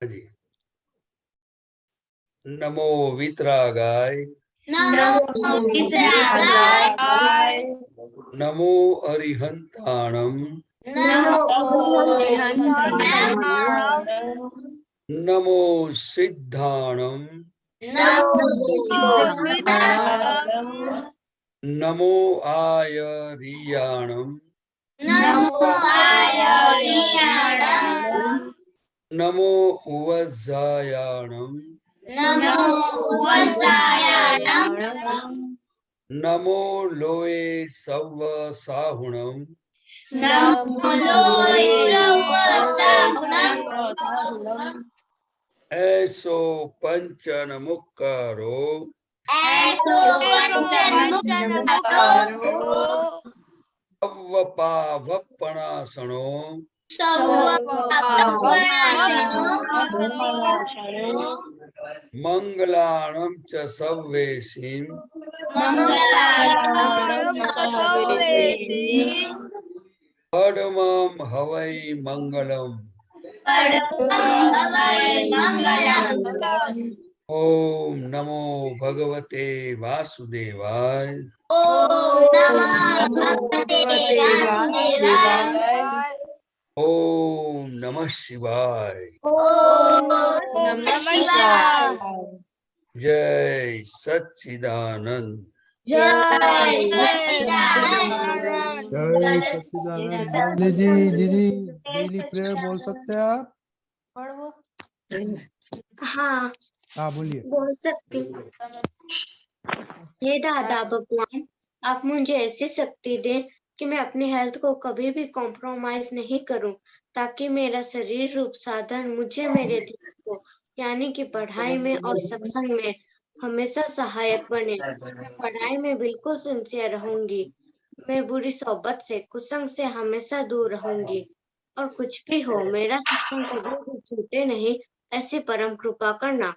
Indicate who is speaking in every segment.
Speaker 1: जी। नमो वितरागाय
Speaker 2: नमो वितरागाय
Speaker 1: नमो अरिहंताणम
Speaker 2: नमो
Speaker 1: नमो सिद्धाणम नमो आयरियाणम नमो उवज्जायाणम नमो लोए सव्व साहुणम ऐसो पंचन मुक्करो अव्वपावपणासनो मंगलाणं च सव्वेशीं पडमं हवै मंगलम् ओम नमो भगवते वासुदेवाय ओम नमः शिवाय जय सच्चिदानंद
Speaker 3: जय सच्चिदानंद। दीदी डेली प्रेयर बोल सकते हैं आप?
Speaker 2: हाँ
Speaker 3: बोलिए।
Speaker 2: बोल सकती। हे दादा भगवान, आप मुझे ऐसी शक्ति दें कि मैं अपनी हेल्थ को कभी भी कॉम्प्रोमाइज नहीं करूं, ताकि मेरा शरीर रूप साधन मुझे मेरे ध्येय को यानी कि पढ़ाई में और सत्संग में हमेशा सहायक बने। मैं पढ़ाई में बिल्कुल सिंसियर रहूंगी। मैं बुरी सोबत से कुसंग से हमेशा दूर रहूंगी और कुछ भी हो मेरा सत्संग कभी भी छूटे नहीं, ऐसी परम कृपा करना।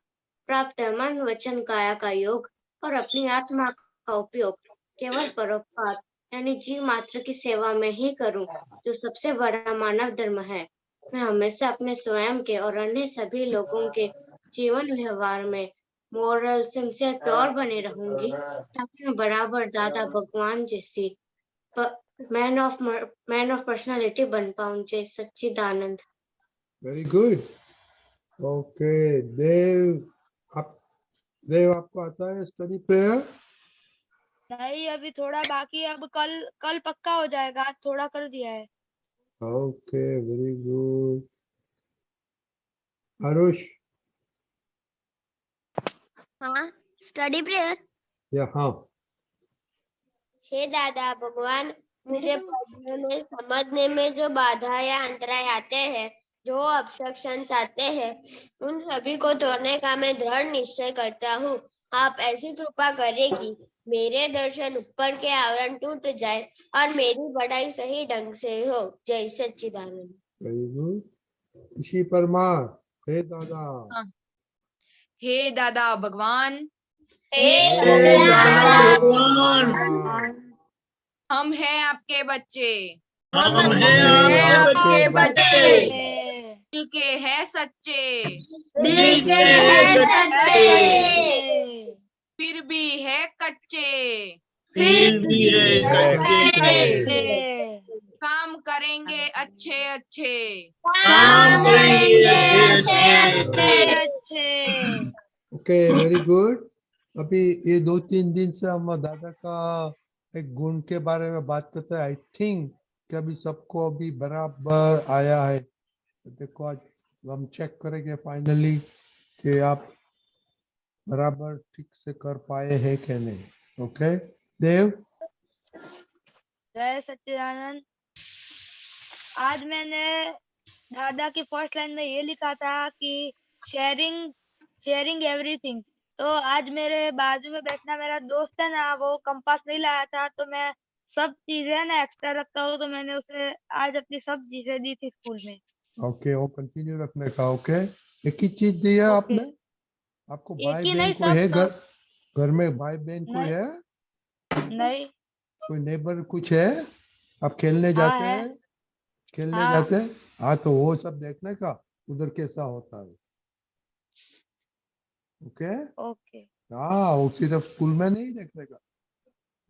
Speaker 2: प्राप्त मन वचन काया का योग और अपनी आत्मा का उपयोग केवल परोपकार यानी जीव मात्र की सेवा में ही करूं, जो सबसे बड़ा मानव धर्म है। मैं हमेशा अपने स्वयं के और अन्य सभी लोगों के जीवन व्यवहार में मोरल सिंसियर प्योर बने रहूंगी, ताकि मैं बराबर दादा भगवान जैसी मैन ऑफ पर्सनालिटी बन पाऊं। जय Sachchidanand.
Speaker 3: Very good. Okay Dev आपको आता है स्टडी प्रेयर?
Speaker 4: नहीं, अभी थोड़ा बाकी है। अब कल पक्का हो जाएगा, आज थोड़ा कर दिया है।
Speaker 3: Okay very good. आरुष?
Speaker 5: हाँ, स्टडी प्रेयर।
Speaker 3: हाँ।
Speaker 5: हे दादा भगवान, मुझे पढ़ने में समझने में जो बाधा या अंतराय आते हैं, जो ऑब्स्ट्रक्शंस आते हैं, उन सभी को तोड़ने का मैं दृढ़ निश्चय करता हूँ। आप ऐसी कृपा करें कि मेरे दर्शन ऊपर के आवरण टूट जाए और मेरी पढ़ाई सही ढंग से हो। जय सच्चिदानंद।
Speaker 3: Very good. ऋषि परमार? हे दादा।
Speaker 6: हे दादा भगवान, हम हैं आपके बच्चे, दिल के हैं सच्चे, फिर भी है कच्चे, काम करेंगे अच्छे अच्छे।
Speaker 3: Okay very good. अभी ये 2-3 दिन से हम दादा का एक गुण के बारे में बात करते हैं। आई थिंक कि अभी सबको अभी बराबर आया है। देखो आज हम चेक करेंगे फाइनली कि आप बराबर ठीक से कर पाए हैं कि नहीं। ओके देव?
Speaker 4: जय सच्चिदानंद। आज मैंने दादा की फर्स्ट लाइन में ये लिखा था कि शेयरिंग एवरीथिंग। तो आज मेरे बाजू में बैठना मेरा दोस्त है ना, वो कंपास नहीं लाया था, तो मैं सब चीजें ना एक्स्ट्रा रखता हूँ, तो मैंने उसे आज अपनी सब चीजें दी थी स्कूल में।
Speaker 3: ओके वो कंटिन्यू रखने का। ओके एक ही चीज दी है आपने? आपको भाई बहन कोई है घर में? भाई बहन कोई है?
Speaker 4: नहीं।
Speaker 3: कोई नेबर कुछ है? आप खेलने जाते हैं? जाते हैं? हाँ तो वो सब देखने का उधर कैसा होता है। ओके
Speaker 4: ओके
Speaker 3: हाँ, वो सिर्फ स्कूल में नहीं देखने का,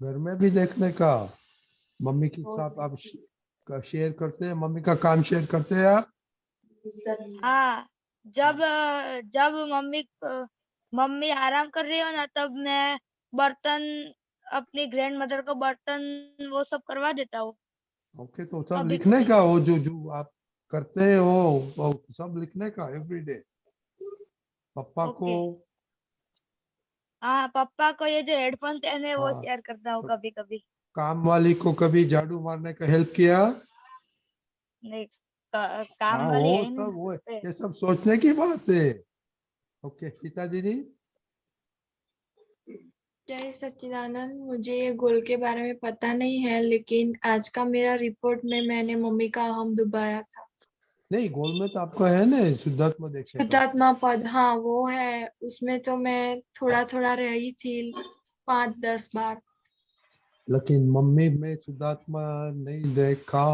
Speaker 3: घर में भी देखने का। मम्मी के साथ आप शेयर करते हैं, मम्मी का काम शेयर करते हैं आप।
Speaker 4: हाँ, जब जब मम्मी आराम कर रही हो ना, तब मैं बर्तन, अपनी ग्रैंड मदर को बर्तन वो सब करवा देता हूँ।
Speaker 3: ओके, तो सब
Speaker 4: कभी
Speaker 3: लिखने
Speaker 4: कभी
Speaker 3: का, वो जो जो आप करते हैं वो सब लिखने का एवरीडे पापा को।
Speaker 4: ओके। हाँ, पापा को ये जो हेडफोन पहने वो
Speaker 3: हाँ,
Speaker 4: शेयर करता हूँ
Speaker 3: तो
Speaker 4: कभी कभी।
Speaker 3: काम वाली को कभी झाड़ू मारने का हेल्प किया।
Speaker 4: नहीं, काम
Speaker 3: हाँ,
Speaker 4: वाली
Speaker 3: वो
Speaker 4: है नहीं
Speaker 3: सब
Speaker 4: ना
Speaker 3: वो
Speaker 4: घर पे।
Speaker 3: ये सब सोचने की बात है। ओके सीता दीदी।
Speaker 7: जय सच्चिदानंद। मुझे ये गोल के बारे में पता नहीं है, लेकिन आज का मेरा रिपोर्ट में मैंने मम्मी का हम डुबाया था।
Speaker 3: नहीं, गोल में तो आपका है ना शुद्धात्मा देखने का।
Speaker 7: शुद्धात्मा पद, हाँ वो है। उसमें तो मैं थोड़ा थोड़ा रही थी 5-10 बार।
Speaker 3: लेकिन मम्मी में शुद्धात्मा नहीं देखा।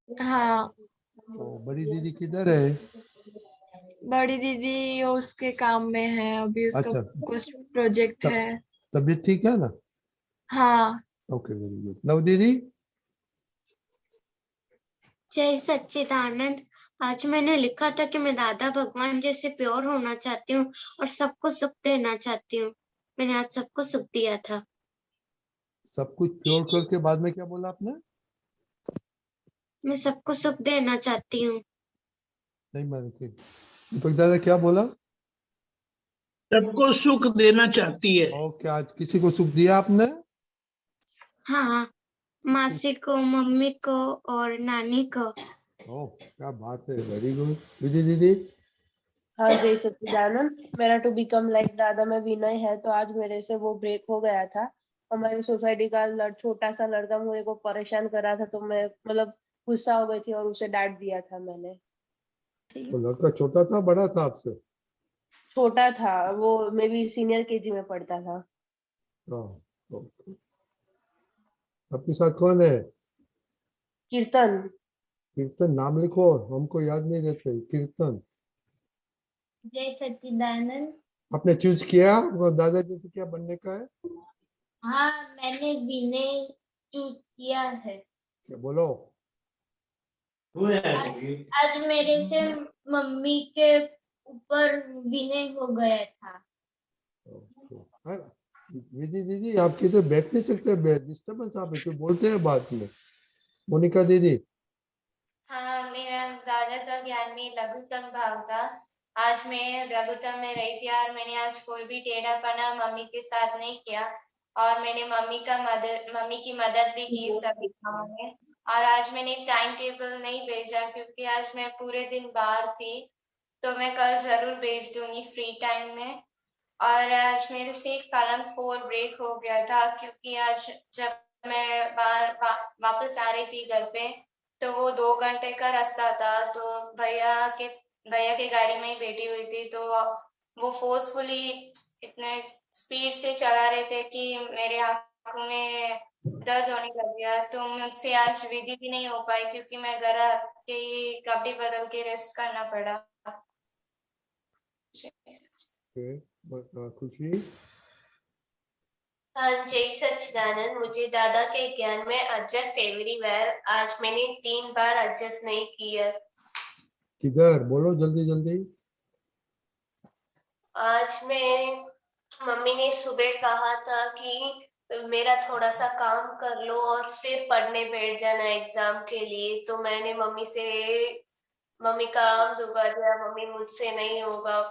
Speaker 7: हाँ,
Speaker 3: तो बड़ी दीदी किधर है।
Speaker 7: बड़ी दीदी उसके काम में है अभी, उसका
Speaker 3: अच्छा,
Speaker 7: कुछ प्रोजेक्ट
Speaker 3: तब
Speaker 7: है।
Speaker 3: तबीयत ठीक है ना।
Speaker 7: हाँ,
Speaker 3: ओके वेरी गुड। नव दीदी।
Speaker 2: जय सच्चिदानंद। आज मैंने लिखा था कि मैं दादा भगवान जैसे प्योर होना चाहती हूँ और सबको सुख देना चाहती हूँ। मैंने आज सबको सुख दिया था।
Speaker 3: सब कुछ प्योर करके बाद में क्या बोला आपने।
Speaker 2: मैं सबको सुख देना चाहती हूँ।
Speaker 3: नहीं मैंने दीपक दादा क्या बोला।
Speaker 8: सबको सुख देना चाहती है।
Speaker 3: ओके, आज किसी को सुख दिया आपने।
Speaker 2: हाँ, मासी को, मम्मी को और नानी को।
Speaker 3: ओह क्या बात है, वेरी गुड। विजय दीदी।
Speaker 9: हाँ जय सच्चिदानंद। मेरा टू बिकम लाइक दादा में विनय है, तो आज मेरे से वो ब्रेक हो गया था। हमारी सोसाइटी का छोटा सा लड़का मुझे को परेशान कर रहा था, तो मैं मतलब गुस्सा हो गई थी और उसे डांट दिया था मैंने।
Speaker 3: वो लड़का छोटा था बड़ा था आपसे।
Speaker 9: छोटा था वो, मे बी सीनियर केजी में पढ़ता था।
Speaker 3: हाँ, ओके। आपके साथ कौन है।
Speaker 9: कीर्तन।
Speaker 3: कीर्तन नाम लिखो, हमको याद नहीं रहते। कीर्तन।
Speaker 10: जय सच्चिदानंद।
Speaker 3: आपने चूज किया वो दादा जैसे क्या बनने का है।
Speaker 10: हाँ, मैंने विनय चूज किया है।
Speaker 3: क्या बोलो।
Speaker 10: आज मेरे से मम्मी के ऊपर विनय हो गया था।
Speaker 3: हाँ, विजय दीदी आप किधर बैठ नहीं सकते, डिस्टर्बेंस आप क्यों बोलते हैं बाद में। मोनिका दीदी।
Speaker 5: हाँ, मेरा दादा का ज्ञान में लघुतम भाव था। आज मैं लघुतम में रही थी और मैंने आज कोई भी टेढ़ापना मम्मी के साथ नहीं किया और मैंने मम्मी की मदद भी की सभी कामों में। और आज मैंने टाइम टेबल नहीं भेजा क्योंकि आज मैं पूरे दिन बाहर थी, तो मैं कल जरूर भेज दूंगी फ्री टाइम में। और आज मेरे से कलम 4 ब्रेक हो गया था क्योंकि आज जब मैं वापस आ रही थी घर पे, तो वो 2 घंटे का रास्ता था, तो भैया के गाड़ी में ही बैठी हुई थी, तो वो फोर्सफुली इतने स्पीड से चला रहे थे कि मेरे आंखों में दर्द होने लग गया। तो मुझसे आज विधि भी नहीं हो पाई क्योंकि मैं घर आके ही कपड़े बदल के रेस्ट करना पड़ा।
Speaker 3: खुशी।
Speaker 5: हाँ, जय सच्चिदानंद। मुझे दादा के ज्ञान में एडजस्ट एवरीवेयर, आज मैंने 3 बार एडजस्ट नहीं किया।
Speaker 3: किधर बोलो जल्दी जल्दी।
Speaker 5: आज मैं मम्मी ने सुबह कहा था कि मेरा थोड़ा सा काम कर लो और फिर पढ़ने बैठ जाना एग्जाम के लिए, तो मैंने मम्मी का काम दुबा दिया, मम्मी मुझसे नहीं होगा।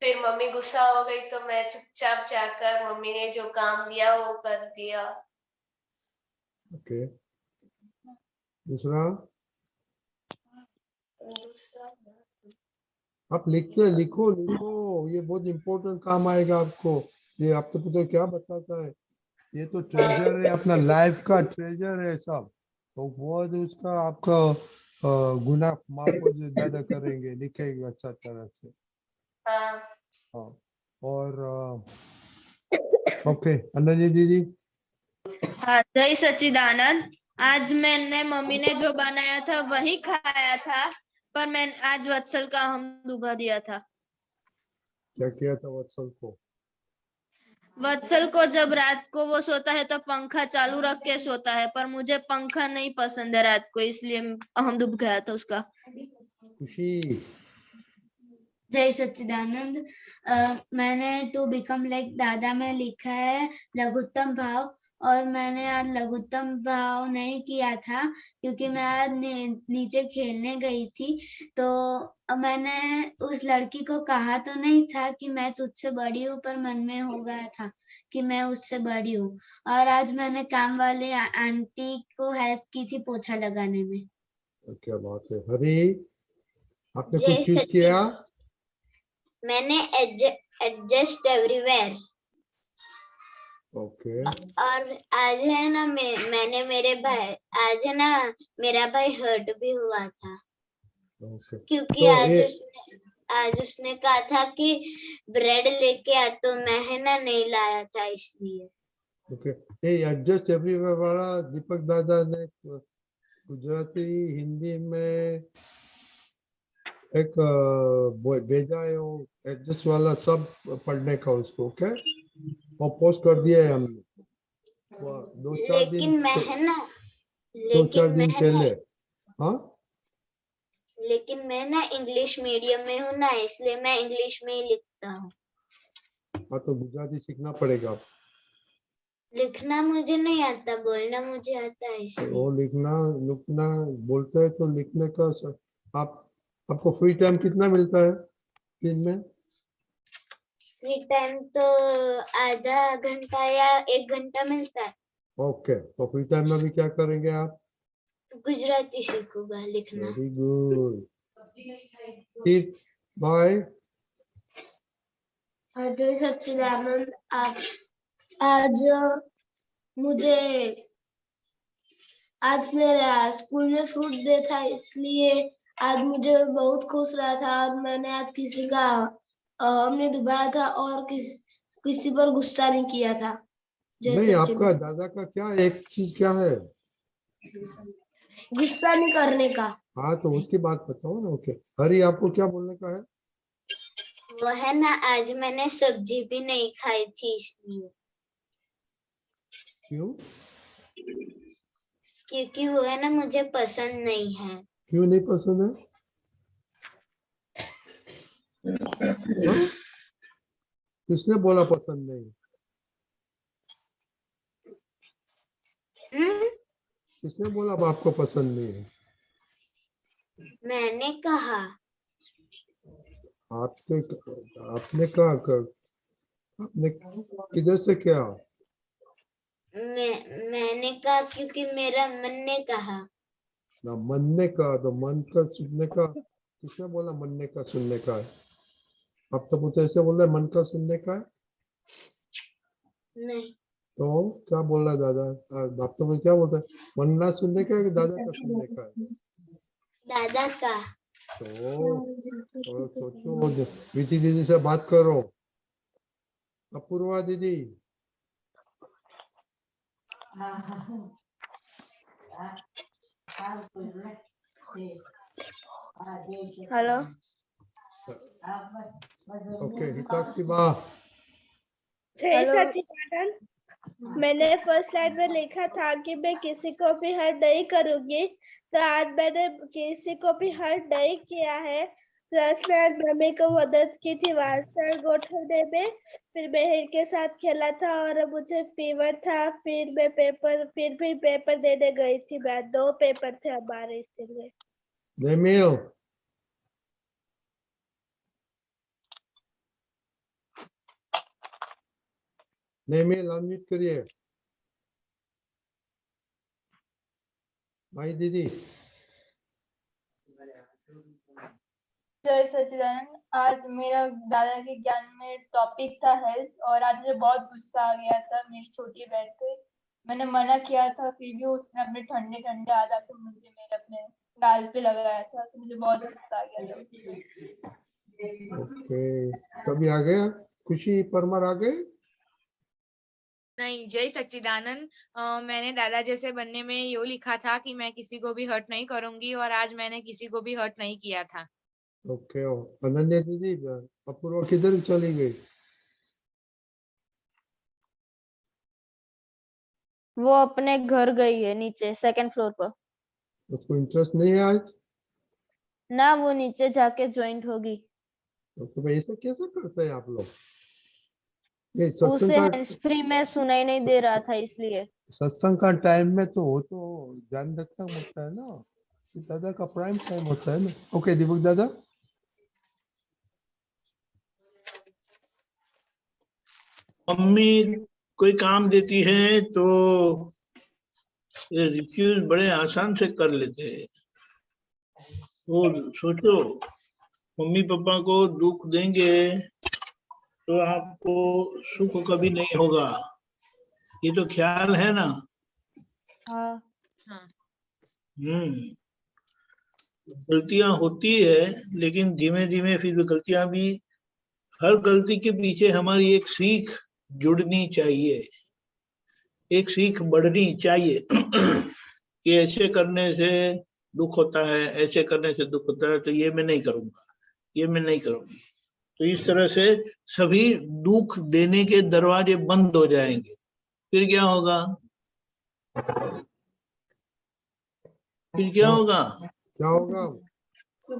Speaker 5: फिर मम्मी गुस्सा हो गई तो मैं चुपचाप जाकर मम्मी ने जो काम दिया वो कर दिया।
Speaker 3: ओके दूसरा। आप लिखो लिखो, ये बहुत इम्पोर्टेंट काम आएगा आपको। ये आपको पता क्या बताता है, ये तो ट्रेजर है, अपना लाइफ का ट्रेजर है सब। तो वो उसका आपका गुनाह माफ हो ज्यादा करेंगे, लिखेंगे अच्छा तरह से। हाँ और ओके अनन्या दीदी।
Speaker 4: हाँ जय सच्चिदानंद। आज मैंने मम्मी ने जो बनाया था वही खाया था, पर मैं आज वत्सल का हम डुबा दिया था।
Speaker 3: क्या किया था वत्सल को?
Speaker 11: वत्सल को जब रात को वो सोता है तो पंखा चालू रख के सोता है, पर मुझे पंखा नहीं पसंद है रात को, इसलिए हम डूब गया था उसका।
Speaker 3: खुशी।
Speaker 2: जय सच्चिदानंद। मैंने टू बिकम लाइक दादा में लिखा है लघुत्तम भाव, और मैंने आज लघुत्तम भाव नहीं किया था क्योंकि मैं आज नीचे खेलने गई थी। तो मैंने उस लड़की को कहा तो नहीं था कि मैं तुझसे बड़ी हूँ, पर मन में हो गया था कि मैं उससे बड़ी हूँ। और आज मैंने काम वाले आंटी को हेल्प की थी पोछा लगाने में।
Speaker 3: क्या बात है। हरी, आपने
Speaker 2: जय
Speaker 3: कुछ चूज
Speaker 2: सच्चिदानंद।
Speaker 3: किया?
Speaker 2: मैंने एडजस्ट एवरीवेयर।
Speaker 3: ओके।
Speaker 2: और आज है ना मैंने मेरे भाई, आज है ना मेरा भाई हर्ट भी हुआ था
Speaker 3: ओके।
Speaker 2: क्योंकि
Speaker 3: तो
Speaker 2: आज उसने कहा था कि ब्रेड लेके आ, तो मैं है ना नहीं लाया था इसलिए।
Speaker 3: ओके। ये एडजस्ट एवरीवेयर वाला दीपक दादा ने गुजराती हिंदी में एक भेजा है, वो एडजस्ट वाला सब पढ़ने का उसको। ओके, वो पोस्ट कर दिया है हमने। दो चार दिन पहले। हाँ,
Speaker 2: लेकिन मैं ना इंग्लिश मीडियम में हूँ ना, इसलिए मैं इंग्लिश में ही लिखता हूँ।
Speaker 3: हाँ, तो गुजराती सीखना पड़ेगा।
Speaker 2: लिखना मुझे नहीं आता, बोलना मुझे आता है इसलिए।
Speaker 3: वो लिखना बोलते हैं तो लिखने का आपको फ्री टाइम कितना मिलता है दिन में?
Speaker 2: फ्री टाइम तो आधा घंटा या 1 घंटा मिलता है।
Speaker 3: ओके, तो फ्री टाइम में भी क्या करेंगे आप?
Speaker 2: गुजराती सीखूंगा लिखना।
Speaker 3: Very good. बाय।
Speaker 12: जय सच्चिदानंद। आज मेरा स्कूल में फ्रूट डे था, इसलिए आज मुझे बहुत खुश रहा था। और मैंने आज किसी का हमने डुबाया था और किसी पर गुस्सा नहीं किया था।
Speaker 3: नहीं, आपका दादा का क्या एक चीज क्या है?
Speaker 12: गुस्सा नहीं करने का।
Speaker 3: हाँ, तो उसकी बात बताओ ना। ओके, हरी, आपको क्या बोलने का है?
Speaker 2: वो है ना आज मैंने सब्जी भी नहीं खाई थी इसलिए।
Speaker 3: क्यों?
Speaker 2: क्योंकि वो है ना मुझे पसंद नहीं है।
Speaker 3: क्यों नहीं पसंद है? हाँ? किसने बोला पसंद नहीं? किसने बोला आपको पसंद नहीं है?
Speaker 2: मैंने कहा।
Speaker 3: आपने कहा? आपने किधर से क्या?
Speaker 2: मैंने कहा क्योंकि मेरा मन ने कहा।
Speaker 3: ना, मन ने कहा तो मन का सुनने का किसने बोला? मन ने का सुनने का है। आप तो मुझे ऐसे बोल रहे मन का सुनने का है।
Speaker 2: नहीं
Speaker 3: तो क्या बोल रहा है दादा? आप तो मुझे क्या बोलते हैं? मन ना सुनने का है कि दादा का सुनने का है?
Speaker 2: दादा का।
Speaker 3: तो सोचो, विधि दीदी से बात करो। अपूर्वा दीदी।
Speaker 4: हेलो।
Speaker 3: ओके, हिताक्षी बा।
Speaker 13: जय सच्चिदानंद। मैंने फर्स्ट लाइन में लिखा था कि मैं किसी को भी हर्ट नहीं करूंगी, तो आज मैंने किसी को भी हर्ट नहीं किया है। प्लस मैं आज मम्मी को मदद की थी वास्तर गोठने में, फिर बहन के साथ खेला था और मुझे फीवर था, फिर भी पेपर देने गई थी। मैं 2 पेपर थे हमारे, इसलिए।
Speaker 3: नेमिल। नेमिल अनम्यूट करिए। भाई दीदी।
Speaker 7: जय सच्चिदानंद। आज मेरा दादा के ज्ञान में टॉपिक था हेल्थ, और आज मुझे बहुत गुस्सा आ गया था मेरी छोटी बहन पे। मैंने मना किया था, फिर भी उसने अपने ठंडे ठंडे हाथ आके मुझे मेरे अपने गाल पे लगाया था, तो मुझे बहुत गुस्सा आ गया था।
Speaker 3: ओके, कभी आ गया? खुशी परमार आ गए?
Speaker 6: नहीं, जय सच्चिदानंद। मैंने दादा जैसे बनने में यो लिखा था कि मैं किसी को भी हर्ट नहीं करूंगी, और आज मैंने किसी को भी हर्ट नहीं किया था।
Speaker 3: ओके, अनन्या दीदी, अपूर्वा किधर चली गई?
Speaker 11: वो अपने घर गई है, नीचे सेकंड फ्लोर पर।
Speaker 3: उसको इंटरेस्ट नहीं है आज?
Speaker 11: ना, वो नीचे जाके ज्वाइंट होगी।
Speaker 3: तो भाई ऐसा कैसे करते हैं आप लोग? ये सत्संग
Speaker 11: उसे
Speaker 3: का
Speaker 11: हैंड्स फ्री में सुनाई नहीं दे रहा था इसलिए।
Speaker 3: सत्संग का टाइम में तो हो तो ध्यान रखना पड़ता है ना, कि दादा का प्राइम टाइम होता है ना। ओके दीपक दादा।
Speaker 8: मम्मी कोई काम देती है तो ये रिफ्यूज बड़े आसान से कर लेते हैं। वो सोचो, मम्मी पापा को दुख देंगे तो आपको सुख कभी नहीं होगा, ये तो ख्याल है ना।
Speaker 11: हाँ।
Speaker 8: गलतियां होती है, लेकिन धीमे धीमे फिर गलतियां भी, हर गलती के पीछे हमारी एक सीख जुड़नी चाहिए, एक सीख बढ़नी चाहिए कि ऐसे करने से दुख होता है, ऐसे करने से दुख होता है, तो ये मैं नहीं करूंगा, ये मैं नहीं करूंगी। तो इस तरह से सभी दुख देने के दरवाजे बंद हो जाएंगे। फिर क्या होगा? फिर क्या होगा?
Speaker 3: क्या होगा?
Speaker 8: फिर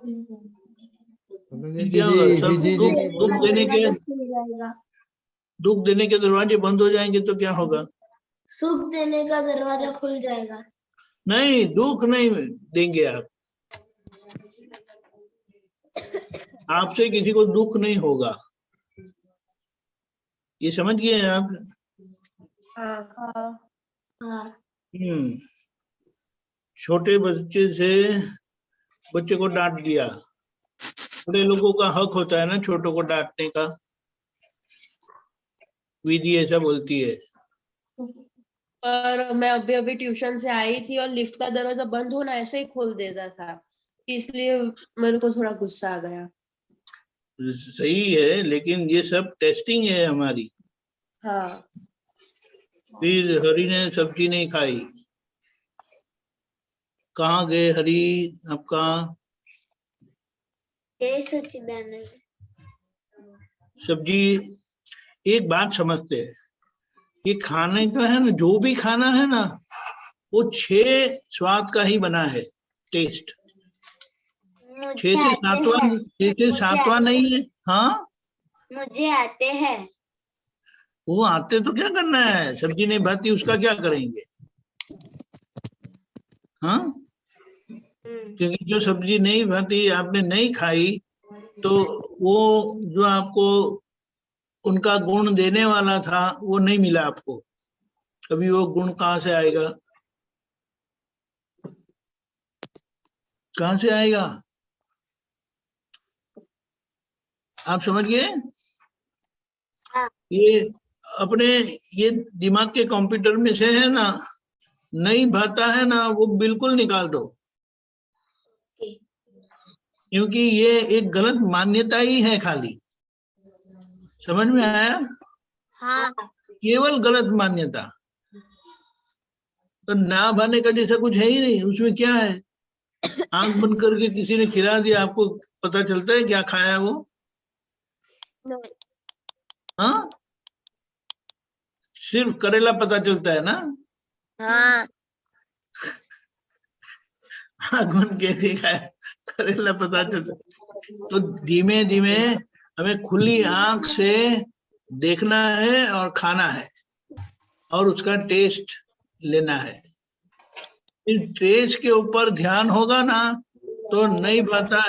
Speaker 8: क्या होगा? सब दुख देने के दरवाजे बंद हो जाएंगे तो क्या होगा?
Speaker 12: सुख देने का दरवाजा खुल जाएगा।
Speaker 8: नहीं, दुख नहीं देंगे आप। आपसे किसी को दुख नहीं होगा, ये समझ गए आप? छोटे बच्चे को डांट दिया, बड़े लोगों का हक होता है ना छोटों को डांटने का, विधि ऐसा बोलती है।
Speaker 9: पर मैं अभी अभी ट्यूशन से आई थी और लिफ्ट का दरवाजा बंद होना ऐसे ही खोल देता था, इसलिए मेरे को थोड़ा गुस्सा आ गया।
Speaker 8: सही है, लेकिन ये सब टेस्टिंग है हमारी।
Speaker 9: हाँ।
Speaker 8: फिर हरि ने सब्जी नहीं खाई, कहाँ गए हरि आपका?
Speaker 2: जय सच्चिदानंद।
Speaker 8: सब्जी, एक बात समझते हैं, ये खाने का है ना, जो भी खाना है ना, वो 6 स्वाद का ही बना है, टेस्ट 6 से 7वां नहीं है। हाँ,
Speaker 2: मुझे आते हैं।
Speaker 8: वो आते तो क्या करना है? सब्जी नहीं भाती उसका क्या करेंगे? हाँ, क्योंकि जो सब्जी नहीं भाती आपने नहीं खाई, तो वो जो आपको उनका गुण देने वाला था वो नहीं मिला आपको। अभी वो गुण कहाँ से आएगा? कहाँ से आएगा? आप समझ गए? ये अपने ये दिमाग के कंप्यूटर में से है ना, नहीं भाता है ना, वो बिल्कुल निकाल दो, क्योंकि ये एक गलत मान्यता ही है खाली। समझ में आया?
Speaker 2: हाँ।
Speaker 8: केवल गलत मान्यता। तो ना भाने का जैसा कुछ है ही नहीं, उसमें क्या है? आंख बंद करके किसी ने खिला दिया, आपको पता चलता है क्या खाया वो? हाँ, सिर्फ करेला पता चलता है ना?
Speaker 2: हाँ।
Speaker 8: आंख बंद के भी खाया, करेला पता चलता। तो धीमे धीमे हमें खुली आंख से देखना है और खाना है और उसका टेस्ट लेना है। इस टेस्ट के ऊपर ध्यान होगा ना, तो नहीं बाता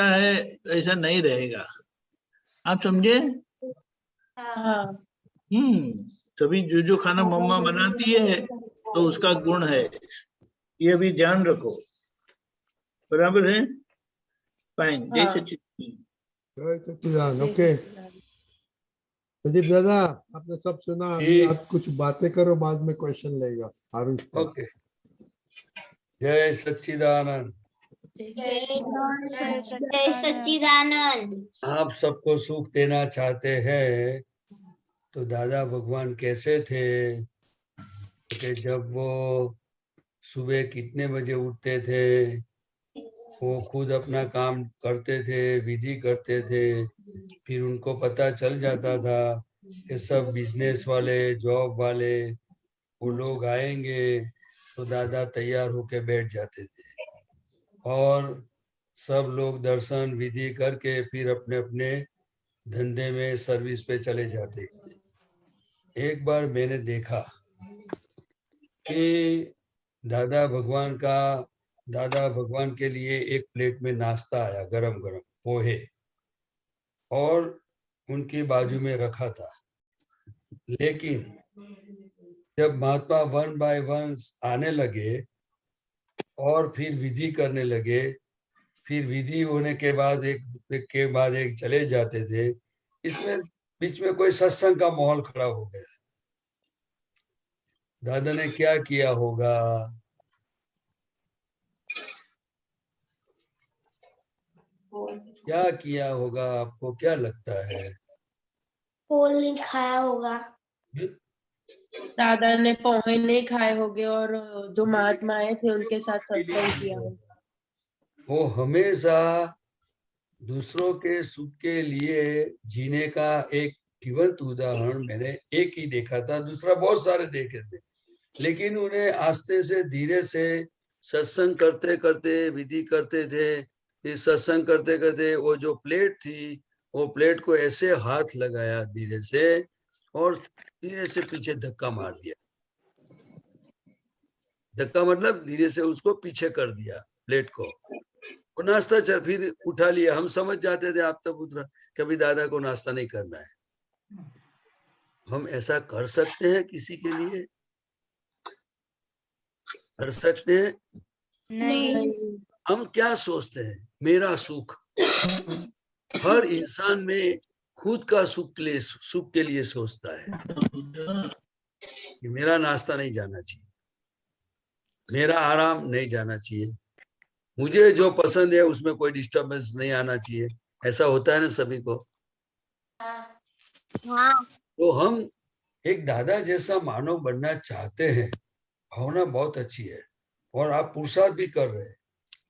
Speaker 8: है ऐसा नहीं रहेगा। आप समझे? तभी जो खाना मम्मा बनाती है तो उसका गुण है, ये भी ध्यान रखो। बराबर है? फाइन। जय सच्चिदानंद।
Speaker 3: ओके प्रदीप दादा, आपने सब सुना, अभी आप कुछ बातें करो, बाद में क्वेश्चन लेगा आरुष।
Speaker 1: ओके, जय सच्चिदानंद।
Speaker 2: जय सच्चिदानंद।
Speaker 1: आप सबको सुख देना चाहते हैं तो दादा भगवान कैसे थे कि जब वो सुबह कितने बजे उठते थे, वो खुद अपना काम करते थे, विधि करते थे। फिर उनको पता चल जाता था कि सब बिजनेस वाले, जॉब वाले वो लोग आएंगे, तो दादा तैयार होके बैठ जाते थे और सब लोग दर्शन विधि करके फिर अपने अपने धंधे में, सर्विस पे चले जाते थे। एक बार मैंने देखा कि दादा भगवान के लिए एक प्लेट में नाश्ता आया, गरम गरम पोहे, और उनकी बाजू में रखा था। लेकिन जब महात्मा वन बाय वन आने लगे और फिर विधि करने लगे, फिर विधि होने के बाद एक चले जाते थे, इसमें बीच में कोई सत्संग का माहौल खड़ा हो गया। दादा ने क्या किया होगा? क्या किया होगा? आपको क्या लगता है?
Speaker 12: पोल नहीं खाया होगा।
Speaker 9: दादा ने पोहे नहीं खाए होंगे और जो महात्मा आए थे उनके साथ सत्संग किया होगा।
Speaker 1: वो हमेशा दूसरों के सुख के लिए जीने का एक जीवंत उदाहरण मैंने एक ही देखा था, दूसरा बहुत सारे देखे थे, लेकिन उन्हें आस्ते से धीरे से सत्संग करते करते विधि करते थे। फिर सत्संग करते करते वो जो प्लेट थी, वो प्लेट को ऐसे हाथ लगाया धीरे से और धीरे से पीछे धक्का मार दिया। धक्का मतलब धीरे से उसको पीछे कर दिया प्लेट को। वो नाश्ता चल फिर उठा लिया। हम समझ जाते थे आप तब उतरा, कभी दादा को नाश्ता नहीं करना है। हम ऐसा कर सकते हैं किसी के लिए? कर सकते हैं?
Speaker 4: नहीं।
Speaker 1: हम क्या सोचते हैं? मेरा सुख। हर इंसान में खुद का सुख के लिए सोचता है कि मेरा नाश्ता नहीं जाना चाहिए, मेरा आराम नहीं जाना चाहिए, मुझे जो पसंद है उसमें कोई डिस्टर्बेंस नहीं आना चाहिए। ऐसा होता है ना सभी को।
Speaker 5: हाँ।
Speaker 1: तो हम एक दादा जैसा मानव बनना चाहते हैं, भावना बहुत अच्छी है और आप पुरुषार्थ भी कर रहे हैं,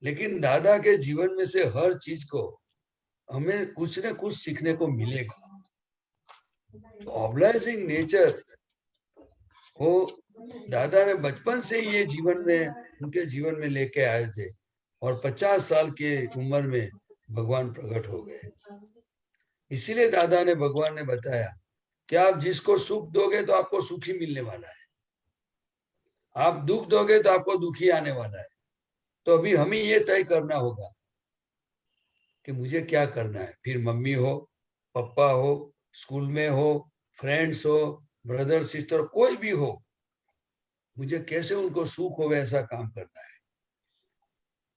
Speaker 1: लेकिन दादा के जीवन में से हर चीज को हमें कुछ न कुछ सीखने को मिलेगा। ऑब्लाइजिंग नेचर वो दादा ने बचपन से ये जीवन में, उनके जीवन में लेके आए थे और 50 साल के उम्र में भगवान प्रकट हो गए। इसीलिए दादा ने, भगवान ने बताया कि आप जिसको सुख दोगे तो आपको सुखी मिलने वाला है, आप दुख दोगे तो आपको दुखी आने वाला है। तो अभी हमें ये तय करना होगा कि मुझे क्या करना है। फिर मम्मी हो, पापा हो, स्कूल में हो, फ्रेंड्स हो, ब्रदर सिस्टर कोई भी हो, मुझे कैसे उनको सुख हो वैसा काम करना है।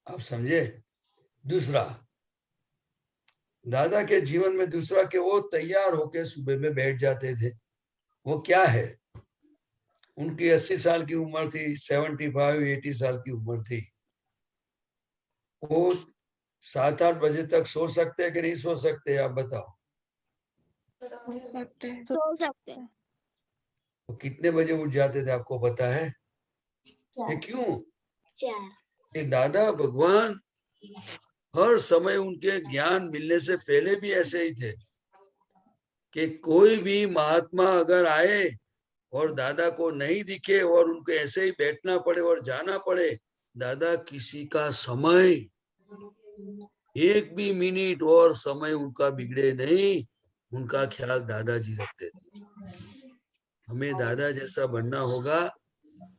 Speaker 1: आप समझे? दूसरा, दादा के जीवन में दूसरा कि वो तैयार होके सुबह में बैठ जाते थे। वो क्या है? उनकी 80 साल की उम्र थी, 75-80 साल की उम्र थी। वो 7-8 बजे तक सो सकते हैं कि नहीं सो सकते? आप बताओ।
Speaker 5: सो सकते हैं।
Speaker 1: तो कितने बजे उठ जाते थे आपको पता है? ये क्यों?
Speaker 12: 4।
Speaker 1: ये दादा भगवान हर समय उनके ज्ञान मिलने से पहले भी ऐसे ही थे कि कोई भी महात्मा अगर आए और दादा को नहीं दिखे और उनको ऐसे ही बैठना पड़े और जाना पड़े, दादा किसी का समय, एक भी मिनट और समय उनका बिगड़े नहीं, उनका ख्याल दादाजी रखते थे। हमें दादा जैसा बनना होगा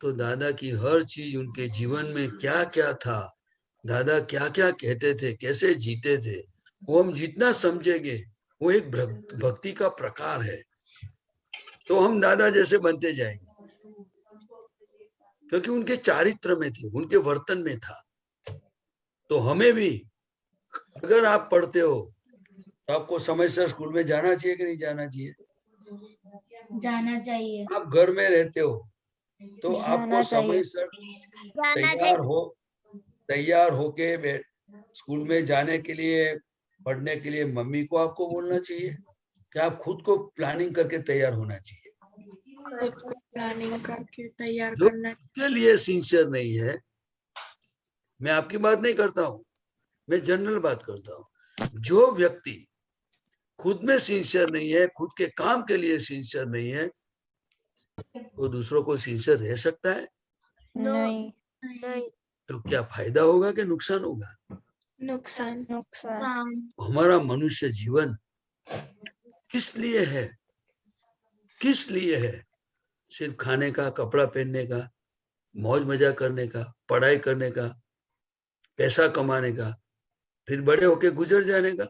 Speaker 1: तो दादा की हर चीज, उनके जीवन में क्या क्या था, दादा क्या क्या कहते थे, कैसे जीते थे, वो हम जितना समझेंगे वो एक भक्ति का प्रकार है। तो हम दादा जैसे बनते जाएंगे, क्योंकि उनके चारित्र में थे, उनके वर्तन में था। तो हमें भी, अगर आप पढ़ते हो तो आपको समय से स्कूल में जाना चाहिए कि नहीं जाना चाहिए?
Speaker 10: जाना चाहिए।
Speaker 1: आप घर में रहते हो तो आपको समय से तैयार होके स्कूल में जाने के लिए, पढ़ने के लिए मम्मी को आपको बोलना चाहिए कि आप खुद को प्लानिंग करके तैयार होना चाहिए।
Speaker 9: खुद को प्लानिंग करके तैयार
Speaker 1: जो
Speaker 9: करना
Speaker 1: के लिए सिंसियर नहीं है, मैं आपकी बात नहीं करता हूँ, मैं जनरल बात करता हूँ। जो व्यक्ति खुद में सिंसियर नहीं है, खुद के काम के लिए सिंसियर नहीं है, वो दूसरों को सिंसियर रह सकता है?
Speaker 4: नहीं।
Speaker 1: तो क्या फायदा होगा कि नुकसान होगा?
Speaker 4: नुकसान।
Speaker 1: हमारा मनुष्य जीवन किस लिए है? किस लिए है? सिर्फ खाने का, कपड़ा पहनने का, मौज मजा करने का, पढ़ाई करने का, पैसा कमाने का, फिर बड़े होके गुजर जाने का?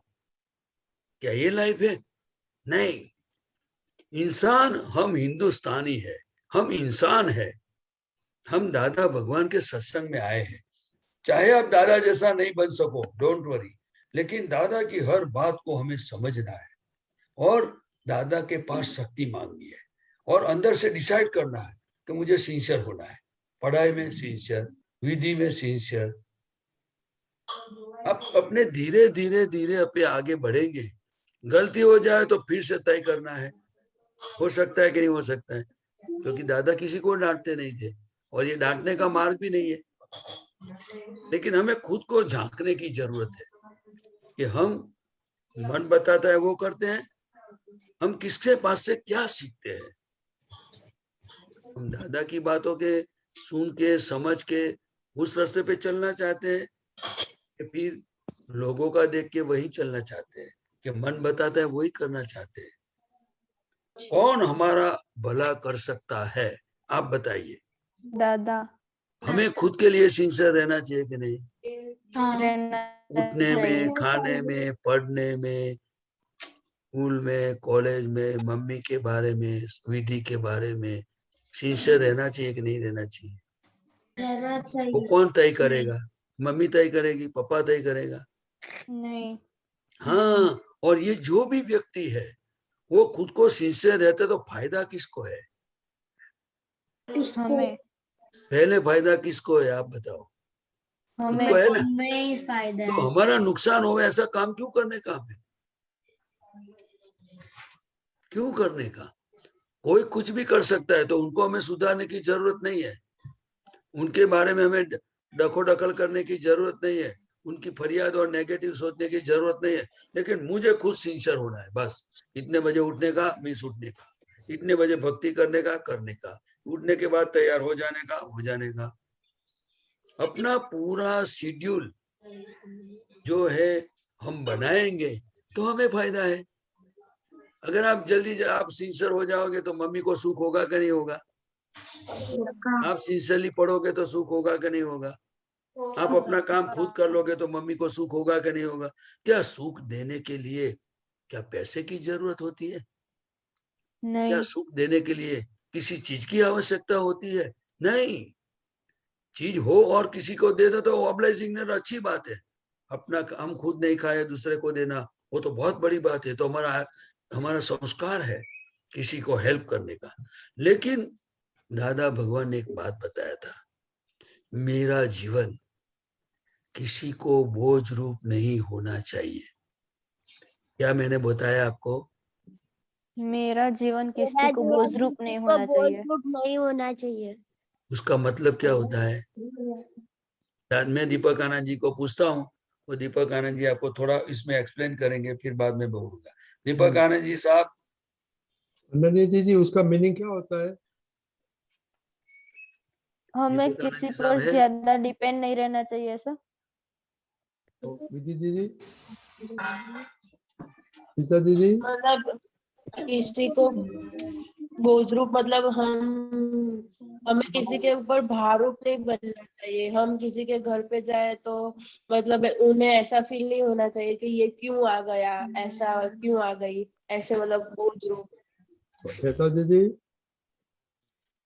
Speaker 1: क्या ये लाइफ है? नहीं। इंसान, हम हिंदुस्तानी है, हम इंसान है, हम दादा भगवान के सत्संग में आए हैं। चाहे आप दादा जैसा नहीं बन सको, डोंट वरी, लेकिन दादा की हर बात को हमें समझना है और दादा के पास शक्ति मांगनी है और अंदर से डिसाइड करना है कि मुझे सिंसियर होना है, पढ़ाई में सिंसियर, विधि में सिंसियर। अब अपने धीरे धीरे धीरे अपने आगे बढ़ेंगे। गलती हो जाए तो फिर से तय करना है, हो सकता है कि नहीं हो सकता है, क्योंकि दादा किसी को डांटते नहीं थे और ये डांटने का मार्ग भी नहीं है। लेकिन हमें खुद को झांकने की जरूरत है कि हम मन बताता है वो करते हैं, हम किसके पास से क्या सीखते हैं। हम दादा की बातों के सुन के समझ के उस रास्ते पे चलना चाहते हैं कि फिर लोगों का देख के वही चलना चाहते हैं कि मन बताता है वही करना चाहते हैं। कौन हमारा भला कर सकता है, आप बताइए।
Speaker 4: दादा।
Speaker 1: हमें खुद के लिए सिंसियर रहना चाहिए कि नहीं?
Speaker 4: रहना
Speaker 1: उठने में, खाने में, पढ़ने में, स्कूल में, कॉलेज में, मम्मी के बारे में, विधि के बारे में सिंसियर रहना चाहिए कि नहीं रहना चाहिए?
Speaker 12: रहना चाहिए।
Speaker 1: वो कौन तय करेगा? मम्मी तय करेगी, पापा तय करेगा?
Speaker 4: नहीं।
Speaker 1: हाँ, और ये जो भी व्यक्ति है वो खुद को सिंसियर रहते तो फायदा किसको है?
Speaker 4: हमें।
Speaker 1: पहले फायदा किसको है, आप बताओ?
Speaker 4: हमें
Speaker 1: है ना?
Speaker 12: हमें फायदा
Speaker 1: तो
Speaker 12: है।
Speaker 1: हमारा नुकसान हो ऐसा काम क्यों करने का है? क्यों करने का? कोई कुछ भी कर सकता है तो उनको हमें सुधारने की जरूरत नहीं है, उनके बारे में हमें दखल करने की जरूरत नहीं है, उनकी फरियाद और नेगेटिव सोचने की जरूरत नहीं है। लेकिन मुझे खुद सिंसियर होना है बस। इतने बजे उठने का, मिस उठने का, इतने बजे भक्ति करने का, उठने के बाद तैयार हो जाने का। अपना पूरा शेड्यूल जो है हम बनाएंगे तो हमें फायदा है। अगर आप जल्दी आप सिंसियर हो जाओगे तो मम्मी को सुख होगा कि नहीं होगा? आप सिंसियरली पढ़ोगे तो सुख होगा कि नहीं होगा? आप अपना काम खुद कर लोगे तो मम्मी को सुख होगा कि नहीं होगा? क्या सुख देने के लिए क्या पैसे की जरूरत होती है?
Speaker 4: नहीं।
Speaker 1: क्या सुख देने के लिए किसी चीज की आवश्यकता होती है? नहीं। चीज हो और किसी को दे दो तो ऑब्लाइजिंग अच्छी बात है। अपना हम खुद नहीं खाए दूसरे को देना वो तो बहुत बड़ी बात है, तो हमारा संस्कार है किसी को हेल्प करने का। लेकिन दादा भगवान ने एक बात बताया था, मेरा जीवन किसी को बोझ रूप नहीं होना चाहिए। क्या मैंने बताया आपको?
Speaker 4: मेरा जीवन किसी को बोझ रूप नहीं होना चाहिए।
Speaker 5: नहीं होना चाहिए।
Speaker 1: उसका मतलब क्या होता है? मैं दीपक आनंद जी को पूछता हूँ, वो दीपक आनंद जी आपको थोड़ा इसमें एक्सप्लेन करेंगे, फिर बाद में बोलूंगा। दीपक आनंद जी साहब।
Speaker 3: अनन्या जी उसका मीनिंग क्या होता है?
Speaker 4: हमें किसी पर ज्यादा डिपेंड नहीं रहना चाहिए ऐसा।
Speaker 3: विधि दीदी, सीता दीदी,
Speaker 9: मतलब किसी को बोझ रूप मतलब हमें किसी के ऊपर भारूप नहीं बनना चाहिए। हम किसी के घर पे जाए तो मतलब उन्हें ऐसा फील नहीं होना चाहिए कि ये क्यों आ गया, ऐसा क्यों आ गई, ऐसे मतलब बोझ रूप।
Speaker 3: सीता दीदी,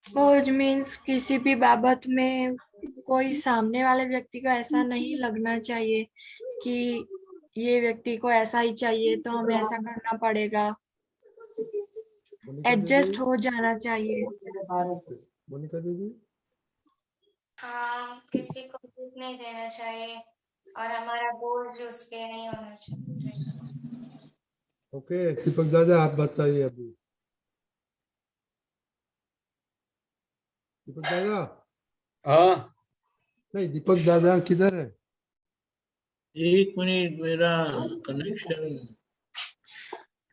Speaker 14: बोझ मीन्स किसी भी बाबत में कोई सामने वाले व्यक्ति को ऐसा नहीं लगना चाहिए कि ये व्यक्ति को ऐसा ही चाहिए तो हमें ऐसा करना पड़ेगा। एडजस्ट हो जाना चाहिए।
Speaker 3: मोनिका दीदी,
Speaker 15: हाँ, किसी को दुख नहीं देना चाहिए और हमारा बोझ उसके नहीं होना चाहिए।
Speaker 3: ओके। दीपक दादा आप बताइए अभी। दीपक दादा,
Speaker 1: हाँ,
Speaker 3: नहीं दीपक दादा किधर है?
Speaker 8: एक मिनट, मेरा कनेक्शन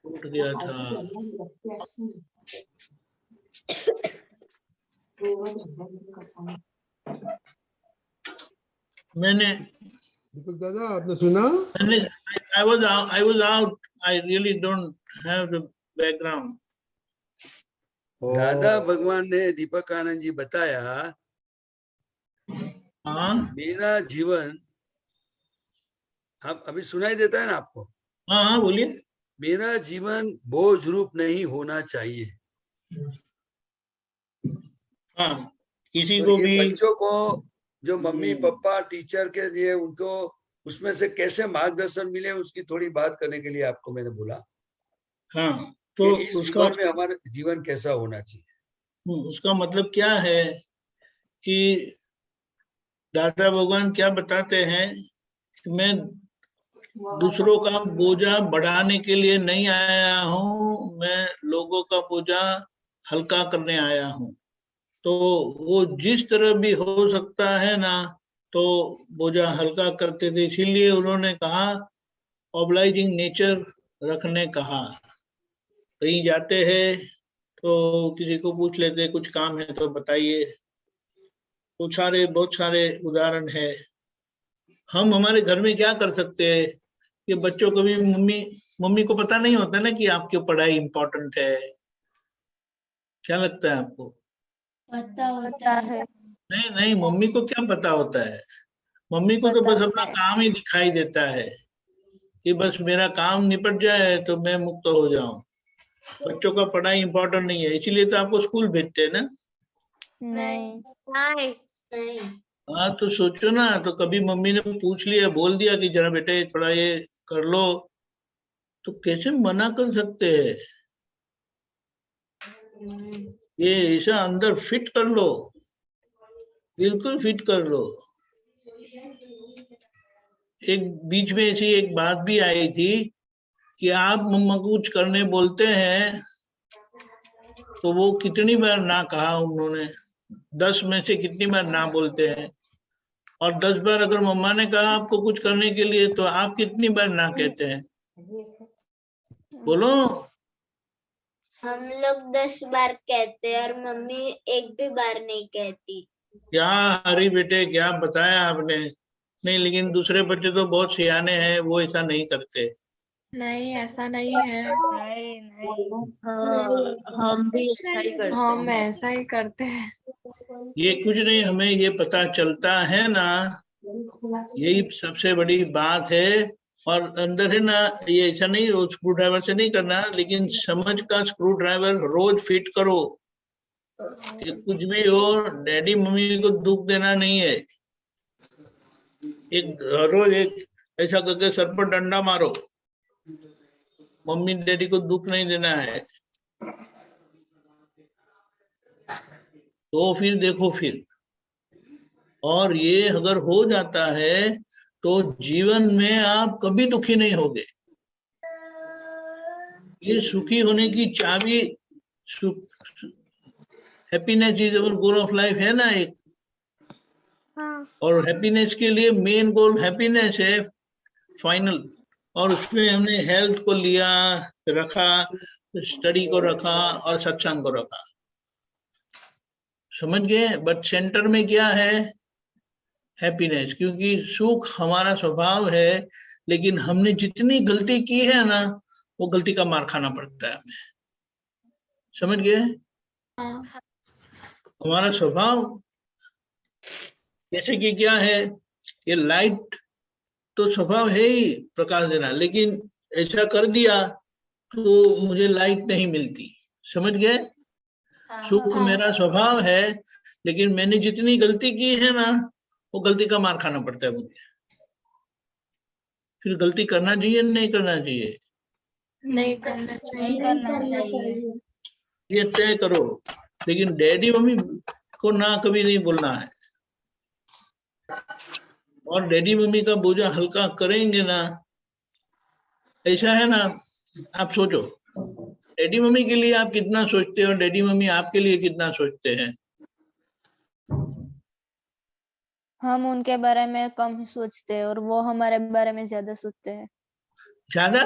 Speaker 8: टूट गया था। मैंने
Speaker 3: दीपक दादा आपने सुना?
Speaker 8: I was out. I really don't have the background.
Speaker 1: दादा भगवान ने दीपक आनंद जी बताया,
Speaker 8: हाँ
Speaker 1: मेरा जीवन, आप अभी सुनाई देता है ना आपको?
Speaker 8: हाँ हाँ बोलिए।
Speaker 1: मेरा जीवन बोझ रूप नहीं होना चाहिए।
Speaker 8: हाँ, किसी
Speaker 1: तो
Speaker 8: को
Speaker 1: ये
Speaker 8: भी
Speaker 1: बच्चों को जो मम्मी पापा टीचर के लिए उनको उसमें से कैसे मार्गदर्शन मिले, उसकी थोड़ी बात करने के लिए आपको मैंने बोला।
Speaker 8: हाँ, तो
Speaker 1: कि इस
Speaker 8: उसका
Speaker 1: जीवन में हमारा जीवन कैसा होना चाहिए।
Speaker 8: उसका मतलब क्या है कि दादा भगवान क्या बताते हैं कि मैं दूसरों का बोझा बढ़ाने के लिए नहीं आया हूँ, मैं लोगों का बोझा हल्का करने आया हूँ। तो वो जिस तरह भी हो सकता है ना, तो बोझा हल्का करते थे। इसीलिए उन्होंने कहा ऑब्लाइजिंग नेचर रखने कहा। कहीं जाते हैं तो किसी को पूछ लेते कुछ काम है तो बताइए। बहुत सारे उदाहरण है। हम हमारे घर में क्या कर सकते हैं कि बच्चों को भी मम्मी को पता नहीं होता ना कि आपकी पढ़ाई इंपॉर्टेंट है। क्या लगता है आपको?
Speaker 12: पता होता है।
Speaker 8: नहीं नहीं, मम्मी को क्या पता होता है? मम्मी को तो बस अपना काम ही दिखाई देता है कि बस मेरा काम निपट जाए तो मैं मुक्त हो जाऊं। बच्चों का पढ़ाई इंपॉर्टेंट नहीं है, इसीलिए तो आपको स्कूल भेजते हैं ना।
Speaker 5: नहीं।
Speaker 8: हाँ, तो सोचो ना, तो कभी मम्मी ने पूछ लिया, बोल दिया कि जरा बेटे थोड़ा ये कर लो, तो कैसे मना कर सकते हैं? ये ऐसा अंदर फिट कर लो, बिल्कुल फिट कर लो। एक बीच में ऐसी एक बात भी आई थी कि आप मम्मा को कुछ करने बोलते हैं तो वो कितनी बार ना कहा उन्होंने, 10 में से कितनी बार ना बोलते हैं। और 10 बार अगर मम्मा ने कहा आपको कुछ करने के लिए तो आप कितनी बार ना कहते हैं? बोलो।
Speaker 2: हम लोग 10 बार कहते हैं और मम्मी एक भी बार नहीं कहती।
Speaker 8: क्या हरी बेटे, क्या बताया आपने? नहीं, लेकिन दूसरे बच्चे तो बहुत सियाने हैं, वो ऐसा नहीं करते।
Speaker 14: नहीं, ऐसा नहीं है।
Speaker 9: हम भी ऐसा ही करते हैं।
Speaker 14: हम ऐसा ही करते हैं।
Speaker 8: ये कुछ नहीं, हमें ये पता चलता है ना, यही सबसे बड़ी बात है। और अंदर है ना, ये ऐसा नहीं रोज स्क्रू ड्राइवर से नहीं करना, लेकिन समझ का स्क्रू ड्राइवर रोज फिट करो कि कुछ भी हो डैडी मम्मी को दुख देना नहीं है। एक रोज एक ऐसा करके सर पर डंडा मारो, मम्मी डैडी को दुख नहीं देना है। तो फिर देखो फिर, और ये अगर हो जाता है तो जीवन में आप कभी दुखी नहीं होगे। ये सुखी होने की चाबी, happiness is our goal of life है ना एक। और हैप्पीनेस के लिए मेन गोल हैप्पीनेस है फाइनल। और उसमें हमने हेल्थ को लिया, रखा, स्टडी को रखा और सत्संग को रखा। समझ गए? बट सेंटर में क्या है? हैप्पीनेस। क्योंकि सुख हमारा स्वभाव है, लेकिन हमने जितनी गलती की है ना, वो गलती का मार खाना पड़ता है हमें। समझ गए? हमारा स्वभाव जैसे कि क्या है, ये लाइट तो स्वभाव है ही प्रकाश देना, लेकिन ऐसा कर दिया तो मुझे लाइट नहीं मिलती। समझ गए? सुख मेरा स्वभाव है, लेकिन मैंने जितनी गलती की है ना, वो गलती का मार खाना पड़ता है मुझे। फिर गलती करना चाहिए नहीं करना चाहिए?
Speaker 14: नहीं करना चाहिए।
Speaker 8: ये तय करो। लेकिन डैडी मम्मी को ना कभी नहीं बोलना है। और डैडी मम्मी का बोझा हल्का करेंगे ना, ऐसा है ना, आप सोचो डैडी मम्मी के लिए आप कितना सोचते हो, डैडी मम्मी आपके लिए कितना सोचते हैं।
Speaker 4: हम उनके बारे में कम सोचते हैं और वो हमारे बारे में ज्यादा सोचते हैं।
Speaker 8: ज्यादा?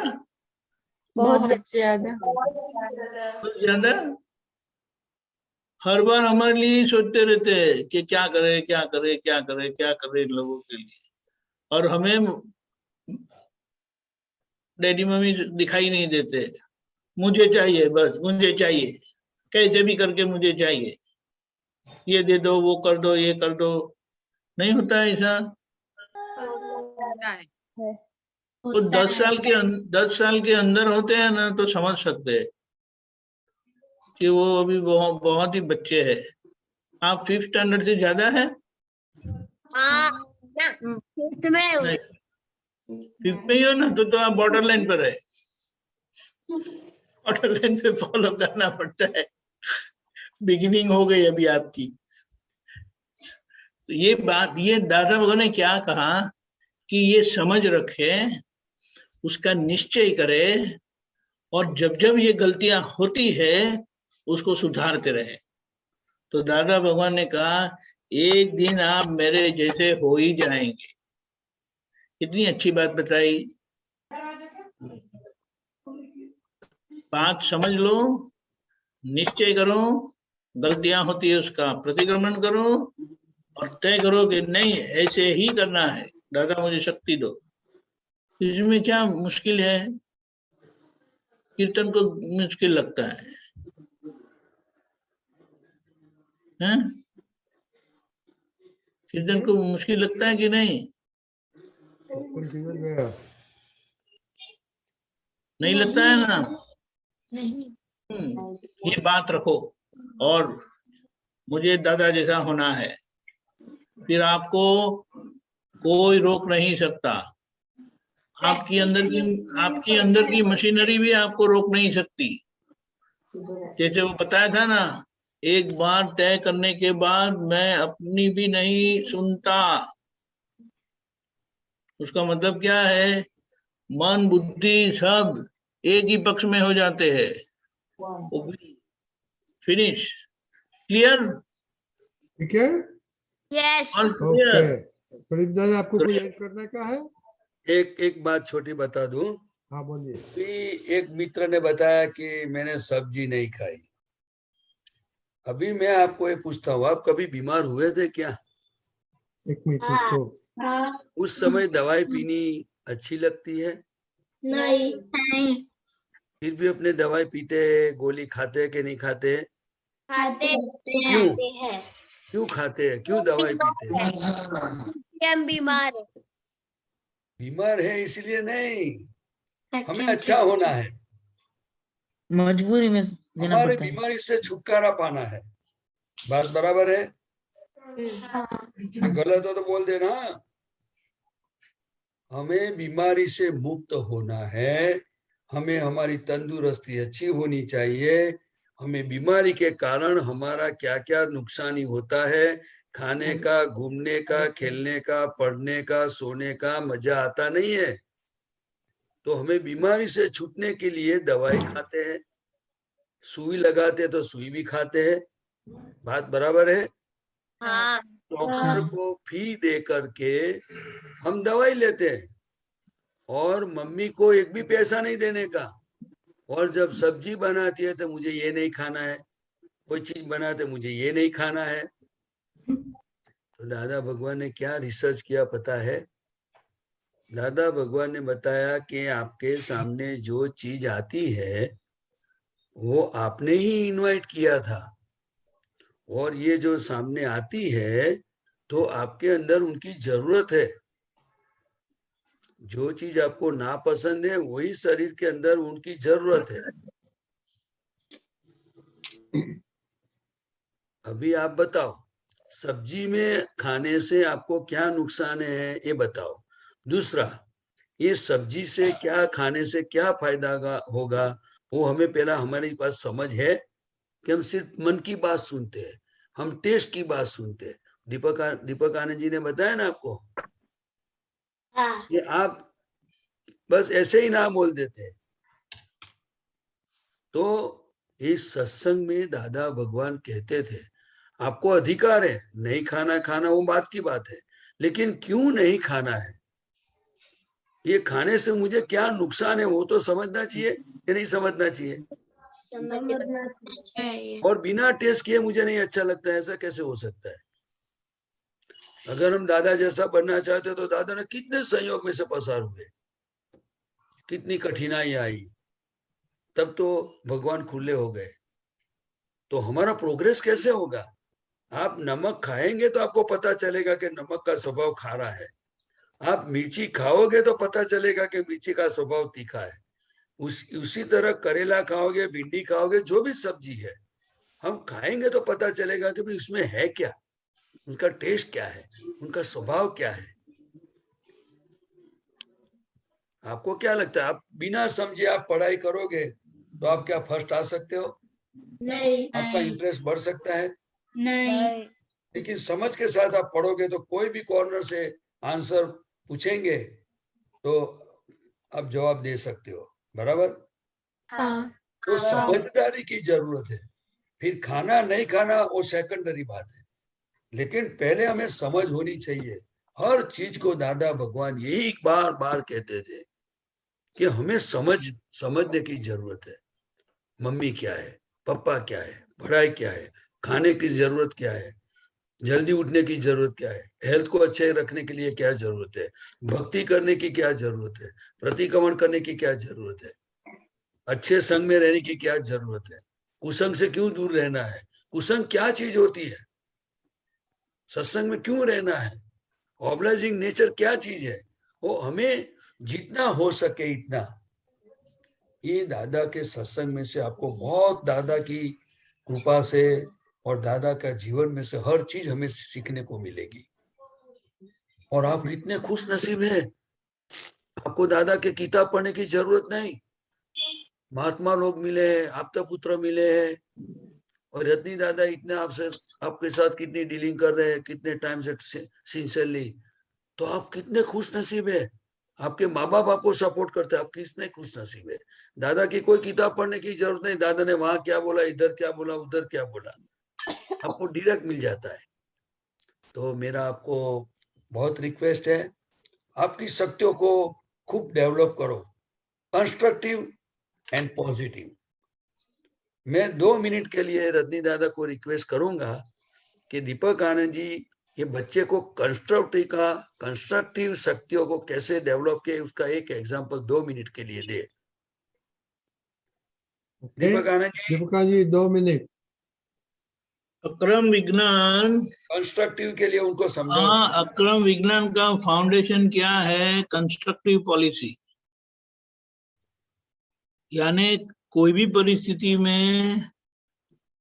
Speaker 4: बहुत
Speaker 14: ज्यादा।
Speaker 8: बहुत ज्यादा? हर बार हमारे लिए ही सोचते रहते हैं कि क्या करे क्या करे क्या करे क्या करे लोगों के लिए, और हमें डैडी मम्मी दिखाई नहीं देते। मुझे चाहिए, बस मुझे चाहिए, कैसे भी करके मुझे चाहिए, ये दे दो, वो कर दो, ये कर दो। नहीं होता है ऐसा? वो 10 साल के अंदर होते हैं ना तो समझ सकते हैं कि वो अभी बहुत ही बच्चे हैं। आप 5th स्टैंडर्ड से ज्यादा है?
Speaker 5: हाँ ना, फिफ्थ में हूँ।
Speaker 8: नहीं, 5th में ही हो ना, तो आप बॉर्डर लाइन पर है। बॉर्डर लाइन पे फॉलो करना पड़ता है। बिगिनिंग हो गई अभी आपकी। तो ये बात, ये दादा भगवान ने क्या कहा कि ये समझ रखे, उसका निश्चय करे, और जब जब ये गलतियां होती है उसको सुधारते रहे। तो दादा भगवान ने कहा एक दिन आप मेरे जैसे हो ही जाएंगे। कितनी अच्छी बात बताई। बात समझ लो, निश्चय करो, गलतियां होती है उसका प्रतिक्रमण करो, और तय करो कि नहीं ऐसे ही करना है। दादा मुझे शक्ति दो। इसमें क्या मुश्किल है? कीर्तन को मुश्किल लगता है, हैं? कीर्तन को मुश्किल लगता है कि नहीं? नहीं लगता है ना? ये बात रखो, और मुझे दादा जैसा होना है, फिर आपको कोई रोक नहीं सकता। आपकी अंदर की मशीनरी भी आपको रोक नहीं सकती। जैसे वो बताया था ना, एक बार तय करने के बाद मैं अपनी भी नहीं सुनता। उसका मतलब क्या है? मन बुद्धि सब एक ही पक्ष में हो जाते हैं। फिनिश। क्लियर?
Speaker 3: ठीक है।
Speaker 5: यस।
Speaker 3: ओके, प्रदीप दादा आपको कोई ऐड करने का है?
Speaker 1: एक बात छोटी बता दूं।
Speaker 3: हाँ बोलिए।
Speaker 1: कि एक मित्र ने बताया कि मैंने सब्जी नहीं खाई। अभी मैं आपको ये पूछता हूँ, आप कभी बीमार हुए थे क्या?
Speaker 3: एक मिनट रुको।
Speaker 1: उस समय दवाई पीनी अच्छी लगती है?
Speaker 12: नहीं।
Speaker 1: फिर भी अपने दवाई पीते, गोली खाते कि नहीं खाते?
Speaker 5: खाते
Speaker 1: क्यों? क्यों खाते हैं? क्यों दवाई पीते हैं?
Speaker 5: हम बीमार है।
Speaker 1: बीमार है इसलिए नहीं, हमें अच्छा होना है,
Speaker 16: मजबूरी में देना
Speaker 1: हमारे
Speaker 16: पड़ता है।
Speaker 1: बीमारी से छुटकारा पाना है। बात बराबर है? गलत हो तो बोल देना। हमें बीमारी से मुक्त होना है, हमें हमारी तंदुरुस्ती अच्छी होनी चाहिए। हमें बीमारी के कारण हमारा क्या क्या नुकसानी होता है, खाने का, घूमने का, खेलने का, पढ़ने का, सोने का मजा आता नहीं है। तो हमें बीमारी से छूटने के लिए दवाई खाते हैं, सुई लगाते तो सुई भी खाते हैं। बात बराबर है?
Speaker 5: हाँ।
Speaker 1: डॉक्टर को फी दे करके हम दवाई लेते हैं, और मम्मी को एक भी पैसा नहीं देने का। और जब सब्जी बनाती है तो मुझे ये नहीं खाना है, कोई चीज बनाते मुझे ये नहीं खाना है। तो दादा भगवान ने क्या रिसर्च किया पता है? दादा भगवान ने बताया कि आपके सामने जो चीज आती है वो आपने ही इनवाइट किया था, और ये जो सामने आती है तो आपके अंदर उनकी जरूरत है। जो चीज आपको नापसंद है वही शरीर के अंदर उनकी जरूरत है। अभी आप बताओ, सब्जी में खाने से आपको क्या नुकसान है ये बताओ। दूसरा, ये सब्जी से क्या खाने से क्या फायदा होगा, वो हमें पहला हमारे पास समझ है कि हम सिर्फ मन की बात सुनते हैं, हम टेस्ट की बात सुनते हैं। दीपक आनंद जी ने बताया ना आपको, ये आप बस ऐसे ही ना बोल देते हैं। तो इस सत्संग में दादा भगवान कहते थे आपको अधिकार है, नहीं खाना वो बात की बात है, लेकिन क्यों नहीं खाना है, ये खाने से मुझे क्या नुकसान है वो तो समझना चाहिए या नहीं समझना चाहिए। और बिना टेस्ट किए मुझे नहीं अच्छा लगता है, ऐसा कैसे हो सकता है। अगर हम दादा जैसा बनना चाहते तो दादा ने कितने संयोग में से पसार हुए, कितनी कठिनाई आई, तब तो भगवान खुले हो गए। तो हमारा प्रोग्रेस कैसे होगा। आप नमक खाएंगे तो आपको पता चलेगा कि नमक का स्वभाव खारा है, आप मिर्ची खाओगे तो पता चलेगा कि मिर्ची का स्वभाव तीखा है। उसी तरह करेला खाओगे, भिंडी खाओगे, जो भी सब्जी है हम खाएंगे तो पता चलेगा कि भाई उसमें है क्या, उसका टेस्ट क्या है, उनका स्वभाव क्या है। आपको क्या लगता है, आप बिना समझे आप पढ़ाई करोगे तो आप क्या फर्स्ट आ सकते हो?
Speaker 12: नहीं।
Speaker 1: आपका इंटरेस्ट बढ़ सकता है?
Speaker 12: नहीं।
Speaker 1: लेकिन समझ के साथ आप पढ़ोगे तो कोई भी कॉर्नर से आंसर पूछेंगे तो आप जवाब दे सकते हो, बराबर। तो समझदारी की जरूरत है। फिर खाना नहीं खाना वो सेकेंडरी बात है, लेकिन पहले हमें समझ होनी चाहिए। हर चीज को दादा भगवान यही बार बार कहते थे कि हमें समझने की जरूरत है। मम्मी क्या है, पापा क्या है, पढ़ाई क्या है, खाने की जरूरत क्या है, जल्दी उठने की जरूरत क्या है, हेल्थ को अच्छे रखने के लिए क्या जरूरत है, भक्ति करने की क्या जरूरत है, प्रतिक्रमण करने की क्या जरूरत है, अच्छे संग में रहने की क्या जरूरत है, कुसंग से क्यों दूर रहना है, कुसंग क्या चीज होती है, सत्संग में क्यों रहना है, ऑब्लाइजिंग नेचर क्या चीज है, वो हमें जितना हो सके इतना। ये दादा के सत्संग में से आपको बहुत दादा की कृपा से और दादा का जीवन में से हर चीज हमें सीखने को मिलेगी। और आप इतने खुश नसीब हैं, आपको दादा के किताब पढ़ने की जरूरत नहीं। महात्मा लोग मिले हैं, आपता पुत्र मिले हैं, और रत्नी दादा इतने आपके साथ कितनी डीलिंग कर रहे हैं, कितने टाइम से सिंसियरली। तो आप कितने खुश नसीब है, आपके माँ बाप आपको सपोर्ट करते हैं, आप कितने खुश नसीब है। दादा की कोई किताब पढ़ने की जरूरत नहीं, दादा ने वहां क्या बोला, इधर क्या बोला, उधर क्या बोला, आपको डायरेक्ट मिल जाता है। तो मेरा आपको बहुत रिक्वेस्ट है, आपकी शक्तियों को खूब डेवलप करो, कंस्ट्रक्टिव एंड पॉजिटिव। मैं 2 मिनट के लिए रजनी दादा को रिक्वेस्ट करूंगा कि दीपक आनंद जी ये बच्चे को कंस्ट्रक्टिव शक्तियों को कैसे डेवलप किए उसका एक एग्जांपल 2 मिनट के लिए दे। दीपक आनंद
Speaker 3: जी 2 मिनट।
Speaker 8: अक्रम विज्ञान
Speaker 1: कंस्ट्रक्टिव के लिए उनको समझा।
Speaker 8: हाँ, अक्रम विज्ञान का फाउंडेशन क्या है? कंस्ट्रक्टिव पॉलिसी, यानी कोई भी परिस्थिति में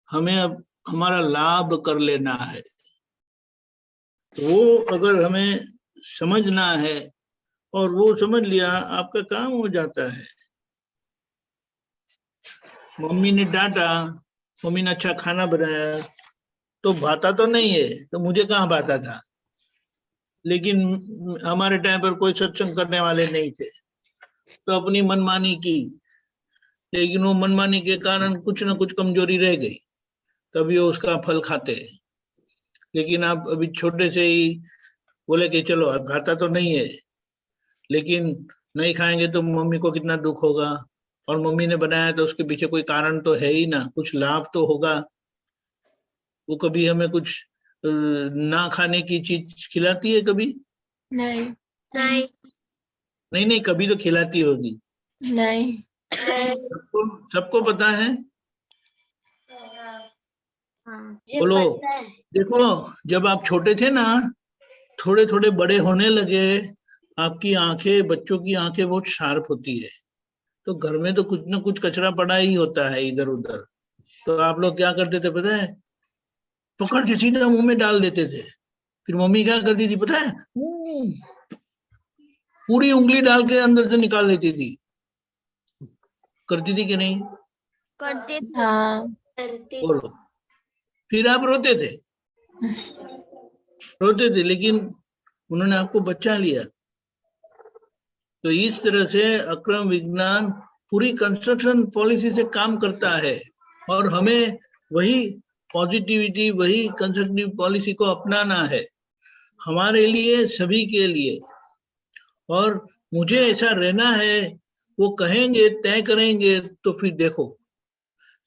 Speaker 8: हमें अब हमारा लाभ कर लेना है। वो अगर हमें समझना है और वो समझ लिया, आपका काम हो जाता है। मम्मी ने डांटा, मम्मी ने अच्छा खाना बनाया तो भाता तो नहीं है, तो मुझे कहाँ भाता था। लेकिन हमारे टाइम पर कोई सत्संग करने वाले नहीं थे, तो अपनी मनमानी की, लेकिन वो मनमानी के कारण कुछ ना कुछ कमजोरी रह गई, तभी वो उसका फल खाते। लेकिन आप अभी छोटे से ही बोले कि चलो अब भाता तो नहीं है, लेकिन नहीं खाएंगे तो मम्मी को कितना दुख होगा, और मम्मी ने बनाया तो उसके पीछे कोई कारण तो है ही ना, कुछ लाभ तो होगा। वो कभी हमें कुछ ना खाने की चीज खिलाती है कभी? नहीं
Speaker 5: नहीं
Speaker 8: नहीं नहीं, कभी तो खिलाती होगी।
Speaker 14: नहीं,
Speaker 8: सबको पता है। बोलो, देखो जब आप छोटे थे ना, थोड़े थोड़े बड़े होने लगे, आपकी आंखें, बच्चों की आंखें बहुत शार्प होती है, तो घर में तो कुछ ना कुछ कचरा पड़ा ही होता है इधर उधर। तो आप लोग क्या करते थे पता है? पकड़ के सीधा मुंह में डाल देते थे। फिर मम्मी क्या करती थी पता है? पूरी उंगली डाल के अंदर से निकाल लेती थी। करती थी कि नहीं?
Speaker 5: करते
Speaker 14: हाँ।
Speaker 8: बोलो। फिर आप रोते थे, लेकिन उन्होंने आपको बचा लिया। तो इस तरह से अक्रम विज्ञान पूरी कंस्ट्रक्शन पॉलिसी से काम करता है, और हमें वही पॉजिटिविटी, वही कंस्ट्रक्टिव पॉलिसी को अपनाना है। हमारे लिए, सभी के लिए। और मुझे ऐसा रहना है, वो कहेंगे, तय करेंगे, तो फिर देखो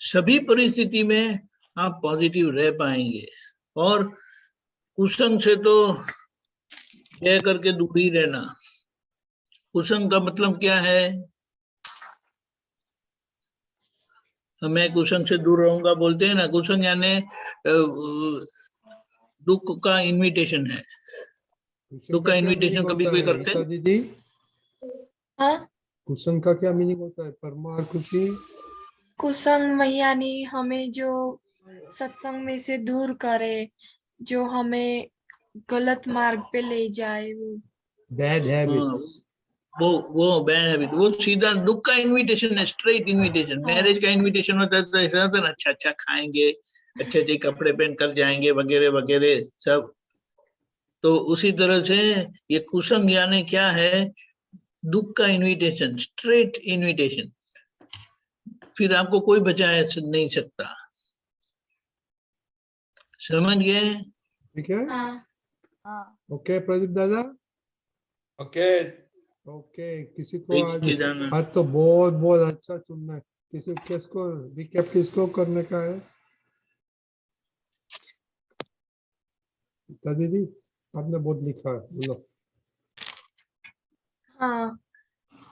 Speaker 8: सभी परिस्थिति में आप पॉजिटिव रह पाएंगे। और कुसंग से तो तय करके दूर ही रहना। कुसंग का मतलब क्या है? मैं कुसंग से दूर रहूंगा बोलते हैं ना, कुसंग यानी दुख का इनविटेशन है। दुख का इनविटेशन कभी कोई करते हैं?
Speaker 3: दीदी,
Speaker 14: हाँ,
Speaker 3: कुसंग का क्या मीनिंग होता है? परमा और खुशी।
Speaker 14: कुसंग यानी हमें जो सत्संग में से दूर करे, जो हमें गलत मार्ग पे ले जाए, वो
Speaker 3: बैड हैबिट्स।
Speaker 8: वो बैड हैबिट, वो सीधा दुख का इनविटेशन है, स्ट्रेट इनविटेशन। मैरिज का इनविटेशन होता है तो ऐसा होता है ना, अच्छा अच्छा खाएंगे, अच्छे अच्छे कपड़े पहन कर जाएंगे, वगैरह वगैरह सब। तो उसी तरह से ये कुसंग यानी क्या है? दुख का इनविटेशन, स्ट्रेट इनविटेशन। फिर आपको कोई बचा नहीं सकता। समझ गए?
Speaker 3: ठीक है।
Speaker 14: हाँ।
Speaker 3: ओके प्रदीप दादा।
Speaker 1: ओके
Speaker 3: ओके, किसी को आज तो बहुत बहुत अच्छा सुनना है। किसको रिकैप किसको करने का है? दीदी आपने बहुत लिखा है, बोलो।
Speaker 14: हाँ,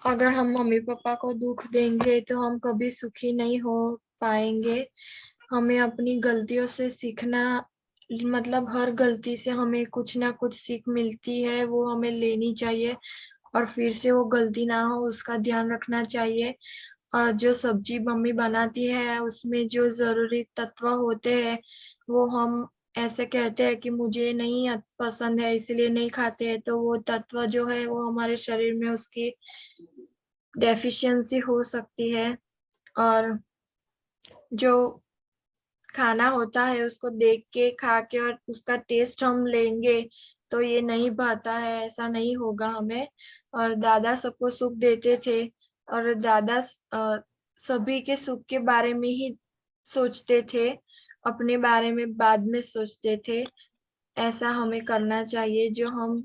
Speaker 14: अगर हम मम्मी पापा को दुख देंगे तो हम कभी सुखी नहीं हो पाएंगे। हमें अपनी गलतियों से सीखना, मतलब हर गलती से हमें कुछ ना कुछ सीख मिलती है, वो हमें लेनी चाहिए और फिर से वो गलती ना हो उसका ध्यान रखना चाहिए। और जो सब्जी मम्मी बनाती है उसमें जो जरूरी तत्व होते हैं वो हम ऐसे कहते हैं कि मुझे नहीं पसंद है इसलिए नहीं खाते हैं, तो वो तत्व जो है वो हमारे शरीर में उसकी डेफिशिएंसी हो सकती है। और जो खाना होता है उसको देख के खा के और उसका टेस्ट हम लेंगे तो ये नहीं भाता है, ऐसा नहीं होगा हमें। और दादा सबको सुख देते थे और दादा सभी के सुख के बारे में ही सोचते थे, अपने बारे में बाद में सोचते थे। ऐसा हमें करना चाहिए। जो हम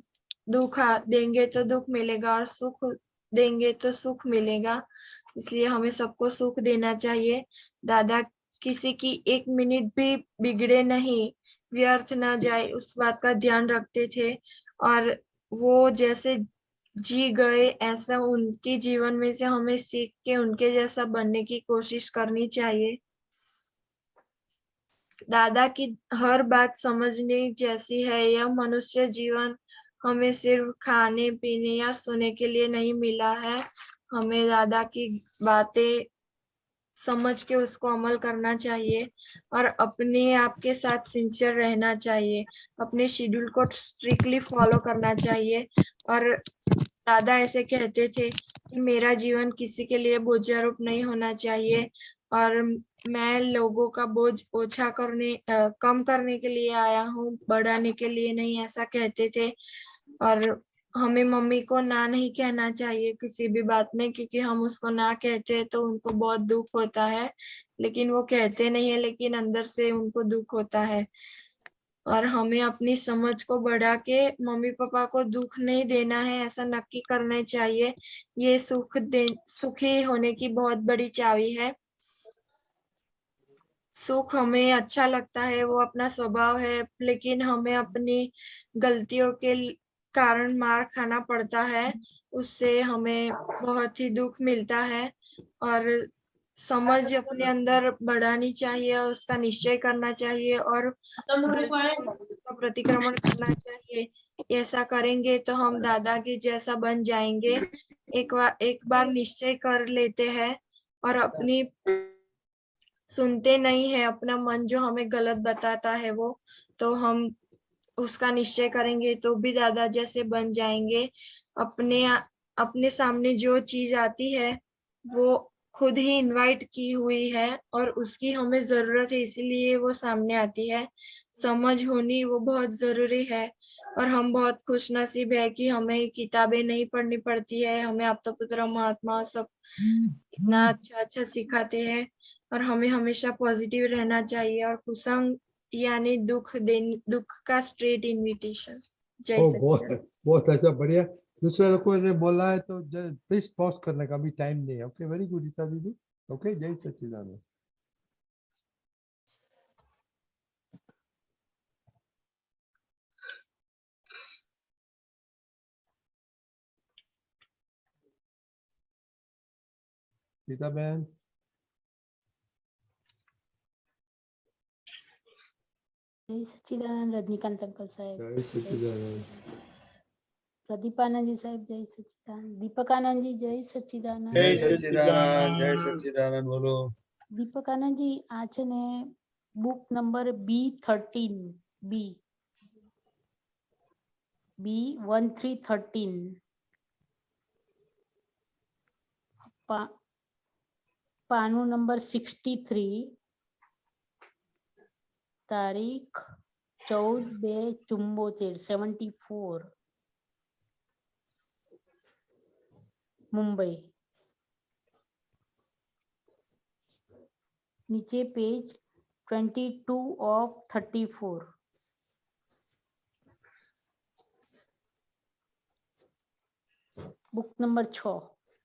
Speaker 14: दुख देंगे तो दुख मिलेगा और सुख देंगे तो सुख मिलेगा, इसलिए हमें सबको सुख देना चाहिए। दादा किसी की एक मिनट भी बिगड़े नहीं, व्यर्थ ना जाए, उस बात का ध्यान रखते थे। और वो जैसे जी गए ऐसा उनके जीवन में से हमें सीख के उनके जैसा बनने की कोशिश करनी चाहिए। दादा की हर बात समझने जैसी है। यह मनुष्य जीवन हमें सिर्फ खाने पीने या सोने के लिए नहीं मिला है। हमें दादा की बातें समझ के उसको अमल करना चाहिए और अपने आप के साथ सिंसियर रहना चाहिए। अपने शेड्यूल को स्ट्रिक्टली फॉलो करना चाहिए। और दादा ऐसे कहते थे कि मेरा जीवन किसी के लिए बोझारूप नहीं होना चाहिए और मैं लोगों का बोझ कम करने के लिए आया हूँ, बढ़ाने के लिए नहीं, ऐसा कहते थे। और हमें मम्मी को ना नहीं कहना चाहिए किसी भी बात में, क्योंकि हम उसको ना कहते हैं तो उनको बहुत दुख होता है, लेकिन वो कहते नहीं है, लेकिन अंदर से उनको दुख होता है। और हमें अपनी समझ को बढ़ा के मम्मी पापा को दुख नहीं देना है, ऐसा नक्की करना चाहिए। ये सुखी होने की बहुत बड़ी चाबी है। सुख हमें अच्छा लगता है, वो अपना स्वभाव है, लेकिन हमें अपनी गलतियों के कारण मार खाना पड़ता है, उससे हमें बहुत ही दुख मिलता है। और समझ अपने अंदर बढ़ानी चाहिए और उसका निश्चय करना चाहिए और उसका प्रतिक्रमण करना चाहिए। ऐसा करेंगे तो हम दादा के जैसा बन जाएंगे। एक बार निश्चय कर लेते हैं और अपनी सुनते नहीं है अपना मन जो हमें गलत बताता है वो, तो हम उसका निश्चय करेंगे तो भी दादा जैसे बन जाएंगे। अपने सामने जो चीज आती है वो खुद ही इनवाइट की हुई है और उसकी हमें जरूरत है, इसीलिए वो सामने आती है। समझ होनी वो बहुत जरूरी है और हम बहुत खुशनसीब है कि हमें किताबें नहीं पढ़नी पड़ती है। हमें आपतपुत्र महात्मा सब इतना अच्छा अच्छा सिखाते हैं और हमें हमेशा पॉजिटिव रहना चाहिए। और कुसंग यानी दुख का स्ट्रेट इनविटेशन। जय
Speaker 3: ओ
Speaker 14: सच्चिदानंद।
Speaker 3: बहुत अच्छा, बढ़िया। दूसरे लोगों ने बोला है तो प्लीज पॉज करने का, अभी टाइम नहीं है। ओके, वेरी गुड रीता दीदी। ओके, जय सच्चिदानंद। रीता बहन।
Speaker 17: जय सच्चिदानंद रजनीकांत अंकल साहेब।
Speaker 3: जय सच्चिदानंद।
Speaker 17: प्रदीपानंद जी साहेब जय सच्चिदानंद। दीपकानंद जी जय सच्चिदानंद।
Speaker 1: जय सच्चिदानंद, जय सच्चिदानंद बोलो।
Speaker 17: दीपकानंद जी આ છે ને બુક નંબર B13 B1313 પાનું નંબર 63 તારીખ 14/2/74 74 મુંબઈ। नीचे page 22 of 34। Book number 6,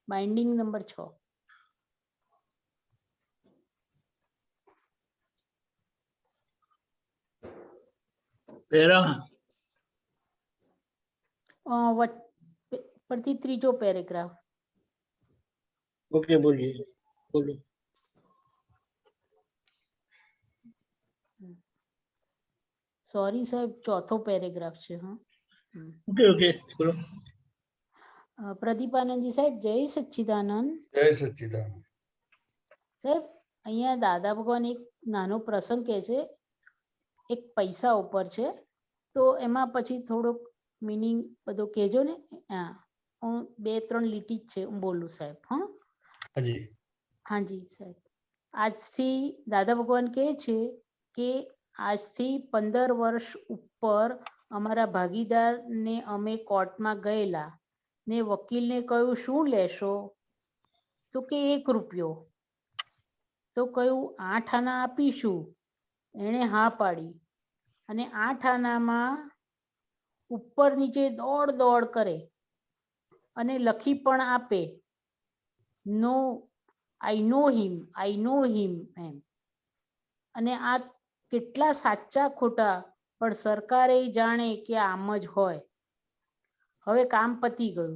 Speaker 17: binding number 6।
Speaker 8: Para
Speaker 17: परથી ત્રીજો પેરેગ્રાફ।
Speaker 8: ओके, बोलिए, बोलो।
Speaker 17: सॉरी साहब, चौथो पैराग्राफ છે। હા,
Speaker 8: ओके ओके, बोलो।
Speaker 17: પ્રદીપાનંદજી સાહેબ જય સચ્ચિદાનંદ।
Speaker 1: જય સચ્ચિદાનંદ
Speaker 17: સાહેબ, અહીંયા દાદા ભગવાન એક નાનો પ્રસંગ કહે છે, એક પૈસા ઉપર છે, તો એમાં પછી થોડોક મીનિંગ બધો કહેજો ને। હા, હું 2-3 લીટી જ છે, હું બોલું સાહેબ। હા
Speaker 1: હાજી
Speaker 17: હાજી સાહેબ। આજથી દાદા ભગવાન કહે છે કે આજથી 15 વર્ષ ઉપર અમારા ભાગીદારને અમે કોર્ટમાં ગયેલા ને વકીલને કહ્યું શું લેશો, તો કે 1 રૂપિયો। તો કહ્યું 8 આના આપીશું। એણે હા પાડી અને 8 આનામાં ઉપર નીચે દોડ દોડ કરે અને લખી પણ આપે નો I know him એમ। અને આ કેટલા સાચા ખોટા પણ સરકારે જાણે કે આમ જ હોય। હવે કામ પતી ગયું।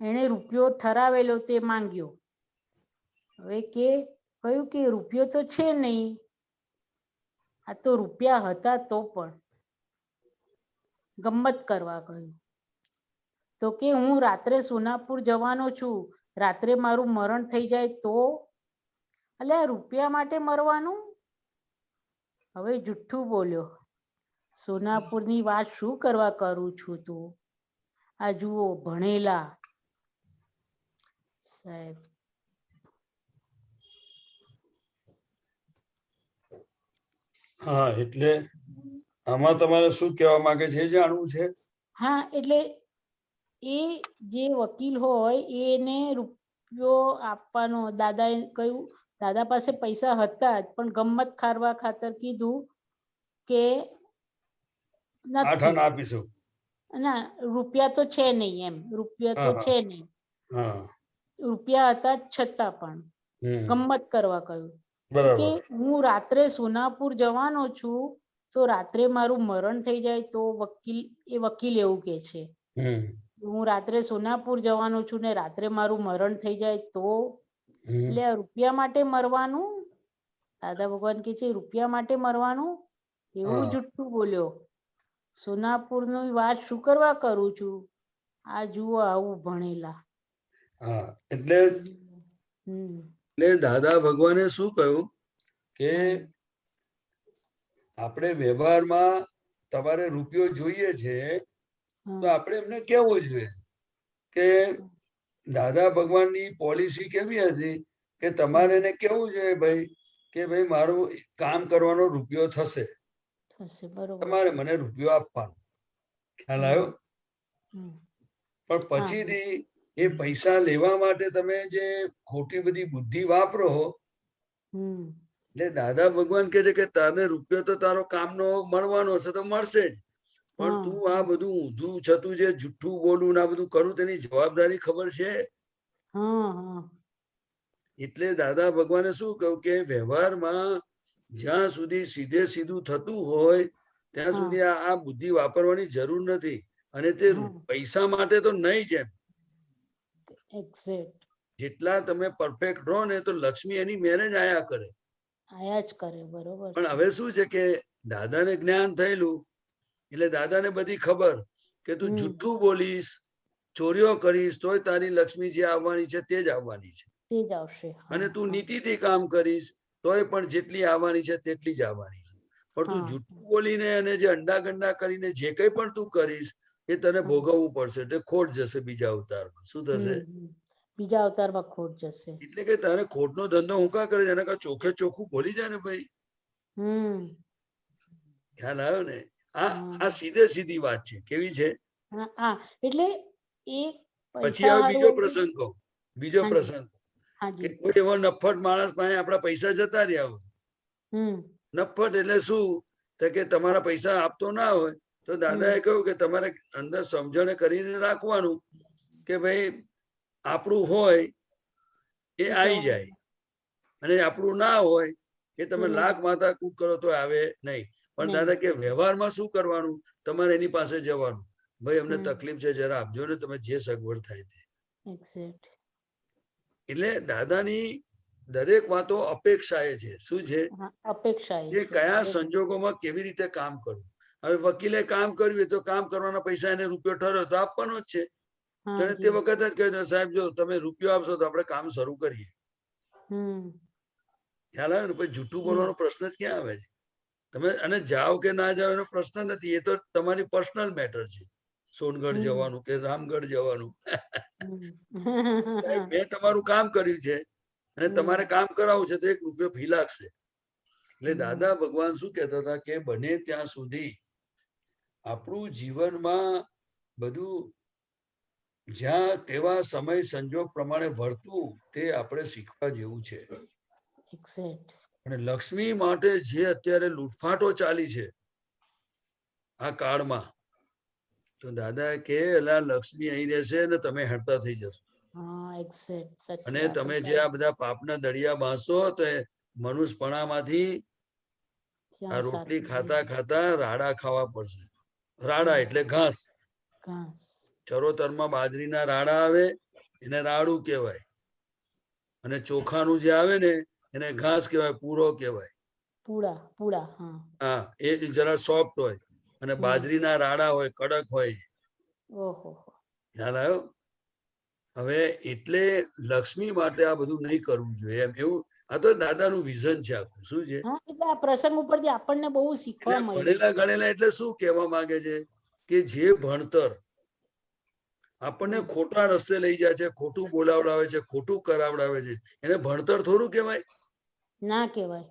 Speaker 17: એણે રૂપિયો ઠરાવેલો તે માંગ્યો। હવે કહ્યું કે રૂપિયો તો છે નહીં। આ તો રૂપિયા હતા તો પણ ગમ્મત કરવા કહ્યું। તો કે હું રાત્રે સોનાપુર જવાનો છું, રાત્રે મારું મરણ થઈ જાય તો? એટલે આ રૂપિયા માટે મરવાનું? હવે જુઠ્ઠું બોલ્યો। સોનાપુરની વાત શું કરવા કરું છું તું? આ જુઓ ભણેલા સાહેબ।
Speaker 1: હા, એટલે આમાં તમારે શું કહેવા માંગે છે એ જાણવું છે?
Speaker 17: હા, એટલે એ જે વકીલ હોય એને રૂપિયો આપવાનો। દાદાએ કહ્યું, દાદા પાસે પૈસા હતા જ પણ ગમ્મત ખારવા ખાતર કીધું કે
Speaker 1: 8
Speaker 17: નથી,
Speaker 1: આના આપીશું।
Speaker 17: ના રૂપિયા તો છે નહીં એમ। રૂપિયા તો છે નહીં।
Speaker 1: હા,
Speaker 17: રૂપિયા હતા જ છતાં પણ ગમ્મત કરવા કહ્યું કે
Speaker 1: બરાબર।
Speaker 17: હું રાત્રે સોનાપુર જવાનો છું, તો રાત્રે મારું મરણ થઈ જાય તો? વકીલ એવું કે છે, હું રાત્રે સોનાપુર જવાનો છું ને રાત્રે મારું મરણ થઈ જાય તો? એટલે આ રૂપિયા માટે મરવાનું? દાદા ભગવાન કે છે રૂપિયા માટે મરવાનું? એવું જુઠ્ઠું બોલ્યો। સોનાપુરની વાત શું કરવા કરું છું? આ જુઓ આવું ભણેલા।
Speaker 1: હા, એટલે દાદા ભગવાને શું કહ્યું કે આપણે વ્યવહારમાં તમારે રૂપિયો જોઈએ છે તો આપણે એમને કહેવું જોઈએ કે દાદા ભગવાનની પોલિસી કેવી હતી કે તમારે એને કહેવું જોઈએ ભાઈ કે ભાઈ મારું કામ કરવાનો રૂપિયો થશે, તમારે મને રૂપિયો આપવાનો। ખ્યાલ આવ્યો? પણ પછીથી એ પૈસા લેવા માટે તમે જે ખોટી બધી બુદ્ધિ વાપરો, એટલે દાદા ભગવાન કહે છે કે તારે રૂપિયો તો તારો કામનો મળવાનો હશે તો મળશે જ, પણ તું આ બધું ઊંધું છતું જે જુઠ્ઠું બોલું ને આ બધું કરું તેની જવાબદારી ખબર છે? એટલે દાદા ભગવાને શું કહ્યું કે વ્યવહારમાં જ્યાં સુધી સીધે સીધું થતું હોય ત્યાં સુધી આ બુદ્ધિ વાપરવાની જરૂર નથી. અને તે પૈસા માટે તો નહીં જ એમ. જેટલા તમે પરફેક્ટ રહો ને તો લક્ષ્મી એની મેરેજ આયા કરે.
Speaker 17: આયા જ કરે, બરોબર.
Speaker 1: પણ હવે શું છે કે દાદાને જ્ઞાન થયેલું એટલે દાદાને બધી ખબર કે તું જુઠ્ઠું બોલીશ, ચોરીઓ કરીશ તોય તારી લક્ષ્મી જે આવવાની છે તે જ આવવાની છે.
Speaker 17: તે જ આવશે.
Speaker 1: અને તું નીતિથી કામ કરીશ તોય પણ જેટલી આવવાની છે તેટલી જ આવવાની છે. પણ તું જુઠ્ઠું બોલીને અને જે અંડા ગંડા કરીને જે કંઈ પણ તું કરીશ એ તને ભોગવવું પડશે. એટલે ખોટ જશે બીજા અવતારમાં. શું થશે?
Speaker 17: બીજા અવતારમાં ખોટ જશે.
Speaker 1: એટલે કે તારે ખોટનો ધંધો હું કા કરે? એના કારણે ચોખ્ખે ચોખ્ખું બોલી જાય ને ભાઈ. ખ્યાલ આવ્યો ને? આ સીધે સીધી વાત છે. કેવી છે?
Speaker 17: એટલે
Speaker 1: પછી હવે બીજો પ્રસંગ કહું. બીજો પ્રસંગ કે કોઈ એવો નફ્ફટ માણસ પાસે આપણા પૈસા જતા રહ્યા હોય. નફ્ફટ એટલે શું? તો કે તમારા પૈસા આપતો ના હોય તો દાદાએ કહ્યું કે તમારે અંદર સમજણ કરીને રાખવાનું કે ભાઈ આપણું હોય એ આવી જાય અને આપણું ના હોય એ તમે લાખ માતા કૂટ કરો તો આવે નહીં. પણ દાદા કે વ્યવહારમાં શું કરવાનું? તમારે એની પાસે જવાનું. ભાઈ અમને તકલીફ છે, જરા આપજો ને, તમે જે સગવડ થાય તે. એટલે દાદાની દરેક વાતો અપેક્ષાએ છે. શું છે?
Speaker 17: અપેક્ષા.
Speaker 1: એ કયા સંજોગોમાં કેવી રીતે કામ કરવું. હવે વકીલે કામ કર્યું તો કામ કરવાના પૈસા એને રૂપિયો ઠર્યો તો આપવાનો જ છે. તે વખત જ કહ્યું સાહેબ જો તમે રૂપિયો આપશો તો આપણે કામ શરૂ કરીએ. ખ્યાલ આવે ને? પછી જૂઠું બોલવાનો પ્રશ્ન જ ક્યાં આવે છે? તમે અને જાઓ કે ના જાઓ એનો પ્રશ્ન નથી. એ તો તમારી પર્સનલ મેટર છે. સોનગઢ જવાનું કે રામગઢ જવાનું. મેં તમારું કામ કર્યું છે અને તમારે કામ કરાવવું છે તો 1 રૂપિયો ફી લાગશે. એટલે દાદા ભગવાન શું કહેતા હતા કે બને ત્યાં સુધી આપણું જીવનમાં બધું જ્યાં તેવા સમય સંજોગ પ્રમાણે વર્તવું તે આપણે શીખવા જેવું છે. અને લક્ષ્મી માટે જે અત્યારે લૂંટફાટો ચાલી છે આ કાળમાં, તો દાદા કે એલા લક્ષ્મી અહીં રહેશે ને તમે હેરતા થઈ જશો. અને તમે જે આ બધા પાપના દળિયા બાંધશો તો મનુષ્યપણામાંથી આ રોટલી ખાતા ખાતા રાડા ખાવા પડશે. રાડા એટલે ઘાસ. ચરોતરમાં બાજરીના રાડા આવે એને રાડું કહેવાય. અને ચોખાનું જે આવે ને એને ઘાસ કહેવાય, પૂરો કહેવાય. હા, એ જરા સોફ્ટ હોય અને બાજરીના રાડા હોય, કડક હોય. ખ્યાલ આવ્યો? હવે એટલે લક્ષ્મી માટે આ બધું નહીં કરવું જોઈએ એમ. એવું આ તો દાદાનું વિઝન છે આખું. શું છે?
Speaker 17: આ પ્રસંગ ઉપરથી આપણને બહુ શીખવા મળે.
Speaker 1: ભણેલા ગણેલા એટલે શું કહેવા માંગે છે કે જે ભણતર આપણને ખોટા રસ્તે લઈ જાય છે, ખોટું બોલાવડાવે છે, ખોટું કરાવડાવે છે, એને ભણતર થોડું કહેવાય?
Speaker 17: ના કહેવાય.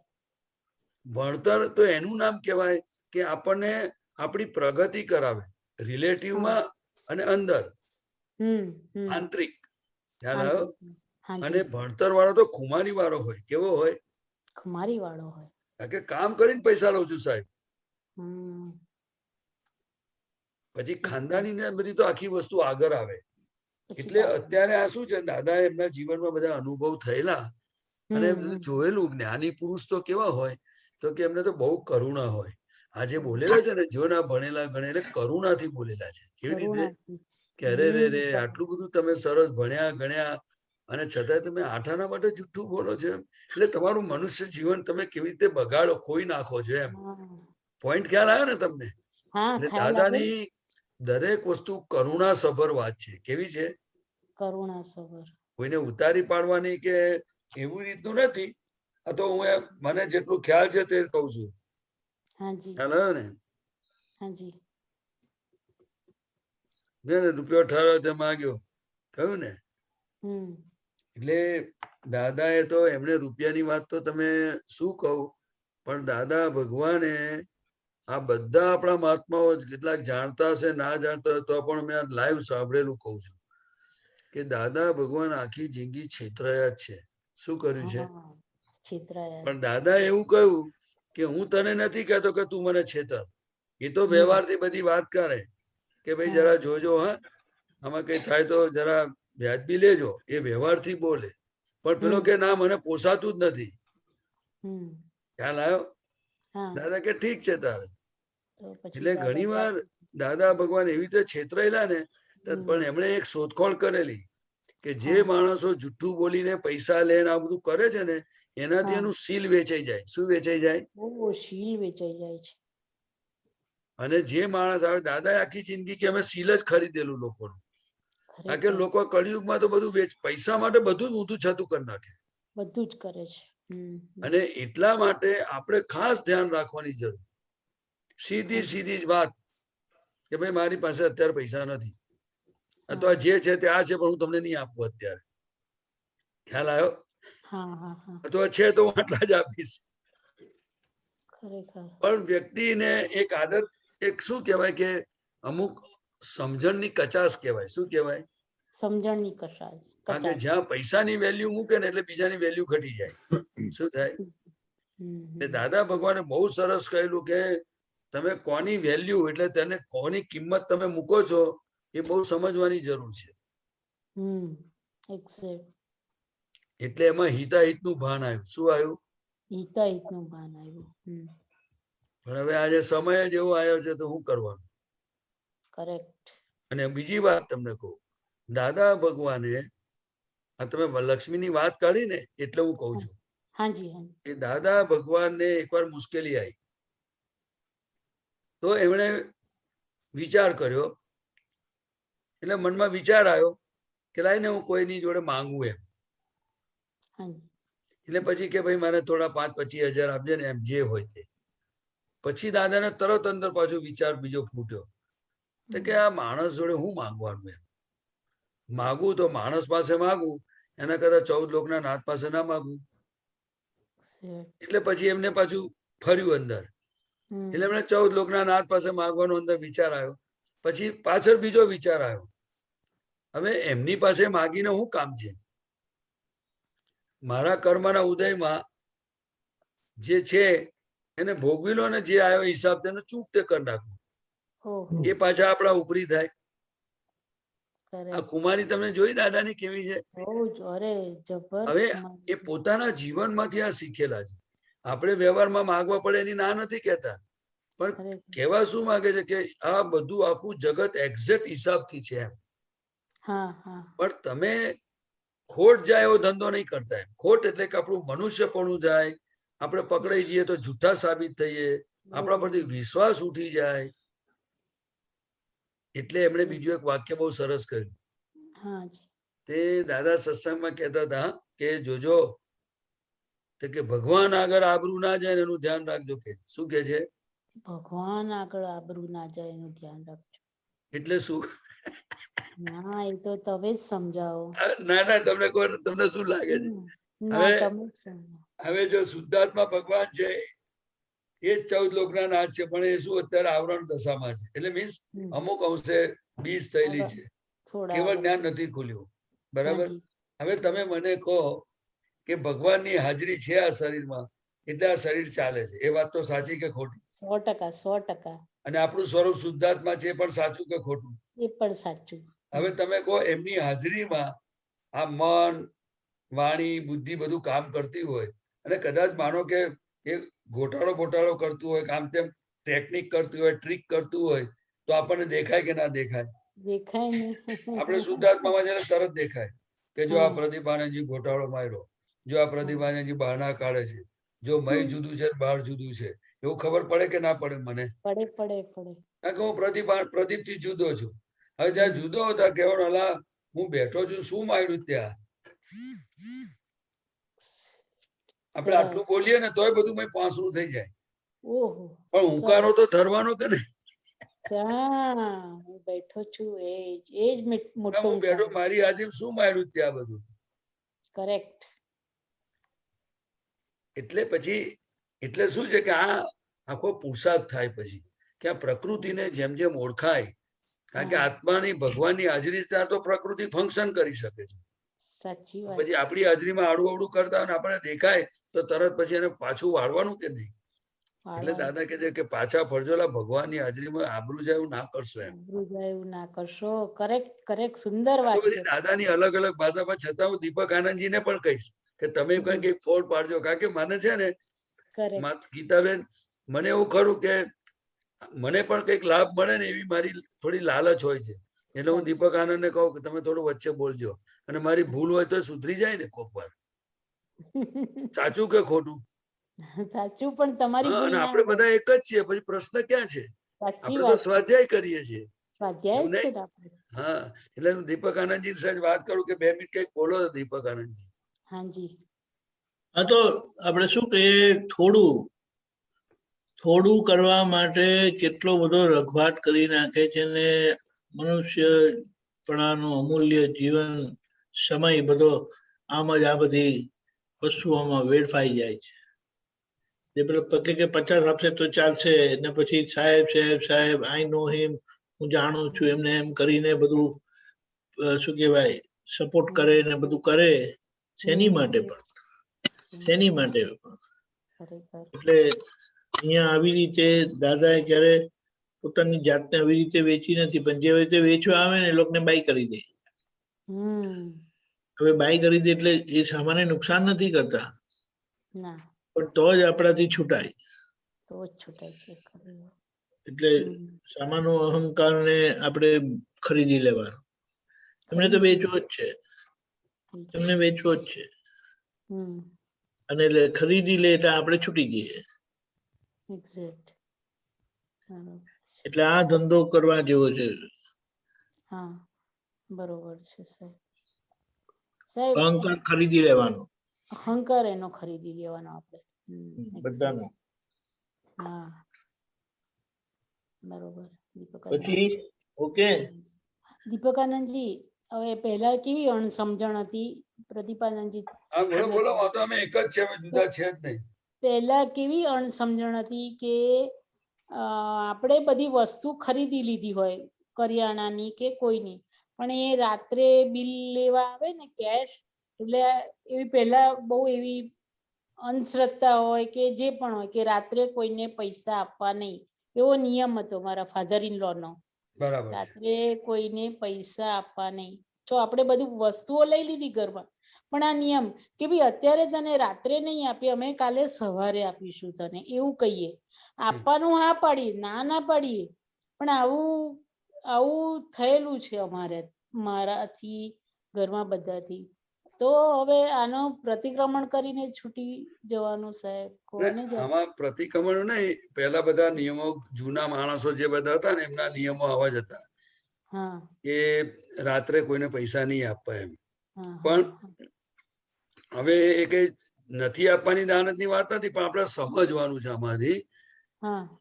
Speaker 1: ભણતર તો એનું નામ કહેવાય કે આપણને આપણી પ્રગતિ કરાવે રિલેટિવમાં અને અંદર આંતરિક. ખ્યાલ આવ્યો? અને ભણતર વાળો તો ખુમારી વાળો હોય. કેવો હોય?
Speaker 17: ખુમારી વાળો હોય.
Speaker 1: કારણ કે કામ કરીને પૈસા લઉં છું સાહેબ. પછી ખાનદાની ને બધી તો આખી વસ્તુ આગળ આવે. એટલે અત્યારે આ શું છે, દાદા એમના જીવનમાં બધા અનુભવ થયેલા અને જોયેલું. જ્ઞાની પુરુષ તો કેવા હોય તો કે એમને તો બહુ કરુણા હોય. આજે બોલેલા છે ને, જો ના ભણેલા ગણેલા કરુણાથી બોલેલા છે. કેવી રીતે? કે અરે રે આટલું બધું તમે સરસ ભણ્યા ગણ્યા અને છતાંય તમે આઠાના માટે જુઠ્ઠું બોલો છો એમ. એટલે તમારું મનુષ્ય જીવન તમે કેવી રીતે બગાડો, ખોઈ નાખો છો એમ. પોઈન્ટ ખ્યાલ આવ્યો ને તમને? એટલે દાદાની દરેક વસ્તુ કરુણા સભર વાત છે. કેવી છે?
Speaker 17: કરુણા સભર.
Speaker 1: કોઈને ઉતારી પાડવાની કે એવું રીતનું નથી. આ તો હું મને જેટલું ખ્યાલ છે તે કઉ છું. ખ્યાલ આવ્યો ને? રૂપિયો ઠારો તે માગ્યો, કહ્યું ને? એટલે દાદાએ તો એમને રૂપિયાની વાત તો તમે શું કહું, પણ દાદા ભગવાને આ બધા આપણા મહાત્માઓ કેટલાક જાણતા હશે, ના જાણતા હોય તો પણ મેં લાઈવ સાંભળેલું કહું છું કે દાદા ભગવાન આખી જિંદગી છેતરાયા જ છે. શું કર્યું છે? પણ દાદા એવું કહ્યું કે હું તને નથી કહેતો કે તું મને છેતર, એ તો વ્યવહારથી બધી વાત કરે કે ભાઈ જરા જોજો, હા આમાં કઈ થાય તો જરા વ્યાજબી લેજો, એ વ્યવહારથી બોલે. પણ પેલો કે ના મને પોસાતું જ નથી. ખ્યાલ આવ્યો? દાદા કે ઠીક છે તારે. એટલે ઘણી વાર દાદા ભગવાન એવી રીતે છેતરાયેલા ને, પણ એમણે એક શોધખોળ કરેલી કે જે માણસો જુઠ્ઠું બોલીને પૈસા લે આ બધું કરે છે ને, એનાથી એનું સીલ વેચાઈ જાય. શું વેચાઈ જાય?
Speaker 17: સીલ વેચાઈ જાય છે.
Speaker 1: અને જે માણસ આવે, દાદાએ આખી જિંદગી કે અમે સીલ જ ખરીદેલું લોકોનું. કારણ કે લોકો કળિયુગમાં તો બધું પૈસા માટે બધું જ ઊંધું છતું કરી નાખે,
Speaker 17: બધું જ કરે છે.
Speaker 1: અને એટલા માટે આપણે ખાસ ધ્યાન રાખવાની જરૂર. સીધી સીધી જ વાત કે ભાઈ મારી પાસે અત્યારે પૈસા નથી, અથવા જે છે તે આ છે પણ હું તમને નહીં આપું અત્યારે. ખ્યાલ આવ્યો? અથવા છે તો હું આટલા જ આપીશ. પણ વ્યક્તિને એક આદત, એક શું કહેવાય કે અમુક સમજણની કચાશ કહેવાય. શું કહેવાય?
Speaker 17: સમજણની કચાશ.
Speaker 1: કારણ કે જ્યાં પૈસાની વેલ્યુ મૂકે ને એટલે બીજાની વેલ્યુ ઘટી જાય. શું થાય? દાદા ભગવાને બહુ સરસ કહેલું કે તમે કોની વેલ્યુ એટલે તેને કોની કિંમત તમે મૂકો છો એ બહુ સમજવાની જરૂર છે. એટલે એમાં હિતાહિતનું ભાન આવ્યું. શું આવ્યું?
Speaker 17: હિતાહિતનું ભાન આવ્યું.
Speaker 1: પણ હવે આજે સમય જ એવો આવ્યો છે તો શું કરવાનું?
Speaker 17: કરેક્ટ.
Speaker 1: અને બીજી વાત તમને કહું, દાદા ભગવાને આ તમે લક્ષ્મીની વાત કાઢી ને એટલે હું કઉ છું કે દાદા ભગવાનને એકવાર મુશ્કેલી આવી તો એમણે વિચાર કર્યો, એટલે મનમાં વિચાર આવ્યો કે લાઈને હું કોઈની જોડે માંગુ એમ. એટલે પછી કે ભાઈ મારે થોડા 5-25 હજાર આપજે ને, એમ જે હોય તે. પછી દાદાને તરત અંદર પાછો વિચાર બીજો ફૂટ્યો કે આ માણસ જોડે હું માંગવાનું એમ. માગું તો માણસ પાસે માગું, એના કરતા 14 લોકના નાથ પાસે ના માગું. એટલે પછી એમને પાછું ફર્યું અંદર. એટલે એમણે 14 લોકના નાથ પાસે માગવાનો અંદર વિચાર આવ્યો. પછી પાછળ બીજો વિચાર આવ્યો, હવે એમની પાસે માગીને શું કામ છે? મારા કર્મના ઉદયમાં જે છે એને ભોગવી લો ને, જે આવ્યો હિસાબ તેનો ચૂકતે કરી નાખો. એ પાછા આપણા ઉપરી થાય. આ કુમારી તમે જોઈ દાદાની કેવી છે? હવે એ પોતાના જીવનમાંથી આ શીખેલા છે. આપણે વ્યવહારમાં માંગવા પડે એની ના નથી કહેતા, પણ કહેવા શું માંગે છે કે આ બધું આખું જગત એક્ઝેક્ટ હિસાબથી છે એમ. પણ તમે ખોટ જાય એવો ધંધો નહીં કરતા એમ. ખોટ એટલે કે આપણું મનુષ્યપણું જાય, આપણે પકડાઈ જઈએ તો જૂઠા સાબિત થઈએ, આપણા પરથી વિશ્વાસ ઉઠી જાય. એટલે એમણે બીજું એક વાક્ય બહુ સરસ કર્યું. તે દાદા સત્સંગમાં કહેતા હતા કે જોજો કે ભગવાન આગળ આબરૂ ના જાય એનું ધ્યાન રાખજો. કે શું કે છે?
Speaker 17: ભગવાન આગળ આબરૂ ના જાય એનું ધ્યાન રાખજો.
Speaker 1: એટલે શું?
Speaker 17: ના એ તો તમે જ સમજાવો.
Speaker 1: ના ના તમને તમને શું લાગે છે? હવે જો શુદ્ધાત્મા ભગવાન છે એ જ 14 લોકના નાથ છે, પણ એ શું અત્યારે આવરણ દશામાં છે. એટલે મીન્સ અમુક અંશે બીજ થયેલી છે, કેવળ જ્ઞાન નથી ખુલ્યું. બરાબર? હવે તમે મને કહો કે ભગવાનની હાજરી છે આ શરીરમાં એટલે આ શરીર ચાલે છે. એ વાત તો સાચી કે ખોટી?
Speaker 17: 100%.
Speaker 1: અને આપણું સ્વરૂપ શુદ્ધાત્મા છે પણ સાચું કે ખોટું?
Speaker 17: એ પણ સાચું.
Speaker 1: હવે તમે કહો એમની હાજરીમાં આ મન, વાણી, બુદ્ધિ બધું કામ કરતી હોય, અને કદાચ માનો કે એ ગોટાળો કરતું હોય, કામ તેમ ટેકનિક કરતું હોય, ટ્રીક કરતું હોય, તો આપણને દેખાય કે ના દેખાય?
Speaker 17: દેખાય ને.
Speaker 1: આપણે શુદ્ધાત્મામાં છે તરત દેખાય કે જો આ પ્રદીપાનંદજી ગોટાળો માર્યો, જો આ પ્રદીપાનંદજી બહાના કાઢે છે, જો મય જુદું છે બહાર જુદું છે, એવું ખબર પડે કે ના પડે? મને
Speaker 17: પડે.
Speaker 1: કારણ કે હું પ્રદીપ થી જુદો છું. હવે જ્યાં જુદો હતા કેવાનો અલા હું બેઠો છું, શું માંગ્યું ત્યાં? આપણે આટલું બોલીએ ને તોય બધું મેં પાંસરું થઈ જાય. પણ હુંકારો તો ધરવાનો કે નહીં?
Speaker 17: હું બેઠો છું એ જ મોટો.
Speaker 1: હું બેઠો, મારી હાજરી શું માંગ્યું ત્યાં બધું?
Speaker 17: કરેક્ટ.
Speaker 1: એટલે પછી એટલે શું છે કે આ આખો પુરુષાર્થ થાય પછી કે આ પ્રકૃતિને જેમ જેમ ઓળખાય, કારણ કે આત્માની ભગવાનની હાજરી ત્યાં તો પ્રકૃતિ ફંક્શન કરી શકે છે.
Speaker 17: સાચી વાત.
Speaker 1: પછી આપણી હાજરીમાં આડું અવડું કરતા હોય આપણને દેખાય તો તરત પછી એને પાછું વાળવાનું કે નહીં? એટલે દાદા કહે છે કે પાછા ફરજોલા ભગવાનની હાજરીમાં આબરૂ જાય એવું ના કરશો એમ.
Speaker 17: આબરૂ જાય એવું ના કરશો. કરેક્ટ કરેક્ટ, સુંદર વાત
Speaker 1: બધી
Speaker 17: છે.
Speaker 1: દાદાની અલગ અલગ ભાષામાં છતાં હું દીપક આનંદજીને પણ કહીશ કે તમે કઈ ફોડ પાડજો, કારણ કે મને છે ને ગીતાબેન, મને એવું ખરું કે મને પણ કઈક લાભ મળે ને એવી મારી થોડી લાલચ હોય છે. એટલે હું દીપક આનંદ ને કહું કે તમે થોડું વચ્ચે બોલજો, અને મારી ભૂલ હોય તો સુધરી જાય ને કોક વાર. સાચું કે ખોટું?
Speaker 17: સાચું, પણ તમારી ભૂલ
Speaker 1: અને
Speaker 17: ના
Speaker 1: આપણે
Speaker 17: હોય.
Speaker 1: બધા એક જ છીએ, પછી પ્રશ્ન ક્યાં છે?
Speaker 17: સાચી
Speaker 1: આપણે તો
Speaker 17: વાત છે.
Speaker 1: સ્વાધ્યાય કરીએ છીએ.
Speaker 17: સ્વાધ્યાય જ છે ને આપણે.
Speaker 1: હા, એટલે હું દીપક આનંદજી સાથે વાત કરું કે 2 મિનિટ કઈક બોલો દીપક આનંદજી.
Speaker 17: હાજી.
Speaker 8: હા, તો આપણે શું કહીએ, થોડું કરવા માટે કેટલો બધો રઘવાટ કરી નાખે છે ને મનુષ્યપણાનું અમૂલ્ય જીવન સમય બધો આમ જ આ બધી વસ્તુઓમાં વેડફાઈ જાય છે. જે પેલો પગે કે 50 આપશે તો ચાલશે, ને પછી સાહેબ સાહેબ સાહેબ આઈ નો હિમ, હું જાણું છું એમને, એમ કરીને બધું શું કહેવાય સપોર્ટ કરે ને બધું કરે. શેની માટે પણ, શેની માટે પણ. એટલે અહીંયા આવી રીતે દાદાએ ક્યારે પોતાની જાતને આવી રીતે વેચી નથી, પણ જે રીતે વેચવા આવે ને એ લોકોને બાય કરી દે. હવે બાય કરી દે એટલે એ સામાન્ય નુકસાન નથી કરતા,
Speaker 17: ના,
Speaker 8: પણ તો જ આપણાથી છૂટાય.
Speaker 17: તો જ છૂટાય છે.
Speaker 8: એટલે સામાનો અહંકાર ને આપણે ખરીદી લેવાનો. એમને તો વેચવો જ છે, એમને વેચવો જ છે. અને એટલે ખરીદી લે એટલે આપણે છૂટી જઈએ. એટલે આ ધંધો કરવા જેવો છે.
Speaker 17: હા, બરોબર છે સાહેબ.
Speaker 8: અહંકાર ખરીદી લેવાનો,
Speaker 17: અહંકાર એનો ખરીદી લેવાનો આપણે
Speaker 8: બધાનો.
Speaker 17: હા, બરોબર.
Speaker 8: પછી ઓકે
Speaker 17: દીપકાનંદજી, હવે પહેલા કેવી અણસમજણ હતી પ્રદીપાનંદજી?
Speaker 1: હા, બોલો બોલો, વાતો અમે એક જ છે, અમે જુદા છે જ નહીં.
Speaker 17: પહેલા કેવી અણસમજણ હતી કે આપણે બધી વસ્તુ ખરીદી લીધી હોય કરિયાણાની કે કોઈની, પણ એ રાત્રે બિલ લેવા આવે ને કેશ, એટલે એવી પહેલા બહુ એવી અંધશ્રદ્ધા હોય કે જે પણ હોય કે રાત્રે કોઈને પૈસા આપવા નહીં, એવો નિયમ હતો મારા ફાધર ઇન લો નો.
Speaker 1: બરાબર.
Speaker 17: રાત્રે કોઈને પૈસા આપવા નહીં. જો આપણે બધી વસ્તુઓ લઈ લીધી ઘરમાં, પણ આ નિયમ કે ભાઈ અત્યારે તને રાત્રે નહીં આપીએ, અમે કાલે સવારે આપીશું તને, એવું કહીએ. આપવાનું હા પાડીએ, ના પાડીએ, પણ આવું થયેલું છે મારાથી, ઘરમાં બધાથી. તો હવે આનો પ્રતિક્રમણ કરીને છૂટી જવાનું સાહેબ, કોને
Speaker 1: આમાં પ્રતિક્રમણ નહીં, પહેલા બધા નિયમો જૂના માણસો જે બધા હતા ને એમના નિયમો આવા જ હતા કે રાત્રે કોઈને પૈસા નહીં આપવા એમ. પણ હવે એ કઈ નથી આપવાની દાનતની વાત નથી, પણ આપણે સમજવાનું છે આમાંથી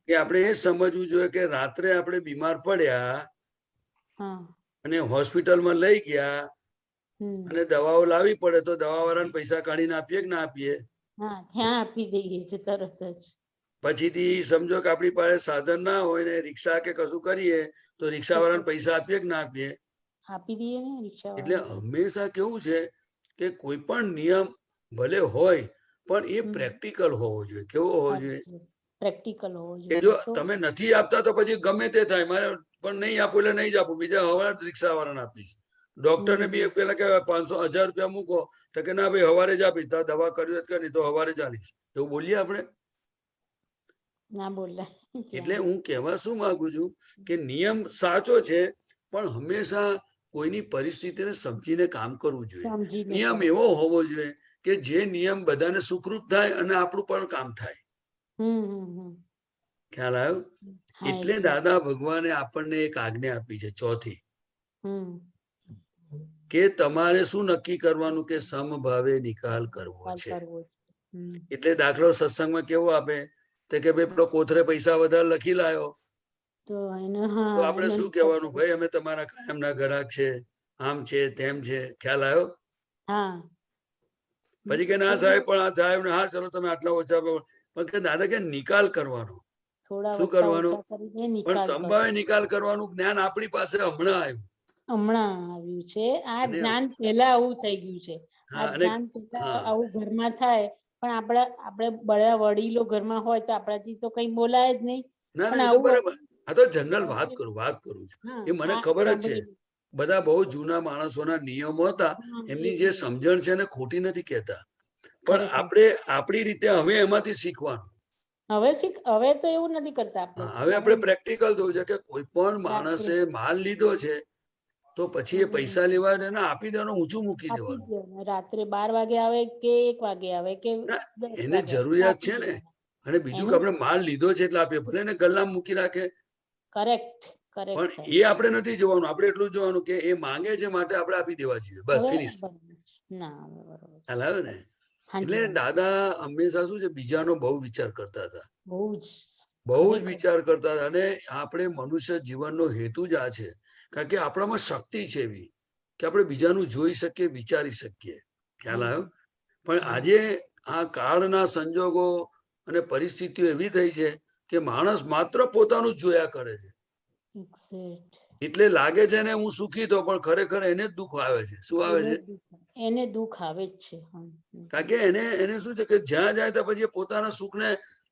Speaker 1: કે આપણે એ સમજવું જોઈએ કે રાત્રે આપણે બીમાર પડ્યા અને હોસ્પિટલમાં લઈ ગયા અને દવાઓ લાવવી પડે તો દવાવાળાને પૈસા કાઢીને આપીએ કે ના આપીએ?
Speaker 17: ત્યાં આપી દઈએ છે તરત જ.
Speaker 1: પછીથી સમજો કે આપણી પાસે સાધન ના હોય ને રિક્ષા કે કશું કરીએ તો રિક્ષા વાળાને પૈસા આપીએ કે ના આપીએ?
Speaker 17: આપી દઈએ ને રિક્ષા.
Speaker 1: એટલે હંમેશા કેવું છે કે કોઈ પણ નિયમ ભલે હોય પણ એ પ્રેક્ટિકલ હોવો જોઈએ. કેવો હોવો જોઈએ?
Speaker 17: પ્રેક્ટિકલ હોવો
Speaker 1: કે
Speaker 17: જોઈએ.
Speaker 1: જો તમે નથી આપતા તો પછી ગમે તે થાય, મારે પણ નહીં આપું એટલે નહીં જ આપું, બીજા હવારે રિક્ષા વાળાને આપીશ. ડોક્ટર ને બી પેલા કે 500-1000 રૂપિયા મૂકો, તો કે ના ભાઈ હવારે જ આપીશ, દવા કરી કે નહીં તો હવારે જ આવીશ. એવું બોલીએ આપણે?
Speaker 17: ના બોલાય.
Speaker 1: એટલે હું કહેવા શું માંગુ છું કે નિયમ સાચો છે, પણ હંમેશા કોઈની પરિસ્થિતિને સમજીને કામ કરવું જોઈએ. નિયમ એવો હોવો જોઈએ કે જે નિયમ બધાને સુખરૂપ થાય અને આપણું પણ કામ થાય. ખ્યાલ આવ્યો? એટલે દાદા ભગવાને આપણને એક આજ્ઞા આપી છે, ચોથી, કે તમારે શું નક્કી કરવાનું કે સમભાવે નિકાલ કરવો છે. એટલે દાખલો સત્સંગમાં કેવો આપે કે ભાઈ પેલો કોથરે પૈસા વધારે લખી લાયો
Speaker 17: તો
Speaker 1: આપણે શું કહેવાનું? ભાઈ અમે તમારા કાયમના ગ્રાહક છે, આમ છે તેમ છે. ખ્યાલ આવ્યો? પછી કે ના સાહેબ પણ આ થાય ને, હા ચલો તમે આટલા ઓછા, પણ કે દાદા કે નિકાલ કરવાનો. શું કરવાનું? પણ સંભાવે નિકાલ કરવાનું જ્ઞાન આપણી પાસે હમણાં આવ્યું.
Speaker 17: હમણાં આવ્યું છે આ જ્ઞાન. પહેલા આવું થઈ ગયું છે. આ જ્ઞાન પહેલા આવું ઘરમાં થાય પણ આપણે બધા વડીલો ઘરમાં હોય તો આપણાથી તો કઈ બોલાય જ નહીં.
Speaker 1: ના
Speaker 17: પણ
Speaker 1: ના, એ તો
Speaker 17: આવું
Speaker 1: બરાબર. આ તો જનરલ વાત કરું છું.
Speaker 17: હા,
Speaker 1: એ મને
Speaker 17: આ
Speaker 1: ખબર જ છે.
Speaker 17: સાંભળીને.
Speaker 1: બધા બહુ જૂના માણસોના નિયમો હતા.
Speaker 17: હા,
Speaker 1: એમની
Speaker 17: એ
Speaker 1: જે
Speaker 17: જ.
Speaker 1: સમજણ છે એને ખોટી નથી કહેતા, પણ
Speaker 17: ખરેખર.
Speaker 1: આપણે આપણી રીતે હવે એમાંથી શીખવાનું.
Speaker 17: હવે તો એવું નથી કરતા આપણે.
Speaker 1: હા, હવે આપણે પ્રેક્ટિકલ થવું છે કે કોઈ પણ
Speaker 17: રાત્રે.
Speaker 1: માણસે માલ લીધો છે તો પછી એ પૈસા લેવા એને આપી દેવાનું, ઊંચું મૂકી
Speaker 17: આપી
Speaker 1: દેવાનું.
Speaker 17: જ દેવાનું. રાત્રે 12 વાગે આવે કે 1 વાગે આવે કે
Speaker 1: ના,
Speaker 17: 10
Speaker 1: એને
Speaker 17: વાગે આવે,
Speaker 1: જરૂરિયાત
Speaker 17: આપી
Speaker 1: છે ને.
Speaker 17: દેવાનું.
Speaker 1: અને બીજું કે
Speaker 17: એનું
Speaker 1: આપણે માલ લીધો છે એટલે આપીએ, ભલે ને ગલ્લામાં મૂકી રાખે,
Speaker 17: કરેક્ટ
Speaker 1: પણ
Speaker 17: સાહેબ.
Speaker 1: એ આપણે નથી જોવાનું. આપણે એટલું જોવાનું કે એ માંગે છે માટે આપણે આપી દેવા જોઈએ, બસ,
Speaker 17: હવે
Speaker 1: ફિનિશ.
Speaker 17: ના હવે બરોબર.
Speaker 1: ખ્યાલ આવે ને?
Speaker 17: હાજી
Speaker 1: એટલે દાદા હંમેશા શું છે, બીજાનો બહુ વિચાર કરતા હતા,
Speaker 17: બહુ જ
Speaker 1: બહુ જ
Speaker 17: ખરેખર.
Speaker 1: વિચાર કરતા હતા. અને આપણે મનુષ્ય જીવનનો હેતુ જ આ છે, કારણ કે આપણામાં શક્તિ છે એવી કે આપણે બીજાનું જોઈ શકીએ, વિચારી શકીએ. ખ્યાલ આવ્યો? પણ આજે આ કાળના સંજોગો અને પરિસ્થિતિઓ એવી થઈ છે કે માણસ માત્ર પોતાનું જ જોયા કરે છે. એટલે લાગે છે ને હું સુખી તો, પણ ખરેખર એને જ દુઃખ આવે છે. શું આવે છે?
Speaker 17: એને દુઃખ આવે જ છે.
Speaker 1: કારણ કે એને શું છે કે જ્યાં જાય તો પછી પોતાના સુખને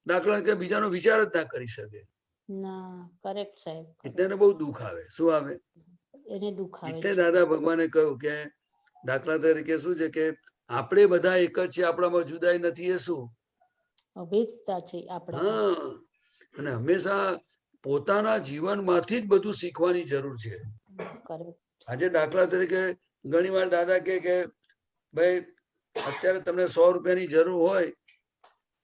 Speaker 1: દાખલા કે બીજાનો વિચાર જ ના કરી શકે.
Speaker 17: ના, કરેક્ટ સાહેબ.
Speaker 1: એટલે એને બહુ દુઃખ આવે. શું આવે?
Speaker 17: એને દુઃખ આવે
Speaker 1: એટલે
Speaker 17: છે.
Speaker 1: દાદા ભગવાને કહ્યું કે દાખલા તરીકે શું છે કે આપણે બધા એક જ છે, આપણામાં જુદાઈ નથી. એ શું?
Speaker 17: અભેદતા છે આપણા.
Speaker 1: હા, અને હંમેશા પોતાના જીવનમાંથી જ બધું શીખવાની જરૂર છે. આજે દાખલા તરીકે ઘણી વાર દાદા કે ભાઈ અત્યારે તમને 100 રૂપિયાની જરૂર હોય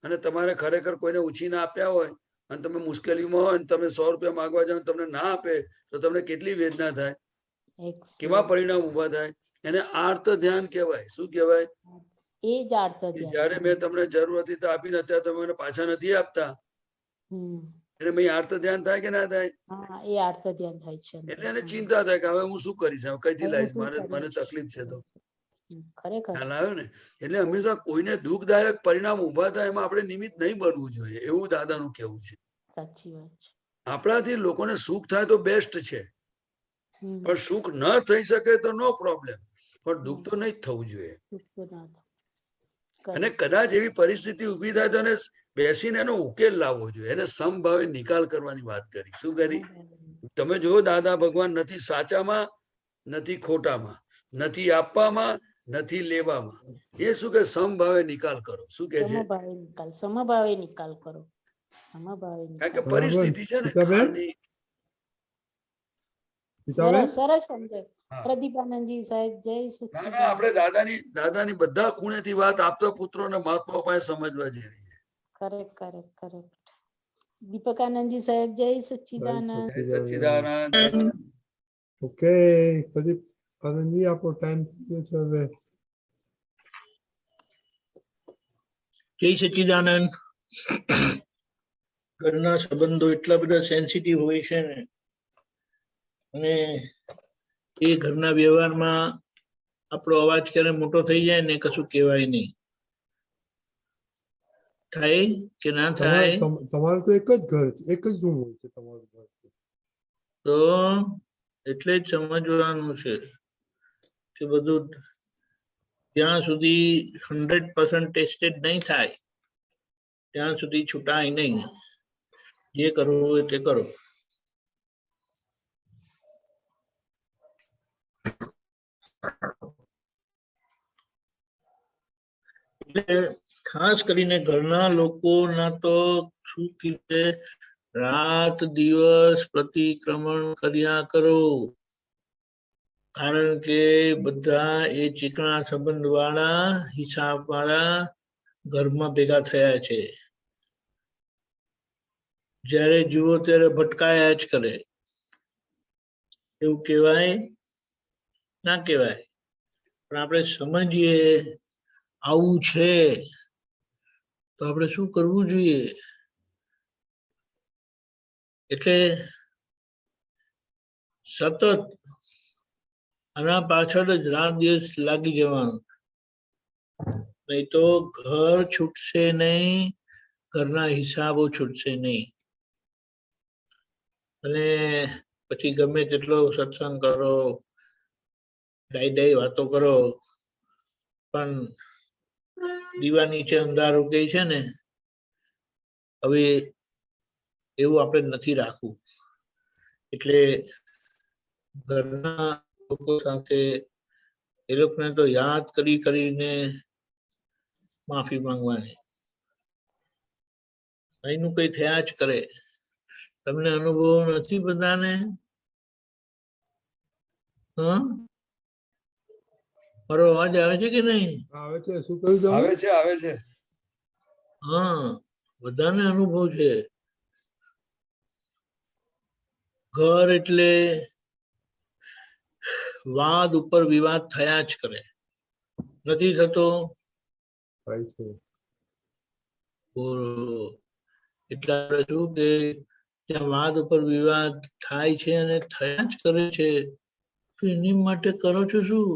Speaker 1: અને તમારે ખરેખર કોઈને ઉછીના આપ્યા હોય અને તમે મુશ્કેલીમાં હોય અને તમે 100 રૂપિયા માંગવા જાઓ, તમને ના આપે તો તમને કેટલી વેદના થાય, કેવા પરિણામ ઉભા થાય? એને આર્ત ધ્યાન કહેવાય. શું કહેવાય?
Speaker 17: એ જ આર્ત ધ્યાન.
Speaker 1: જયારે મેં તમને જરૂર હતી તો આપીને અત્યારે તમે મને પાછા નથી આપતા, એટલે મેં આર્ત ધ્યાન થાય કે ના થાય?
Speaker 17: હા, એ આર્ત ધ્યાન થાય છે.
Speaker 1: એટલે એને ચિંતા થાય કે હવે હું શું કરીશ, કઈથી લાવીશ, મને તકલીફ છે તો.
Speaker 17: ખરેખર.
Speaker 1: ખ્યાલ આવ્યો ને? એટલે હંમેશા કોઈને દુઃખદાયક પરિણામ ઉભા થાય એમાં આપણે નિમિત્ત નહીં બનવું જોઈએ, એવું દાદાનું કહેવું છે.
Speaker 17: સાચી વાત છે.
Speaker 1: આપણાથી લોકોને સુખ થાય તો બેસ્ટ છે, પણ સુખ ન થઈ શકે તો નો પ્રોબ્લેમ, પણ દુઃખ તો નહીં જ થવું જોઈએ. અને કદાચ એવી પરિસ્થિતિ ઉભી થાય તો એને બેસીને એનો ઉકેલ લાવવો જોઈએ, એને સમભાવે નિકાલ કરવાની વાત કરી. શું કરી? તમે જો દાદા ભગવાન નથી સાચામાં, નથી ખોટામાં, નથી આપવામાં, નથી લેવામાં. એ શું કે સમભાવે નિકાલ કરો. શું કે છે?
Speaker 17: સમભાવે નિકાલ કરો. સમભાવે નિકાલ.
Speaker 1: કારણ કે પરિસ્થિતિ છે ને કાળની.
Speaker 17: સરસ સમજાય. પ્રદીપાનંદજી સાહેબ, જય સચ્ચિદાનંદ.
Speaker 1: આપણે દાદાની બધા ખૂણેથી વાત આપતા પુત્રોને મહાત્મા પાસે સમજવા જેવી છે.
Speaker 17: કરેક્ટ. દીપકાનંદજી સાહેબ, જય સચ્ચિદાનંદ.
Speaker 1: જય સચ્ચિદાનંદ.
Speaker 3: ઓકે, પ્રદીપાનંદજી આપણો ટાઈમ થઈ ગયો છે હવે.
Speaker 8: જય સચ્ચિદાનંદ. ઘરના સંબંધો એટલા બધા સેન્સિટિવ હોય છે ને, અને એ ઘરના વ્યવહારમાં આપણો અવાજ ક્યારે મોટો થઈ જાય ને કશું કહેવાય નહીં. થાય કે ના થાય?
Speaker 3: તમારું તો એક જ ઘર છે, એક જ રૂમ હોય છે તમારું ઘર.
Speaker 8: તો એટલે જ સમજવાનું છે કે બધું ત્યાં સુધી 100% ટેસ્ટેડ નહીં થાય ત્યાં સુધી છૂટાય નહીં. જે કરવું હોય તે કરો. એટલે ખાસ કરીને ઘરના લોકોના તો શું રીતે રાત દિવસ પ્રતિક્રમણ કર્યા કરો, કારણ કે બધા એ ચીકણા સંબંધ વાળા, હિસાબ વાળા ઘરમાં ભેગા થયા છે. જ્યારે જુઓ ત્યારે ભટકાયા જ કરે. એવું કહેવાય ના કહેવાય? પણ આપણે સમજીએ આવું છે તો આપણે શું કરવું જોઈએ? એટલે સતત આના પાછળ જ રાત દિવસ લાગી જવાનું, નહીં તો ઘર છૂટશે નહીં, ઘરના હિસાબો છૂટશે નહીં. અને પછી ગમે તેટલો સત્સંગ કરો, ડાઈ વાતો કરો, પણ દીવા નીચે અંધારું કહે છે ને, હવે એવું આપણે નથી રાખવું. એટલે ઘરના લોકો સાથે એ લોકોને તો યાદ કરીને માફી માંગવાની. અહીંનું કઈ થયા જ કરે. તમને અનુભવ નથી બધાને? હા, મારો અવાજ આવે છે કે નહીં?
Speaker 3: આવે છે. શું કહ્યું તમે?
Speaker 1: આવે છે, આવે છે.
Speaker 8: હા, બધાને અનુભવ છે. ઘર એટલે વાદ ઉપર વિવાદ થયા જ કરે. નથી થતો?
Speaker 3: થાય છે.
Speaker 8: એટલે આપણે શું કે ત્યાં વાદ ઉપર વિવાદ થાય છે અને થયા જ કરે છે, તો એની માટે કરો છો શું?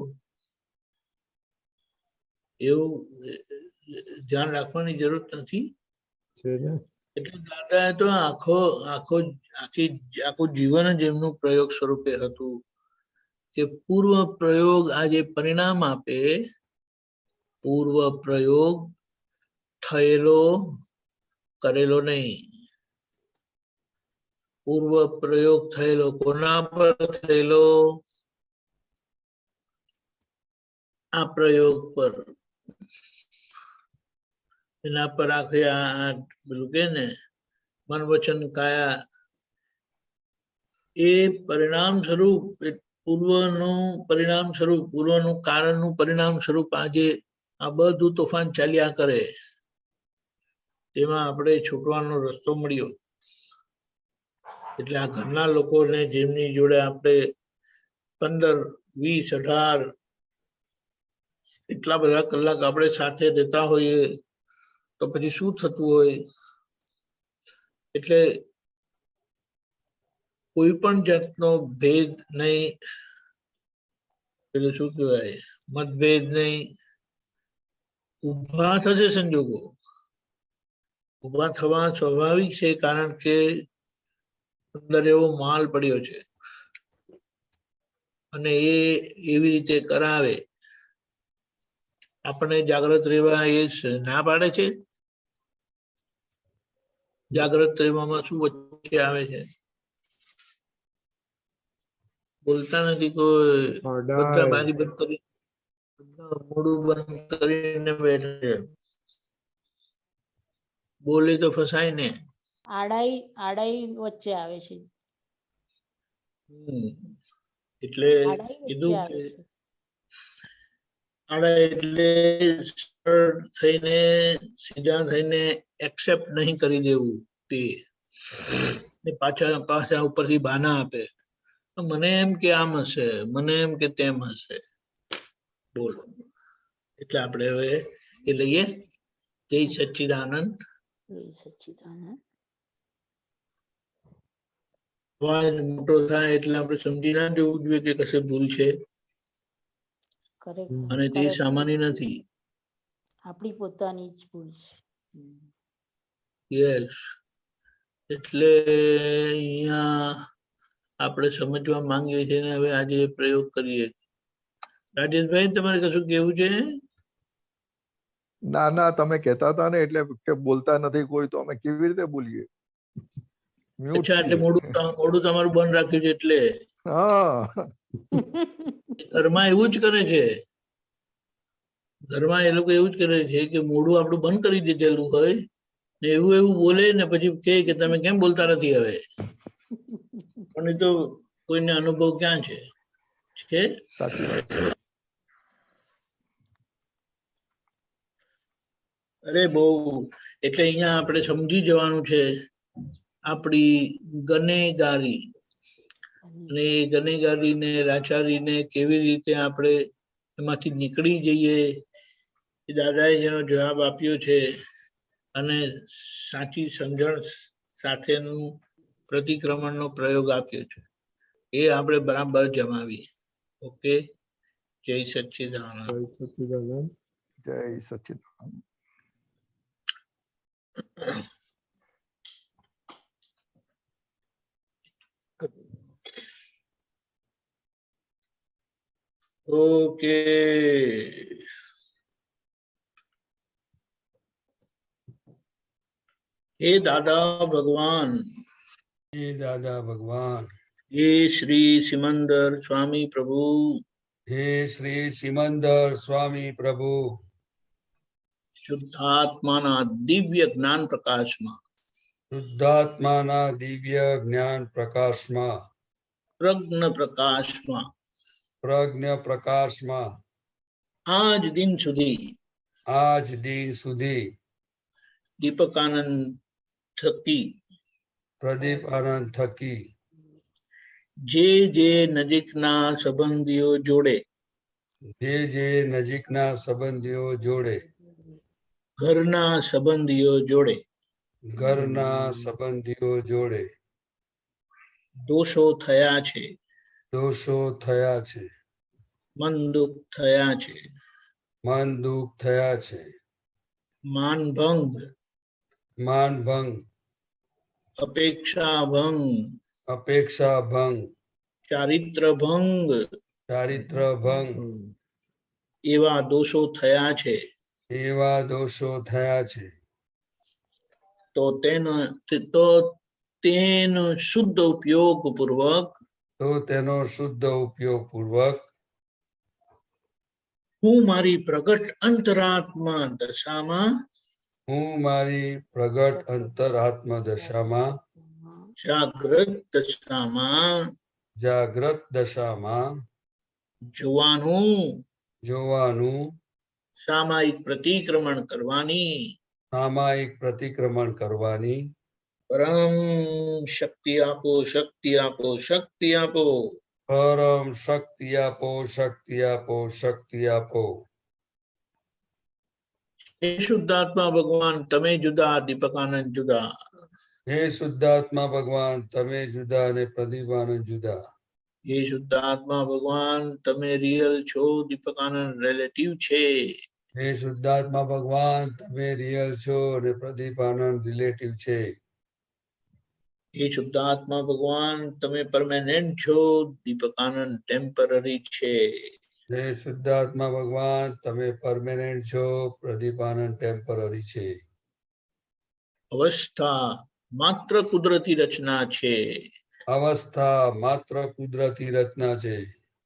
Speaker 8: એવું ધ્યાન રાખવાની જરૂર નથી. એટલે દાદાએ તો આખું જીવન જ એમનું પ્રયોગ સ્વરૂપે હતું કે પૂર્વ પ્રયોગ આજે પરિણામ આપે. પૂર્વ પ્રયોગ થયેલો કરેલો નહીં. પૂર્વ પ્રયોગ થયેલો કોના પર થયેલો? આ પ્રયોગ પર. એના પર આખે આ પેલું કે ને મન વચન કાયા, એ પરિણામ સ્વરૂપ, પૂર્વનું પરિણામ સ્વરૂપ, પૂર્વનું કારણનું પરિણામ સ્વરૂપ આજે આ બધું તોફાન ચાલ્યા કરે. તેમાં આપણે છૂટવાનો રસ્તો મળ્યો. એટલે આ ઘરના લોકોને જેમની જોડે આપણે 15, 20, 18 એટલા બધા કલાક આપણે સાથે રહેતા હોઈએ તો પછી શું થતું હોય? એટલે કોઈ પણ જાતનો ભેદ નહીં, પેલું શું કહેવાય, મતભેદ નહીં. ઉભા થશે સંજોગો, ઉભા થવા સ્વાભાવિક છે, કારણ કે અંદર એવો માલ પડ્યો છે અને એ એવી રીતે કરાવે. આપણે જાગ્રત રહેવા એ ના પાડે છે. જાગ્રત રહેવામાં શું વચ્ચે આવે છે? બોલતા નથી કોઈ. બધા બારી બંધ કરી, મોઢું બંધ કરીને બેઠે. બોલે તો ફસાય ને.
Speaker 17: આડાઈ વચ્ચે આવે છે.
Speaker 8: એટલે કીધું કે આડા એટલે સરળ થઈને સીધા થઈને એક્સેપ્ટ નહીં કરી દેવું. તે પાછા ઉપરથી બહાના આપે. મને એમ કે આમ હશે, મને એમ કે તેમ હશે. બોલો. એટલે આપણે હવે એ લઈએ. જય સચ્ચિદાનંદ.
Speaker 17: જય સચ્ચિદાનંદ.
Speaker 8: અવાજ મોટો થાય એટલે આપણે સમજી ના જવું જોઈએ કે કશે ભૂલ છે, અને તે સામાન્ય નથી.
Speaker 17: આપણી પોતાની જ ભૂલ છે.
Speaker 8: યસ. એટલે અહીંયા આપણે સમજવા માંગીએ છીએ ને હવે આજે પ્રયોગ કરીએ. રાજેશભાઈ, તમારે કશું કેવું છે?
Speaker 18: ના ના, તમે કહેતા હતા ને એટલે કે બોલતા નથી કોઈ, તો અમે કેવી રીતે બોલીએ?
Speaker 8: અચ્છા, એટલે મોડું તમારું બંધ રાખ્યું છે એટલે.
Speaker 18: હા,
Speaker 8: ઘરમાં એવું જ કરે છે. ઘરમાં એ લોકો એવું જ કરે છે કે મોઢું આપણું બંધ કરી દીધેલું હોય ને એવું બોલે ને પછી કહે કે તમે કેમ બોલતા નથી હવે. પણ એ તો કોઈને અનુભવ ક્યાં છે?
Speaker 18: સાચી વાત.
Speaker 8: અરે બહુ. એટલે અહીંયા આપણે સમજી જવાનું છે આપણી ગનેગારી, અને ગનેગારીને લાચારીને કેવી રીતે આપણે એમાંથી નીકળી જઈએ. એ દાદાએ જેનો જવાબ આપ્યો છે અને સાચી સમજણ સાથેનું પ્રતિક્રમણનો પ્રયોગ આપ્યો છે, એ આપણે બરાબર જમાવીએ. ઓકે. જય સચ્ચિદાનંદ.
Speaker 3: જય સચ્ચિદાનંદ.
Speaker 18: જય સચ્ચિદાનંદ.
Speaker 8: ઓકે. हे दादा भगवान,
Speaker 1: हे दादा भगवान,
Speaker 8: हे श्री सिमंदर स्वामी प्रभु,
Speaker 1: हे श्री सिमंदर स्वामी प्रभु,
Speaker 8: શુદ્ધાત્માના દિવ્ય જ્ઞાન પ્રકાશમાં,
Speaker 1: શુદ્ધાત્માના દિવ્ય જ્ઞાન પ્રકાશમાં,
Speaker 8: પ્રજ્ઞ પ્રકાશમાં,
Speaker 1: પ્રજ્ઞ પ્રકાશમાં
Speaker 8: આજ દિન સુધી દીપકાનંદ થકી
Speaker 1: પ્રદીપ આનંદ થકી
Speaker 8: જે નજીકના સંબંધીઓ જોડે,
Speaker 1: જે નજીકના સંબંધીઓ જોડે,
Speaker 8: ઘરના સંબંધીઓ જોડે,
Speaker 1: ઘરના સંબંધીઓ જોડે
Speaker 8: દોષો થયા છે,
Speaker 1: દોષો થયા છે,
Speaker 8: મન દુઃખ થયા છે,
Speaker 1: મન દુઃખ થયા છે,
Speaker 8: માનભંગ,
Speaker 1: માનભંગ,
Speaker 8: અપેક્ષા ભંગ,
Speaker 1: અપેક્ષા ભંગ,
Speaker 8: ચારિત્ર ભંગ,
Speaker 1: ચારિત્ર ભંગ
Speaker 8: એવા દોષો થયા છે,
Speaker 1: એવા દોષો થયા છે.
Speaker 8: તો તેનો શુદ્ધ ઉપયોગ પૂર્વક,
Speaker 1: તો તેનો શુદ્ધ ઉપયોગ પૂર્વક
Speaker 8: હું મારી પ્રગટ અંતરાત્મા દશામાં,
Speaker 1: હું મારી પ્રગટ અંતરાત્મા દશામાં,
Speaker 8: જાગ્રત દશામાં,
Speaker 1: જાગ્રત દશામાં જોવાનું,
Speaker 8: સામાયિક પ્રતિક્રમણ કરવાની,
Speaker 1: સામાયિક પ્રતિક્રમણ કરવાની,
Speaker 8: પરમ શક્તિ આપો, શક્તિ આપો, શક્તિ આપો,
Speaker 1: પરમ શક્તિ આપો, શક્તિ આપો, શક્તિ આપો.
Speaker 8: હે શુદ્ધાત્મા ભગવાન તમે જુદા, દીપકાનંદ જુદા.
Speaker 1: હે શુદ્ધાત્મા ભગવાન તમે જુદા અને પ્રદીપાનંદ જુદા.
Speaker 8: હે શુદ્ધાત્મા ભગવાન તમે રિયલ છો, દીપકાનંદ રિલેટિવ છે.
Speaker 1: હે શુદ્ધાત્મા ભગવાન તમે રિયલ છો અને પ્રદીપાનંદ રિલેટિવ છે.
Speaker 8: હે શુદ્ધાત્મા ભગવાન તમે પરમેનન્ટ છો, દીપકાનંદ ટેમ્પરરી છે.
Speaker 1: હે શુદ્ધાત્મા ભગવાન તમે પરમેનન્ટ છો, પ્રદીપાનંદ ટેમ્પરરી છે.
Speaker 8: અવસ્થા માત્ર કુદરતી રચના છે.
Speaker 1: અવસ્થા માત્ર કુદરતી રચના છે.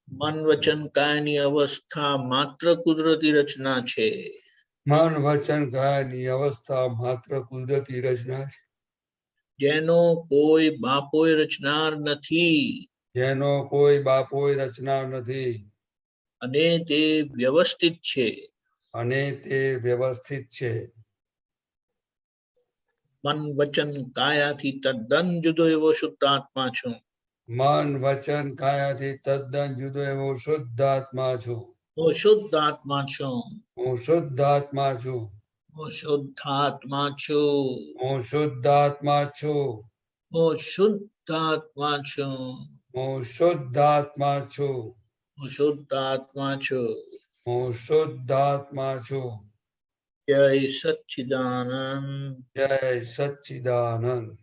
Speaker 8: મન વચન કાયની અવસ્થા માત્ર કુદરતી રચના છે.
Speaker 1: મન વચન કાયની અવસ્થા માત્ર કુદરતી રચના છે.
Speaker 8: જેનો કોઈ બાપોય રચનાર નથી,
Speaker 1: જેનો કોઈ બાપોય રચનાર નથી,
Speaker 8: અને તે વ્યવસ્થિત છે,
Speaker 1: અને તે વ્યવસ્થિત છે.
Speaker 8: મન વચન કાયાથી તદ્દન જુદો એવો શુદ્ધાત્મા છું.
Speaker 1: મન વચન કાયાથી તદ્દન જુદો એવો શુદ્ધાત્મા છું.
Speaker 8: હું શુદ્ધાત્મા છું.
Speaker 1: હું શુદ્ધાત્મા છું.
Speaker 8: હું શુદ્ધાત્મા છું.
Speaker 1: હું શુદ્ધાત્મા છું.
Speaker 8: હું શુદ્ધાત્મા છું.
Speaker 1: હું શુદ્ધાત્મા છું.
Speaker 8: હું શુદ્ધાત્મા છું.
Speaker 1: હું શુદ્ધાત્મા છું.
Speaker 8: જય સચ્ચિદાનંદ.
Speaker 1: જય સચ્ચિદાનંદ.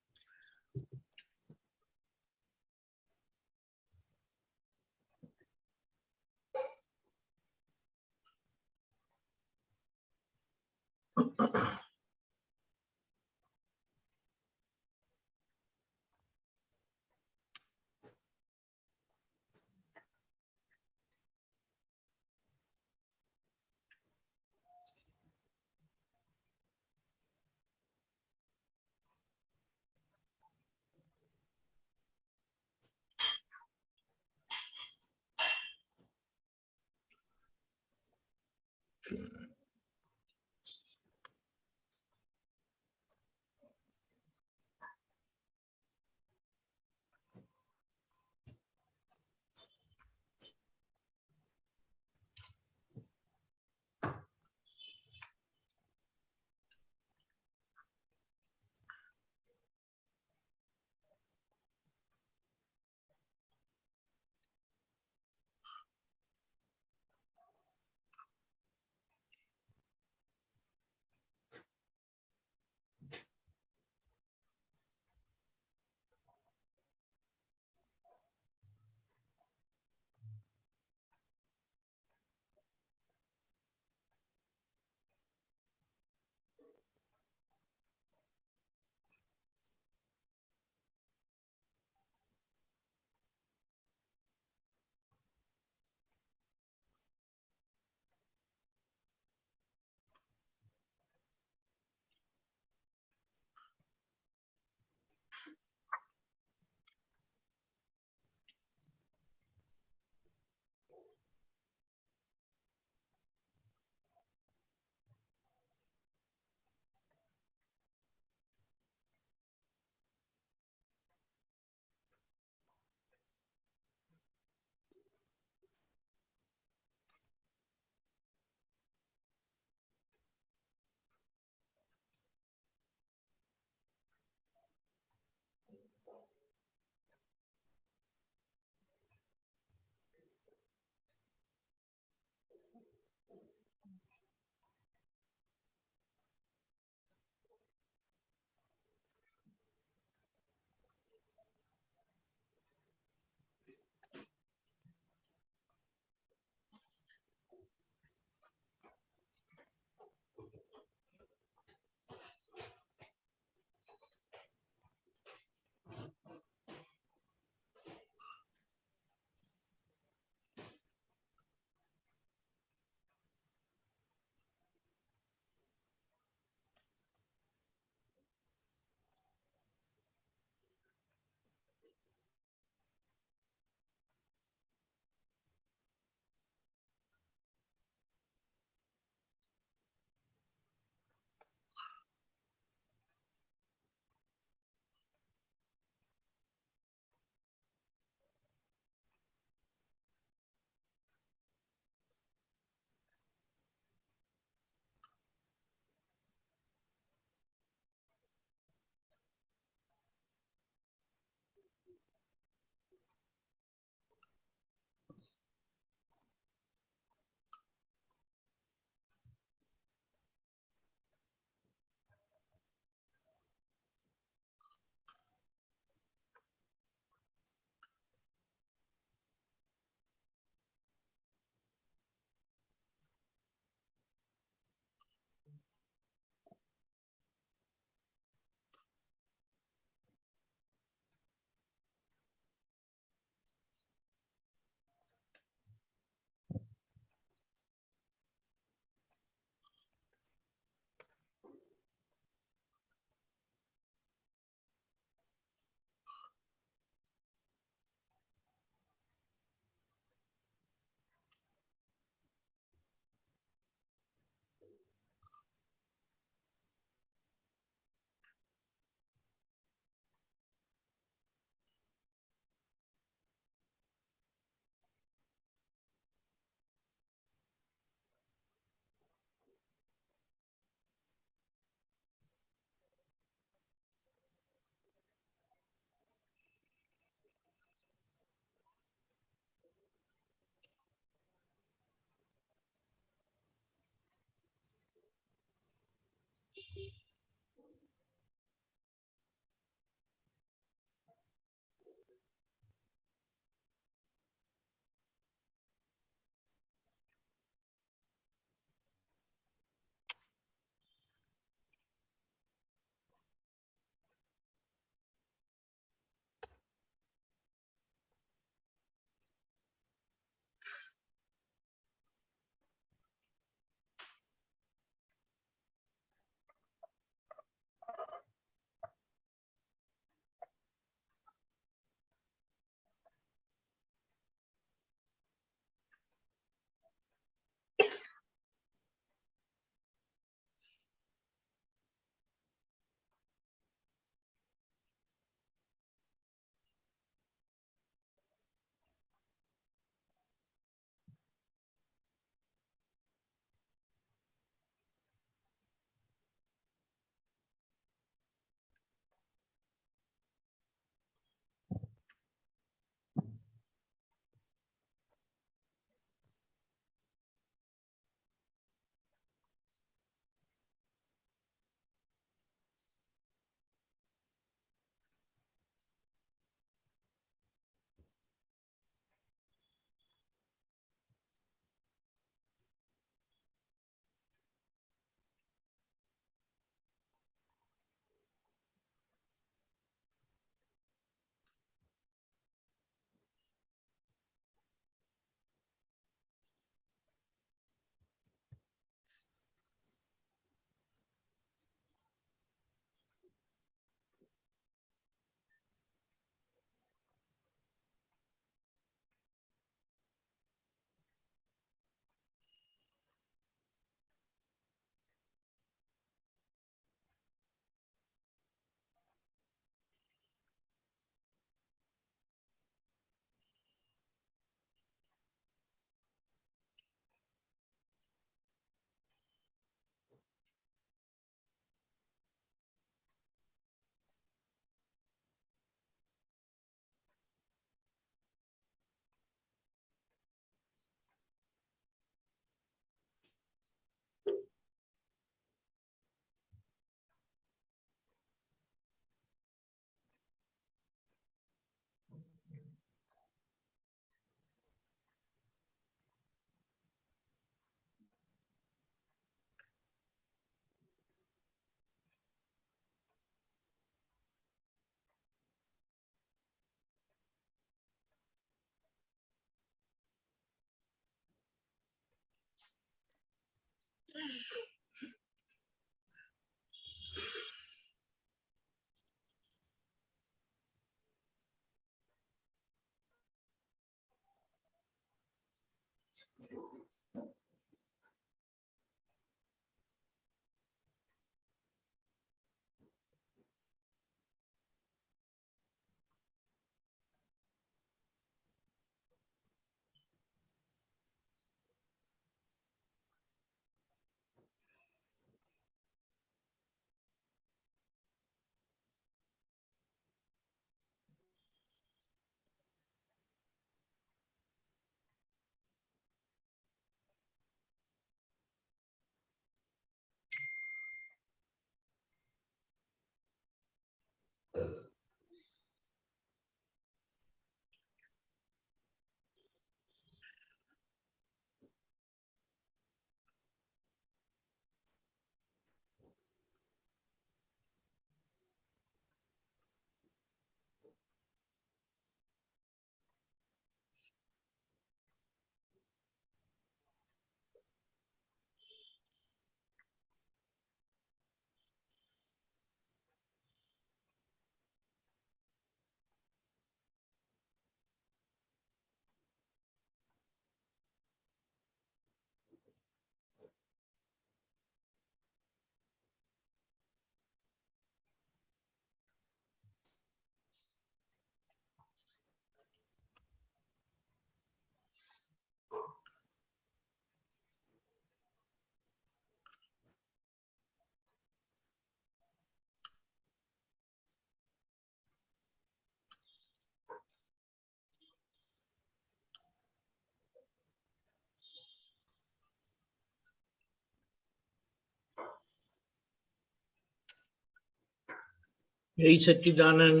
Speaker 8: જય સચ્ચિદાનંદ.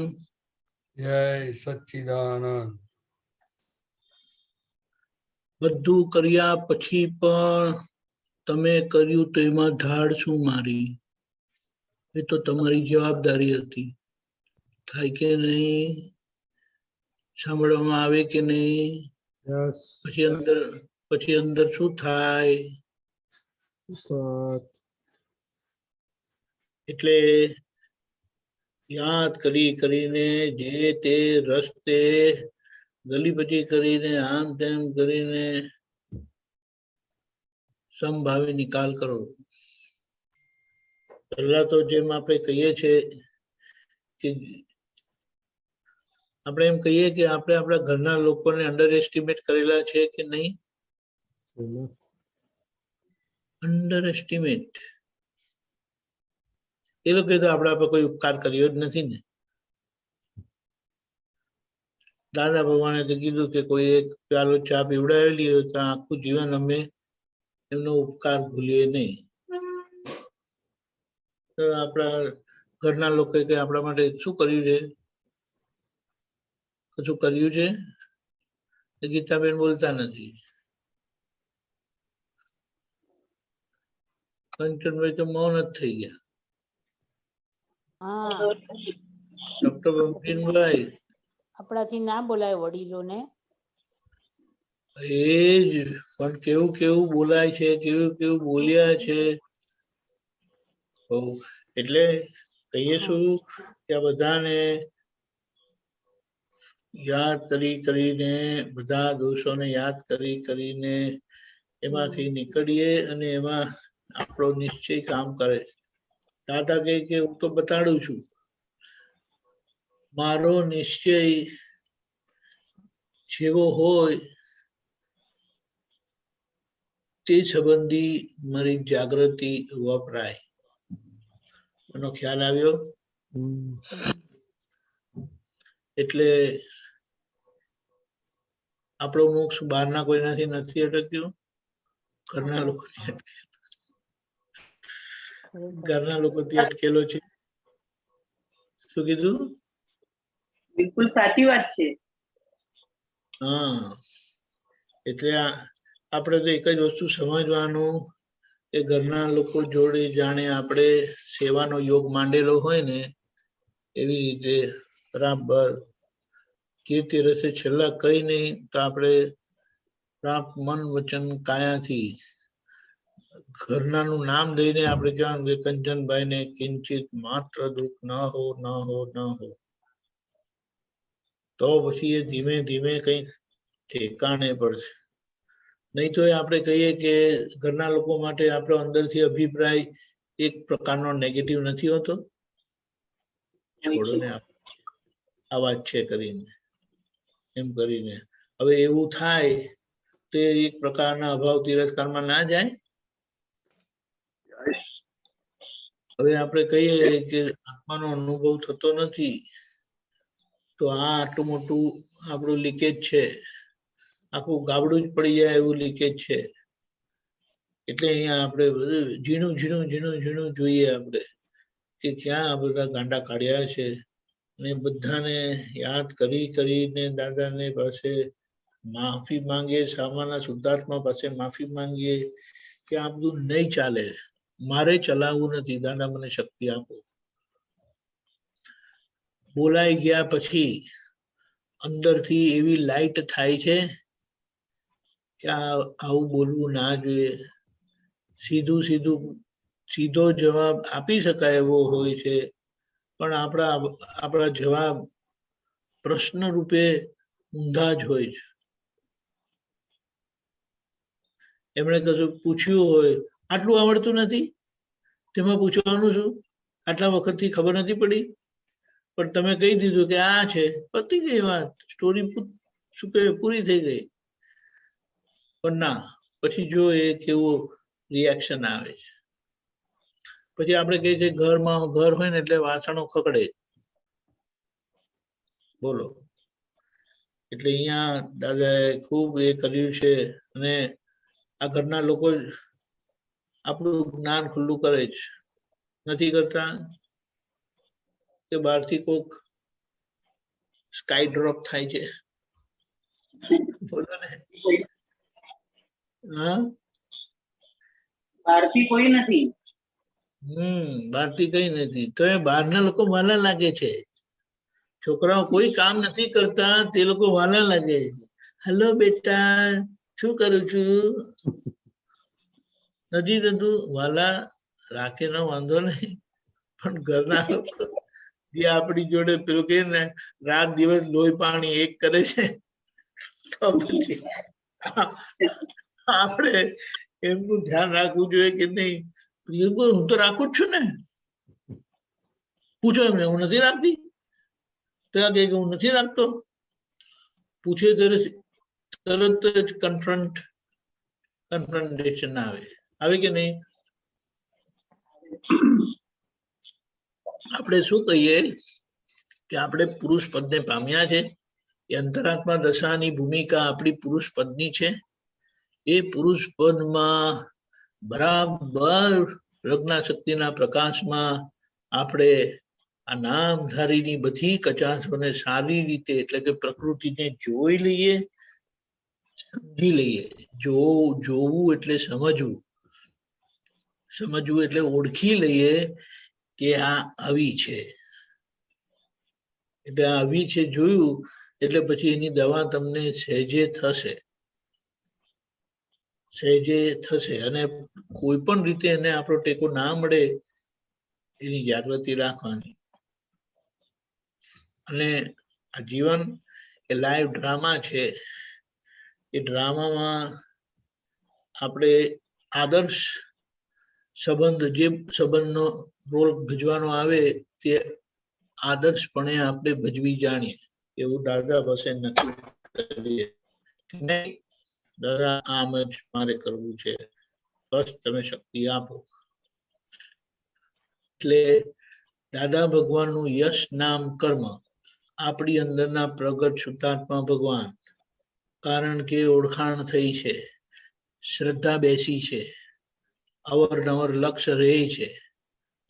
Speaker 1: જય સચ્ચિદાનંદ.
Speaker 8: બધું કર્યા પછી પણ તમે કર્યું તો એમાં ધાડ શું મારી? એ તો તમારી જવાબદારી હતી. થાય કે નહીં? સાંભળવામાં આવે કે નહીં? પછી અંદર શું થાય? એટલે યાદ કરીને જે તે રસ્તે ગલીબજી કરીને આમ તેમ કરીને સમભાવે નિકાલ કરો. પહેલા તો જેમ આપણે કહીએ છીએ કે આપણે એમ કહીએ કે આપણે આપણા ઘરના લોકોને અંડર એસ્ટિમેટ કરેલા છે કે નહીં? Under estimate. એ લોકો તો આપણા પર કોઈ ઉપકાર કર્યો જ નથી ને. દાદા ભગવાને તો કીધું કે કોઈ એક પ્યાલો ચા પીવડાવેલી હોય તો આખું જીવન અમે એમનો ઉપકાર ભૂલીએ નહીં. તો આપણા ઘરના લોકો કે આપણા માટે શું કર્યું છે? કશું કર્યું છે? ગીતાબેન બોલતા નથી. કંચનભાઈ તો મૌન જ થઈ ગયા. ડોક્ટર બંપિનભાઈ
Speaker 17: આપણાથી ના બોલાય વડીલોને.
Speaker 8: એ જ પણ કેવું કેવું બોલાય છે, કેવું કેવું બોલ્યા છે. એટલે કહીએ શું કે આ બધાને યાદ કરીને બધા દોષોને યાદ કરીને એમાંથી નીકળીએ અને એમાં આપણો નિશ્ચય કામ કરે. દાદા કહે કે હું તો બતાડું છું, મારો નિશ્ચય જેવો હોય તે સંબંધી મારી જાગૃતિ વપરાય. એનો ખ્યાલ આવ્યો? એટલે આપણો મોક્ષ બહારના કોઈનાથી નથી અટક્યો, ઘરના લોકોથી અટકેલો. ઘરના લોકોથી અટકેલો છે. શું કીધું?
Speaker 19: બિલકુલ સાચી વાત છે.
Speaker 8: હા, એટલે આપણે તો એક જ વસ્તુ સમજવાનું કે ઘરના લોકો જોડે જાણે આપણે સેવાનો યોગ માંડેલો હોય ને એવી રીતે બરાબર જે તે રસે છેલ્લા કઈ નહીં તો આપણે મન વચન કાયાથી ઘરનાનું નામ લઈને આપણે કહેવાનું કે કંચનભાઈને કિંચિત માત્ર દુઃખ ન હો ન હો ન હો, તો પછી એ ધીમે ધીમે કંઈક ઠેકાણે પડશે. નહીં તો આપણે કહીએ કે ઘરના લોકો માટે આપણો અંદરથી અભિપ્રાય એક પ્રકારનો નેગેટિવ નથી હોતો, છોડો ને આ વાત છે કરીને એમ કરીને. હવે એવું થાય તો એક પ્રકારના અભાવ તિરસ્કારમાં ના જાય. હવે આપણે કહીએ કે આત્માનો અનુભવ થતો નથી, તો આ આટલું મોટું આપણું લીકેજ છે, આખું ગાબડું જ પડી જાય એવું લીકેજ છે. એટલે અહીંયા આપણે બધું ઝીણું ઝીણું ઝીણું ઝીણું જોઈએ આપણે કે ક્યાં આ બધા ગાંડા કાઢ્યા છે, અને બધાને યાદ કરીને દાદાને પાસે માફી માંગીએ, સામાના શુદ્ધાત્મા પાસે માફી માંગીએ કે આ બધું નહીં ચાલે, મારે ચલાવવું નથી, દાદા મને શક્તિ આપો. બોલાઈ ગયા પછી અંદરથી એવી લાઈટ થાય છે કે આવું બોલવું ના જોઈએ. સીધો જવાબ આપી શકાય એવો હોય છે, પણ આપણા જવાબ પ્રશ્ન રૂપે ઊંધા જ હોય છે. એમણે કશું પૂછ્યું હોય, આટલું આવડતું નથી, તેમાં પૂછવાનું શું, આટલા વખતથી ખબર નથી પડી, પણ તમે કહી દીધું કે આ છે, પતી ગઈ વાત, સ્ટોરી શું કહે પૂરી થઈ ગઈ. પણ ના, પછી જો એ કેવું રિએક્શન આવે છે. પછી આપણે કહીએ છીએ ઘરમાં ઘર હોય ને એટલે વાસણો ખકડે. બોલો, એટલે અહીંયા દાદાએ ખૂબ એ કર્યું છે, અને આ ઘરના લોકો આપણું જ્ઞાન ખુલ્લું કરે છે, નથી કરતા કે બહારથી કોક સ્કાય ડ્રોપ થાય છે. બોલો ને, હા,
Speaker 19: બહારથી કોઈ નથી.
Speaker 8: બહારથી કઈ નથી, તો એ બહારના લોકો વાલા લાગે છે. છોકરાઓ કોઈ કામ નથી કરતા, તે લોકો વાલા લાગે છે. હેલો બેટા, શું કરું છું, નથી થતું, વાલા રાખે ન વાંધો નહીં, પણ ઘરના લોકો જે આપણી જોડે પેલું કે ને રાત દિવસ લોહી પાણી એક કરે છે, તો પછી આપણે એમનું ધ્યાન રાખવું જોઈએ કે નહીં. હું તો રાખું જ છું ને, પૂછો એમને, હું નથી રાખતી, ત્યાં કે હું નથી રાખતો, પૂછે ત્યારે તરત જ કન્ફ્રન્ટેશન આવે કે નહીં. આપણે શું કહીએ કે આપણે પુરુષ પદને પામ્યા છે, એ અંતરાત્મા દશાની ભૂમિકા આપણી પુરુષ પદની છે. એ પુરુષ પદમાં બરાબર પ્રજ્ઞા શક્તિના પ્રકાશમાં આપણે આ નામધારીની બધી કચાશોને સારી રીતે, એટલે કે પ્રકૃતિને જોઈ લઈએ, સમજી લઈએ. જોવું એટલે સમજવું એટલે ઓળખી લઈએ કે આ આવી છે, એટલે આ આવી છે જોયું એટલે પછી એની દવા તમને સહેજે થશે, અને કોઈ પણ રીતે એને આપણો ટેકો ના મળે એની જાગૃતિ રાખવાની. અને આ જીવન એ લાઈવ ડ્રામા છે. એ ડ્રામામાં આપણે આદર્શ સંબંધ, જે સંબંધનો રોલ ભજવાનો આવે તે આદર્શપણે આપણે ભજવી જાણીએ, એવું દાદા પાસે નક્કી કરીએ. દાદા આમ જ મારે કરવું છે, બસ તમે શક્તિ આપો. એટલે દાદા ભગવાનનું યશ નામ કર્મ આપણી અંદરના પ્રગટ શુદ્ધાત્મા ભગવાન, કારણ કે ઓળખાણ થઈ છે, શ્રદ્ધા બેસી છે, અવરનવર લક્ષ્ય રહે છે,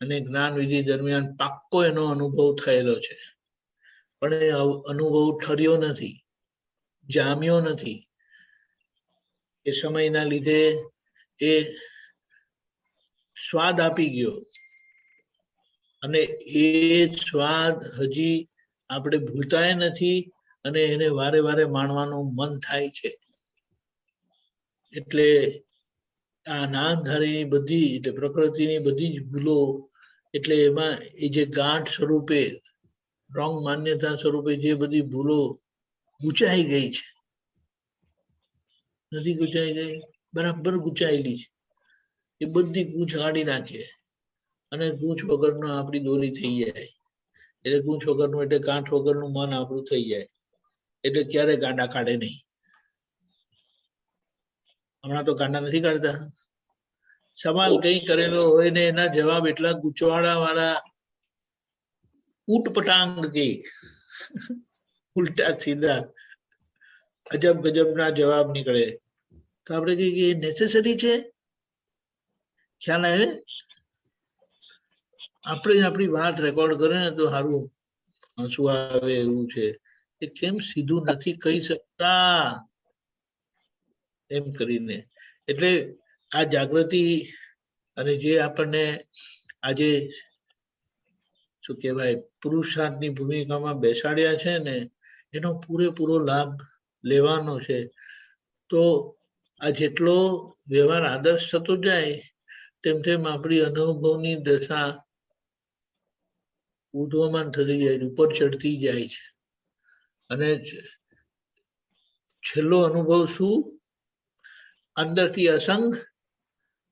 Speaker 8: અને જ્ઞાન વિધિ દરમિયાન પાક્કો એનો અનુભવ થયેલો છે. પણ એ અનુભવ ઠર્યો નથી, જામ્યો નથી. એ સમયના લીધે એ સ્વાદ આપી ગયો, અને એ સ્વાદ હજી આપણે ભૂલતા નથી, અને એને વારે વારે માણવાનું મન થાય છે. એટલે આ નામધારીની બધી એટલે પ્રકૃતિની બધી જ ભૂલો એટલે એમાં એ જે ગાંઠ સ્વરૂપે રોંગ માન્યતા સ્વરૂપે જે બધી ભૂલો ગૂંચાઈ ગઈ છે, નથી ગૂંચાઈ ગઈ, બરાબર ગૂંચાયેલી છે, એ બધી ગૂંચ કાઢી નાખીએ અને ગૂંચ વગરનો આપણી દોરી થઈ જાય. એટલે ગૂંચ વગરનું એટલે ગાંઠ વગરનું મન આપણું થઈ જાય. એટલે ક્યારે ગાંડા કાઢે નહીં. હમણાં તો ગાંડા નથી કાઢતા. સવાલ કઈ કરેલો હોય ને એના જવાબ એટલા ગૂંચવાડા વાળા ઉટપટાંગ કે ઉલટા સીધા અજબ ગજબના જવાબ નીકળે. તો આપણે કહીએ કે નેસેસરી છે. ખ્યાલ આવે? આપણે આપણી વાત રેકોર્ડ કરે ને તો સારું હસવું આવે એવું છે. એ કેમ સીધું નથી કહી શકતા એમ કરીને. એટલે આ જાગૃતિ અને જે આપણને આજે શું કહેવાય પુરુષાર્થની ભૂમિકામાં બેસાડ્યા છે ને એનો પૂરેપૂરો લાભ લેવાનો છે. તો આ જેટલો વ્યવહાર આદર્શ થતો જાય તેમ તેમ આપણી અનુભવની દશા ઉર્ધ્વમાન થતી જાય છે, ઉપર ચડતી જાય છે. અને છેલ્લો અનુભવ શું? અંદરથી અસંગ,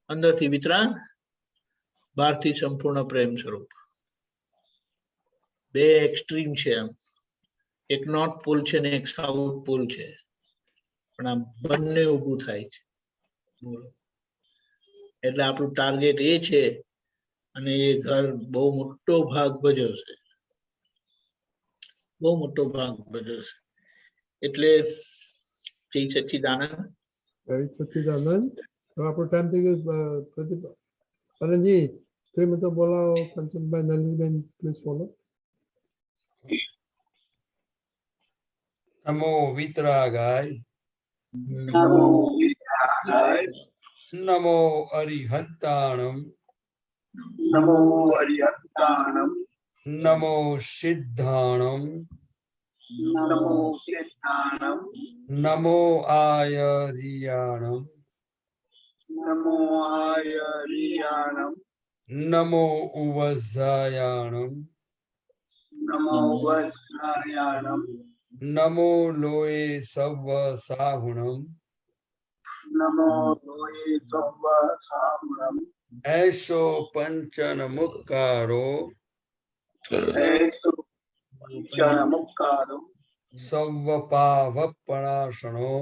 Speaker 8: અંદરથી વિતરાગ, બહારથી સંપૂર્ણ પ્રેમ સ્વરૂપ. બે એક્સ્ટ્રીમ છે. આમ એક નોર્થ પોલ છે ને એક સાઉથ પોલ છે, પણ આ બંને ઊભું થાય છે. બોલો, એટલે આપણું ટાર્ગેટ એ છે અને એ ઘર બહુ મોટો ભાગ ભજવશે, બહુ મોટો ભાગ ભજવશે. એટલે જય સચ્ચિદાનંદ.
Speaker 3: જય સચ્ચિદાનંદ. હવે આપણો ટાઈમ થઈ ગયો. પ્રદીપ આનંદજી શ્રીમતો બોલાવો. Kanchanbhai, Naliniben please follow.
Speaker 1: નમો વિતરાગાય, નમો અરિહંતાણમ, નમો સિદ્ધાણમ, નમો આયરિયાણમ, નમો ઉવઝાયાણમ, નમો લોએ સવ સાહુણમ, એસો પંચન મુક્કારો, સવ પાવપણાસણો,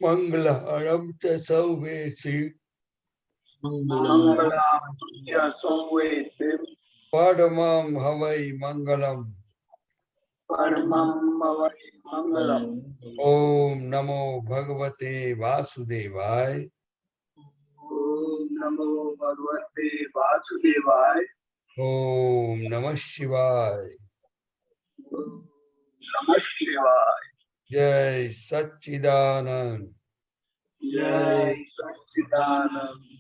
Speaker 1: મંગલહરમ ચ સૌવેસી, પરમં હવૈ મંગલમ. ઓમ નમો ભગવતે વાસુદેવાય. ઓમ નમઃ શિવાય. જય સચ્ચિદાનંદ.
Speaker 20: જય સચ્ચિદાનંદ.